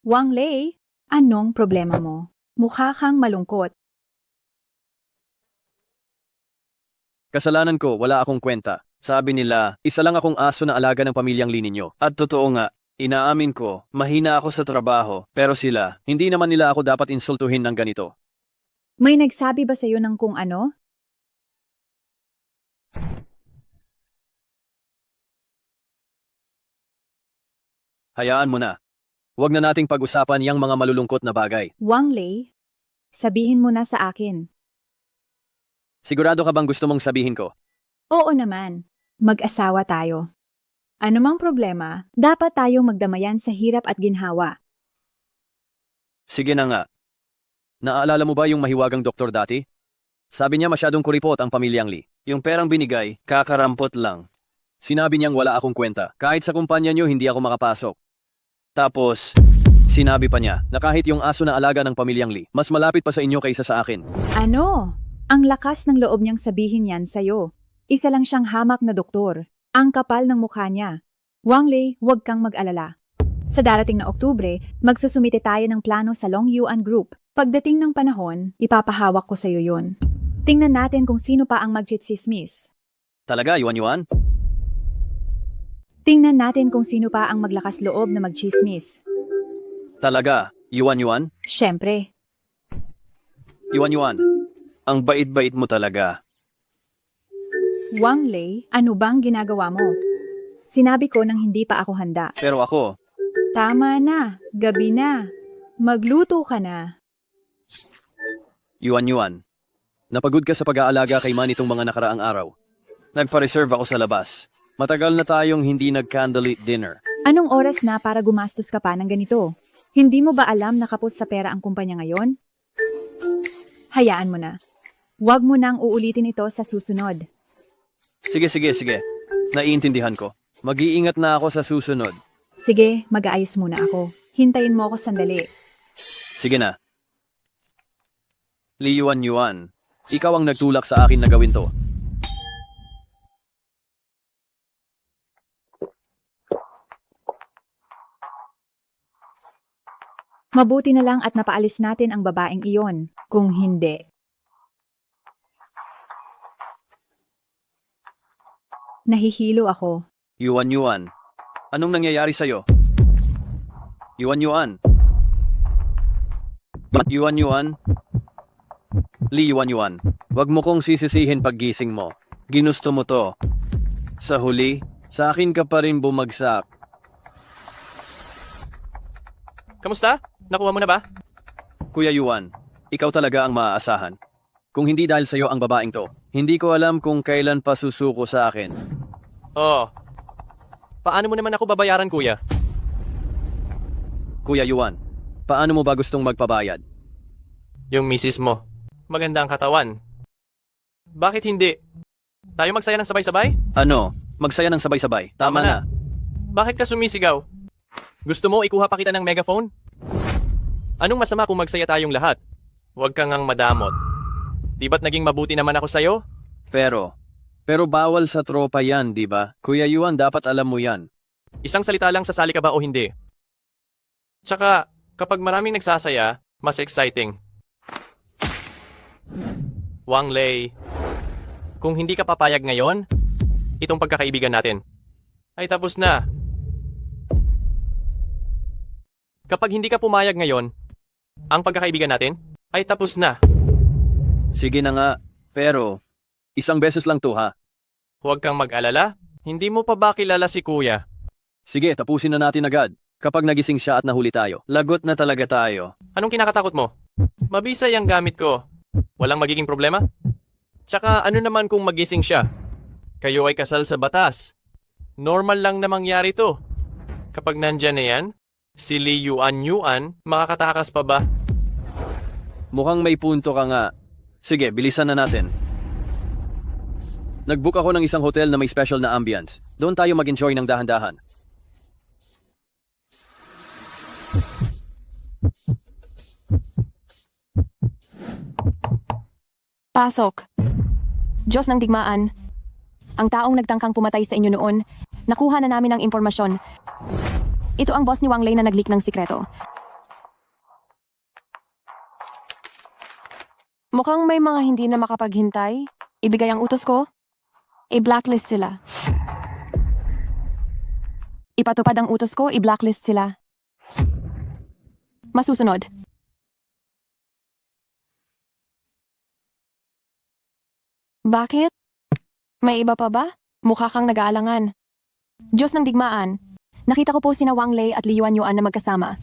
Wang Lei, anong problema mo? Mukha kang malungkot. Kasalanan ko, wala akong kwenta. Sabi nila, isa lang akong aso na alaga ng pamilyang Lee ninyo. At totoo nga, inaamin ko, mahina ako sa trabaho. Pero sila, hindi naman nila ako dapat insultuhin ng ganito. May nagsabi ba sa'yo ng kung ano? Hayaan mo na. Huwag na nating pag-usapan yang mga malulungkot na bagay. Wang Lei, sabihin mo na sa akin. Sigurado ka bang gusto mong sabihin ko? Oo naman, mag-asawa tayo. Ano mang problema, dapat tayong magdamayan sa hirap at ginhawa. Sige na nga. Naaalala mo ba yung mahiwagang doktor dati? Sabi niya masyadong kuripot ang pamilyang Lee. Yung perang binigay, kakarampot lang. Sinabi niyang wala akong kwenta. Kahit sa kumpanya niyo, hindi ako makapasok. Tapos, sinabi pa niya na kahit yung aso na alaga ng pamilyang Lee, mas malapit pa sa inyo kaysa sa akin. Ano? Ang lakas ng loob niyang sabihin yan sa'yo. Isa lang siyang hamak na doktor. Ang kapal ng mukha niya. Wang Lei, huwag kang mag-alala. Sa darating na Oktubre, magsusumite tayo ng plano sa Long Yuan Group. Pagdating ng panahon, ipapahawak ko sa'yo yun. Tingnan natin kung sino pa ang magchitsismis. Talaga, Yuan? Tingnan natin kung sino pa ang maglakas loob na magchismis. Talaga, Yuan? Siyempre. Yuan, ang bait-bait mo talaga. Wang Lei, ano bang ginagawa mo? Sinabi ko nang hindi pa ako handa. Pero ako, Tama na, gabi na. Magluto ka na. Yuan, napagod ka sa pag-aalaga kay Man itong mga nakaraang araw. Nagpa-reserve ako sa labas. Matagal na tayong hindi nag-candlelit dinner. Anong oras na para gumastos ka pa ng ganito? Hindi mo ba alam na kapos sa pera ang kumpanya ngayon? Hayaan mo na. Huwag mo nang uulitin ito sa susunod. Sige. Naiintindihan ko. Mag-iingat na ako sa susunod. Sige, mag-aayos muna ako. Hintayin mo ako sandali. Sige na. Li Yuan, ikaw ang nagtulak sa akin na gawin to. Mabuti na lang at napaalis natin ang babaeng iyon. Kung hindi. Nahihilo ako. Yuan, anong nangyayari sa'yo? Yuan. Li Yuan, wag mo kong sisisihin paggising mo. Ginusto mo to. Sa huli, sa akin ka pa rin bumagsak. Kamusta? Nakuha mo na ba? Kuya Yuan, ikaw talaga ang maaasahan. Kung hindi dahil sa'yo ang babaeng to, hindi ko alam kung kailan pa susuko sa akin. Oo. Paano mo naman ako babayaran, kuya? Kuya Yuan, paano mo ba gustong magpabayad? Yung misis mo. Maganda ang katawan. Bakit hindi? Tayo magsaya ng sabay-sabay? Ano? Magsaya ng sabay-sabay. Tama na. Bakit ka sumisigaw? Gusto mo ikuha pa kita ng megaphone? Anong masama kung magsaya tayong lahat? Huwag kang ngang madamot. Di ba't naging mabuti naman ako sa'yo? Pero bawal sa tropa yan, di ba? Kuya Yuan, dapat alam mo yan. Isang salita lang, sasali ka ba o hindi? Tsaka, kapag maraming nagsasaya, mas exciting. Wang Lei, kung hindi ka papayag ngayon, itong pagkakaibigan natin ay tapos na. Kapag hindi ka pumayag ngayon, ang pagkakaibigan natin ay tapos na. Sige na nga, pero isang beses lang to ha. Huwag kang mag-alala, hindi mo pa ba kilala si Kuya? Sige, tapusin na natin agad. Kapag nagising siya at nahuli tayo, lagot na talaga tayo. Anong kinakatakot mo? Mabisay ang gamit ko. Walang magiging problema? Tsaka ano naman kung magising siya? Kayo ay kasal sa batas. Normal lang na mangyari to. Kapag nandyan na yan, si Li Yuan, makakatakas pa ba? Mukhang may punto ka nga. Sige, bilisan na natin. Nag-book ako ng isang hotel na may special na ambience. Doon tayo mag-enjoy ng dahan-dahan. Pasok. Diyos ng digmaan. Ang taong nagtangkang pumatay sa inyo noon, nakuha na namin ang impormasyon. Ito ang boss ni Wang Lei na nag-leak ng sikreto. Mukhang may mga hindi na makapaghintay. Ibigay ang utos ko. I-blacklist sila. Ipatupad ang utos ko, i-blacklist sila. Masusunod. Bakit? May iba pa ba? Mukha kang nag-aalangan. Diyos ng digmaan. Nakita ko po sina Wang Lei at Li Yuan na magkasama.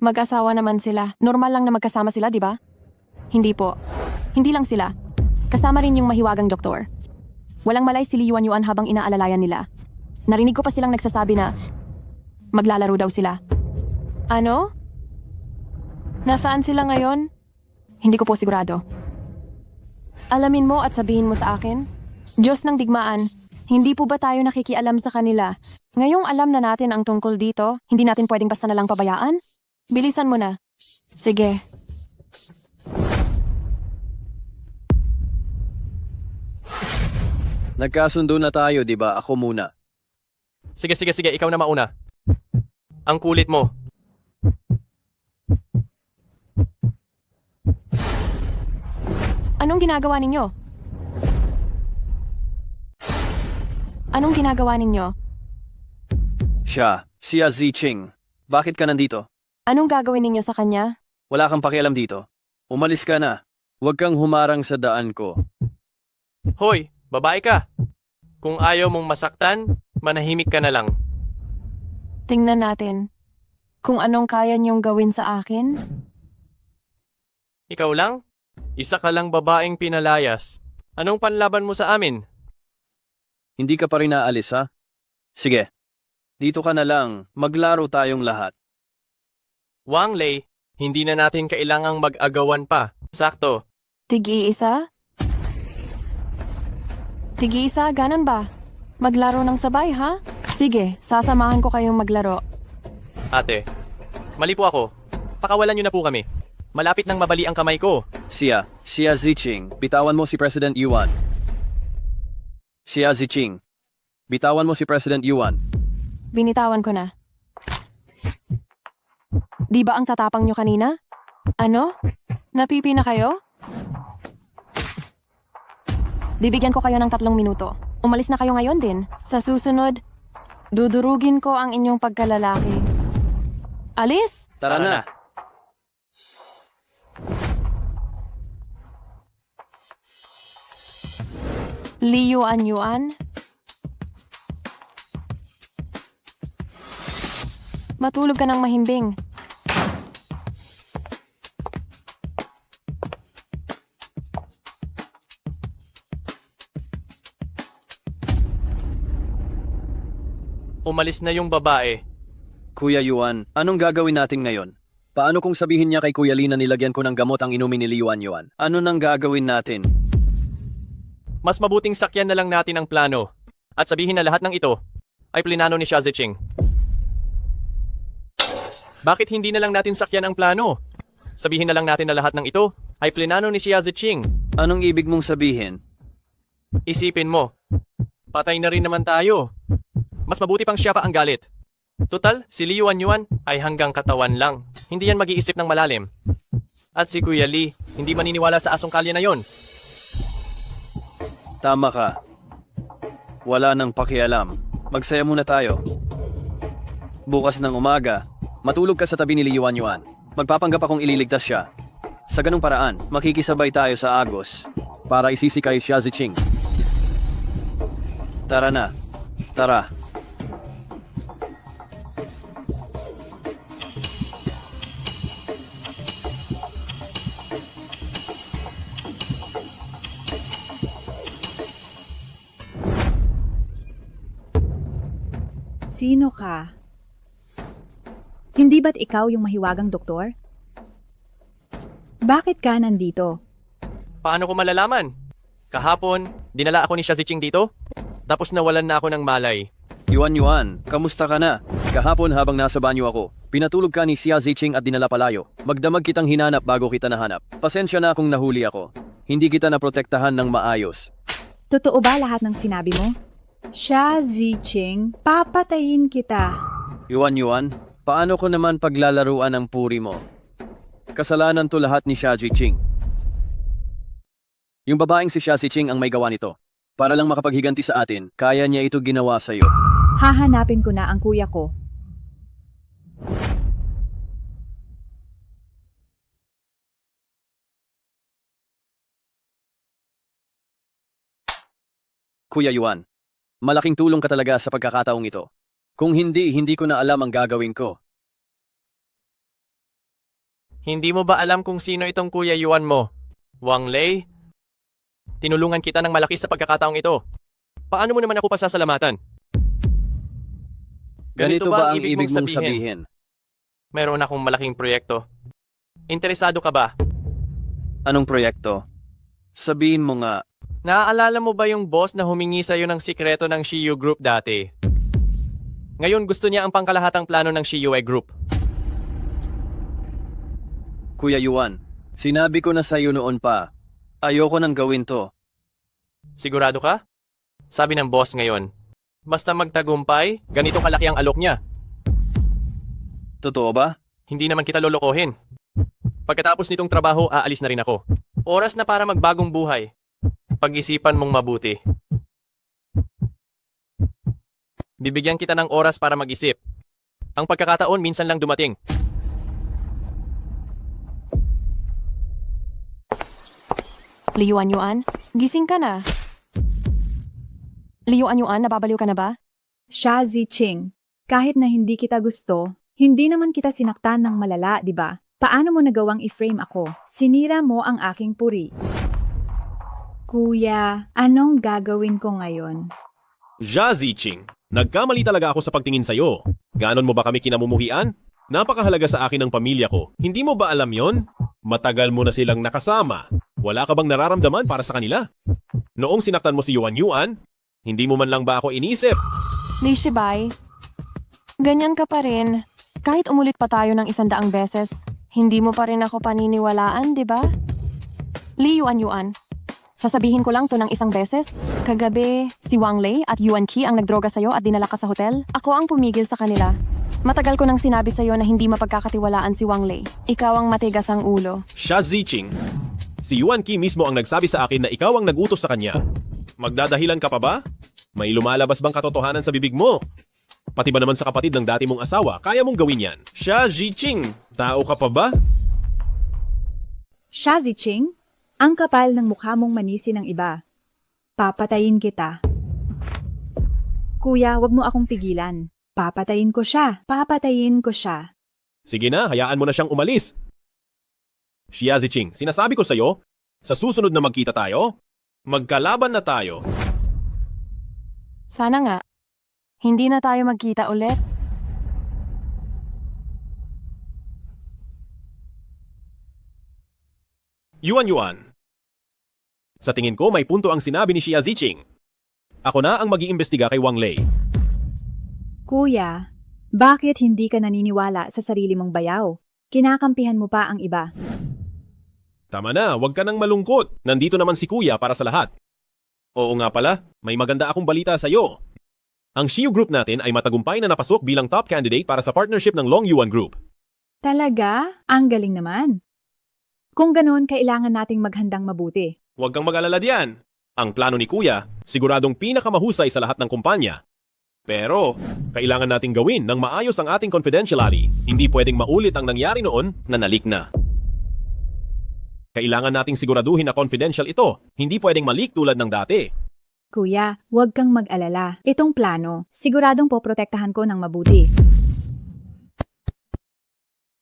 Mag-asawa naman sila. Normal lang na magkasama sila, di ba? Hindi po. Hindi lang sila. Kasama rin yung mahiwagang doktor. Walang malay si Li Yuan habang inaalalayan nila. Narinig ko pa silang nagsasabi na maglalaro daw sila. Ano? Nasaan sila ngayon? Hindi ko po sigurado. Alamin mo at sabihin mo sa akin. Diyos ng digmaan, hindi po ba tayo nakikialam sa kanila? Ngayong alam na natin ang tungkol dito, hindi natin pwedeng basta na lang pabayaan? Bilisan mo na. Sige. Nagkasundo na tayo, di ba? Ako muna. Sige, ikaw na mauna. Ang kulit mo. Anong ginagawa ninyo? Anong ginagawa ninyo? Siya Ziching. Bakit ka nandito? Anong gagawin ninyo sa kanya? Wala kang pakialam dito. Umalis ka na. Huwag kang humarang sa daan ko. Hoy, babae ka. Kung ayaw mong masaktan, manahimik ka na lang. Tingnan natin kung anong kaya niyong gawin sa akin. Ikaw lang? Isa ka lang babaeng pinalayas. Anong panlaban mo sa amin? Hindi ka pa rin aalis, ha? Sige. Dito ka na lang. Maglaro tayong lahat. Wang Lei, hindi na natin kailangang mag-agawan pa. Sakto. Tig-iisa? Tig-iisa, ganun ba? Maglaro ng sabay, ha? Sige, sasamahan ko kayong maglaro. Ate, mali po ako. Pakawalan niyo na po kami. Malapit nang mabali ang kamay ko. Siya Ziching. Bitawan mo si President Yuan. Siya Ziching. Bitawan mo si President Yuan. Binitawan ko na. Di ba ang tatapang nyo kanina? Ano? Napipi na kayo? Bibigyan ko kayo ng 3 minuto. Umalis na kayo ngayon din. Sa susunod, dudurugin ko ang inyong pagkalalaki. Alis? Tara na. Li Yuan. Matulog ka ng mahimbing. Umalis na yung babae. Kuya Yuan, anong gagawin natin ngayon? Paano kung sabihin niya kay Kuya Lee na nilagyan ko ng gamot ang inumin ni Li Yuan? Ano nang gagawin natin? Mas mabuting sakyan na lang natin ang plano. At sabihin na lahat ng ito ay plinano ni Xia Ziching. Bakit hindi na lang natin sakyan ang plano? Sabihin na lang natin na lahat ng ito ay plinano ni Xia Ziching. Anong ibig mong sabihin? Isipin mo, patay na rin naman tayo. Mas mabuti pang siya pa ang galit. Total, si Li Yuan ay hanggang katawan lang. Hindi yan mag-iisip ng malalim. At si Kuya Lee, hindi maniniwala sa asong kalye na yon. Tama ka. Wala nang pakialam. Magsaya muna tayo. Bukas ng umaga, matulog ka sa tabi ni Lee Yuan Yuan. Magpapanggap akong ililigtas siya. Sa ganung paraan, makikisabay tayo sa Agos para isisikay siya si Ching. Tara na. Tara. Sino ka? Hindi ba't ikaw yung mahiwagang doktor? Bakit ka nandito? Paano ko malalaman? Kahapon, dinala ako ni Xia Ziqing dito. Tapos nawalan na ako ng malay. Yuan Yuan, kamusta ka na? Kahapon habang nasa banyo ako, pinatulog ka ni Xia Ziqing at dinala palayo. Magdamag kitang hinanap bago kita nahanap. Pasensya na kung nahuli ako. Hindi kita naprotektahan ng maayos. Totoo ba lahat ng sinabi mo? Xia Ziqing, papatayin kita. Yuan Yuan, paano ko naman paglalaruan ang puri mo? Kasalanan to lahat ni Xia Ziqing. Yung babaeng si Xia Ziqing ang may gawa nito. Para lang makapaghiganti sa atin, kaya niya ito ginawa sa'yo. Hahanapin ko na ang kuya ko. Kuya Yuan, malaking tulong ka talaga sa pagkakataong ito. Kung hindi ko na alam ang gagawin ko. Hindi mo ba alam kung sino itong Kuya Yuan mo? Wang Lei? Tinulungan kita ng malaki sa pagkakataong ito. Paano mo naman ako pasasalamatan? Ganito ba ang ibig mong sabihin? Meron akong malaking proyekto. Interesado ka ba? Anong proyekto? Sabihin mo nga. Naaalala mo ba yung boss na humingi sa'yo ng sikreto ng Shiyu Group dati? Ngayon gusto niya ang pangkalahatang plano ng Shiyu Group. Kuya Yuan, sinabi ko na sa'yo noon pa. Ayoko nang gawin to. Sigurado ka? Sabi ng boss ngayon, basta magtagumpay, ganito kalaki ang alok niya. Totoo ba? Hindi naman kita lolokohin. Pagkatapos nitong trabaho, aalis na rin ako. Oras na para magbagong buhay. Pag-isipan mong mabuti. Bibigyan kita ng oras para mag-isip. Ang pagkakataon minsan lang dumating. Lee Yuan Yuan, gising ka na. Lee Yuan Yuan, nababaliw ka na ba? Xia Ziqing, kahit na hindi kita gusto, hindi naman kita sinaktan ng malala, di ba? Paano mo nagawang i-frame ako? Sinira mo ang aking puri. Kuya, anong gagawin ko ngayon? Xia Ziqing, nagkamali talaga ako sa pagtingin sa'yo. Ganon mo ba kami kinamumuhian? Napakahalaga sa akin ang pamilya ko. Hindi mo ba alam yon? Matagal mo na silang nakasama. Wala ka bang nararamdaman para sa kanila? Noong sinaktan mo si Yuan Yuan, hindi mo man lang ba ako inisip? Lee Shibay, ganyan ka pa rin. Kahit umulit pa tayo ng 100 beses, hindi mo pa rin ako paniniwalaan, di ba? Lee Yuan Yuan, sasabihin ko lang to ng 1 beses. Kagabi, si Wang Lei at Yuan Qi ang nagdroga sa'yo at dinala ka sa hotel. Ako ang pumigil sa kanila. Matagal ko nang sinabi sa'yo na hindi mapagkakatiwalaan si Wang Lei. Ikaw ang matigas ang ulo. Xia Ziqing, si Yuan Qi mismo ang nagsabi sa akin na ikaw ang nagutos sa kanya. Magdadahilan ka pa ba? May lumalabas bang katotohanan sa bibig mo? Pati ba naman sa kapatid ng dati mong asawa, kaya mong gawin yan? Xia Ziqing, tao ka pa ba? Xia Ziqing, ang kapal ng mukha mong manisi ng iba. Papatayin kita. Kuya, wag mo akong pigilan. Papatayin ko siya. Papatayin ko siya. Sige na, hayaan mo na siyang umalis. Xia Ziqing, sinasabi ko sa'yo, sa susunod na magkita tayo, magkalaban na tayo. Sana nga, hindi na tayo magkita ulit. Yuan Yuan. Sa tingin ko, may punto ang sinabi ni Xia Ziqing. Ako na ang mag-iimbestiga kay Wang Lei. Kuya, bakit hindi ka naniniwala sa sarili mong bayaw? Kinakampihan mo pa ang iba. Tama na, huwag ka nang malungkot. Nandito naman si Kuya para sa lahat. Oo nga pala, may maganda akong balita sa iyo. Ang Shiyu Group natin ay matagumpay na napasok bilang top candidate para sa partnership ng Long Yuan Group. Talaga? Ang galing naman. Kung ganon, kailangan nating maghandang mabuti. Huwag kang mag-alala diyan. Ang plano ni Kuya, siguradong pinakamahusay sa lahat ng kumpanya. Pero, kailangan nating gawin ng maayos ang ating confidentiality. Hindi pwedeng maulit ang nangyari noon na nalik na. Kailangan nating siguraduhin na confidential ito. Hindi pwedeng malik tulad ng dati. Kuya, huwag kang mag-alala. Itong plano, siguradong poprotektahan ko ng mabuti.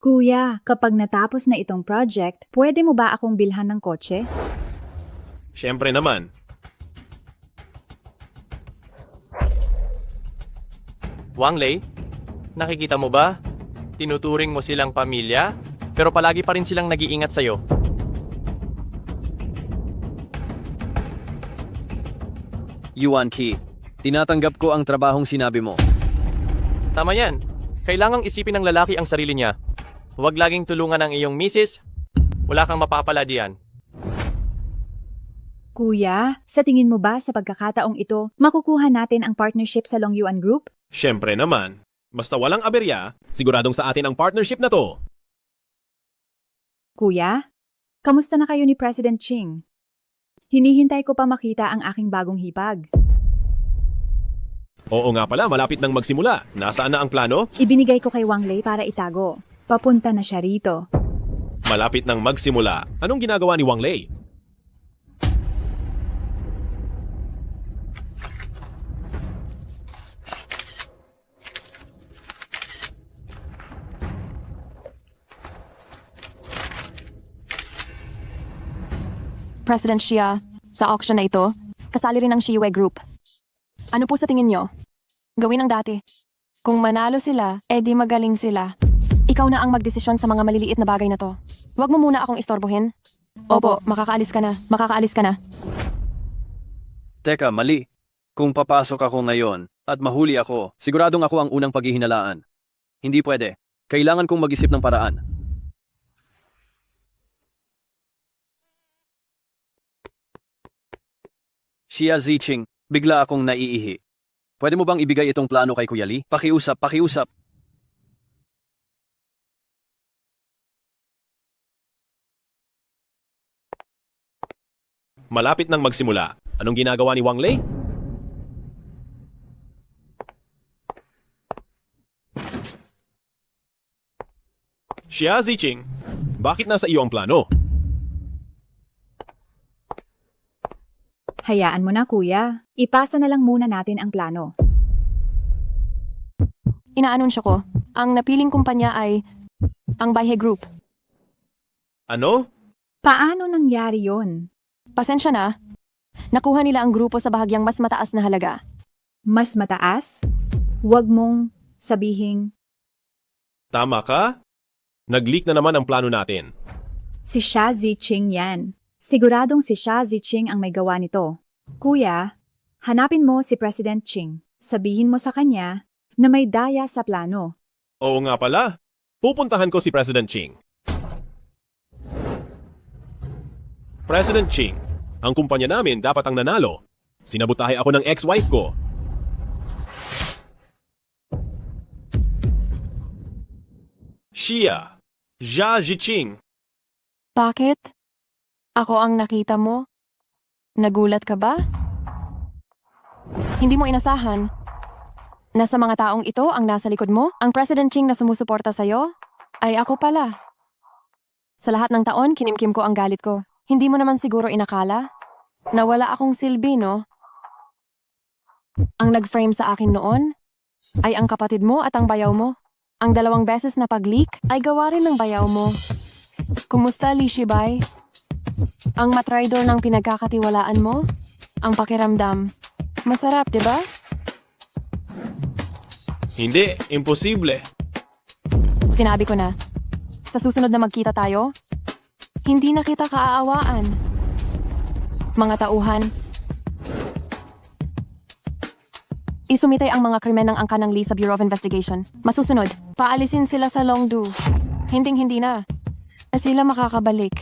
Kuya, kapag natapos na itong project, pwede mo ba akong bilhan ng kotse? Siyempre naman. Wang Lei, nakikita mo ba? Tinuturing mo silang pamilya, pero palagi pa rin silang nag-iingat sa'yo. Yuan Qi, tinatanggap ko ang trabahong sinabi mo. Tama yan. Kailangang isipin ng lalaki ang sarili niya. Huwag laging tulungan ang iyong misis. Wala kang mapapala diyan. Kuya, sa tingin mo ba sa pagkakataong ito, makukuha natin ang partnership sa Long Yuan Group? Siyempre naman. Basta walang aberya, siguradong sa atin ang partnership na to. Kuya, kamusta na kayo ni President Ching? Hinihintay ko pa makita ang aking bagong hipag. Oo nga pala, malapit nang magsimula. Nasaan na ang plano? Ibinigay ko kay Wang Lei para itago. Papunta na siya rito. Malapit nang magsimula. Anong ginagawa ni Wang Lei? President Xia, sa auction na ito, kasali rin ang Xiwei Group. Ano po sa tingin nyo? Gawin ang dati. Kung manalo sila, edi magaling sila. Ikaw na ang magdesisyon sa mga maliliit na bagay na to. Huwag mo muna akong istorbohin. Opo, makakaalis ka na. Makakaalis ka na. Teka, mali. Kung papasok ako ngayon at mahuli ako, siguradong ako ang unang paghihinalaan. Hindi pwede. Kailangan kong mag-isip ng paraan. Xia Ziching, bigla akong naiihi. Pwede mo bang ibigay itong plano kay Kuya Lee? Pakiusap, pakiusap. Malapit nang magsimula. Anong ginagawa ni Wang Lei? Xia Ziching, bakit nasa iyo ang plano? Hayaan mo na, kuya. Ipasa na lang muna natin ang plano. Inaanunsyo ko, ang napiling kumpanya ay ang Baihe Group. Ano? Paano nangyari yon? Pasensya na. Nakuha nila ang grupo sa bahagyang mas mataas na halaga. Mas mataas? Huwag mong sabihing Tama ka? Nag-leak na naman ang plano natin. si Xia Ziching yan. Siguradong si Xia Ziching ang may gawa nito. Kuya, hanapin mo si President Ching. Sabihin mo sa kanya na may daya sa plano. Oo nga pala. Pupuntahan ko si President Ching. President Ching, ang kumpanya namin dapat ang nanalo. Sinabutahe ako ng ex-wife ko. Xia Ziching. Bakit? Ako ang nakita mo? Nagulat ka ba? Hindi mo inasahan na sa mga taong ito ang nasa likod mo? Ang President Ching na sumusuporta sa'yo? Ay ako pala. Sa lahat ng taon, kinimkim ko ang galit ko. Hindi mo naman siguro inakala na wala akong silbi, no? Ang nag-frame sa akin noon ay ang kapatid mo at ang bayaw mo. Ang 2 beses na pag-leak ay gawa rin ng bayaw mo. Kumusta, Li Shibay? Ang matraidor ng pinagkakatiwalaan mo? Ang pakiramdam. Masarap, di ba? Hindi, imposible. Sinabi ko na. Sa susunod na magkita tayo, hindi na kita kaaawaan. Mga tauhan, isumitay ang mga krimen ng angka ng Lee sa Bureau of Investigation. Masusunod, paalisin sila sa Longdu. Hinding-hindi na. Sila makakabalik.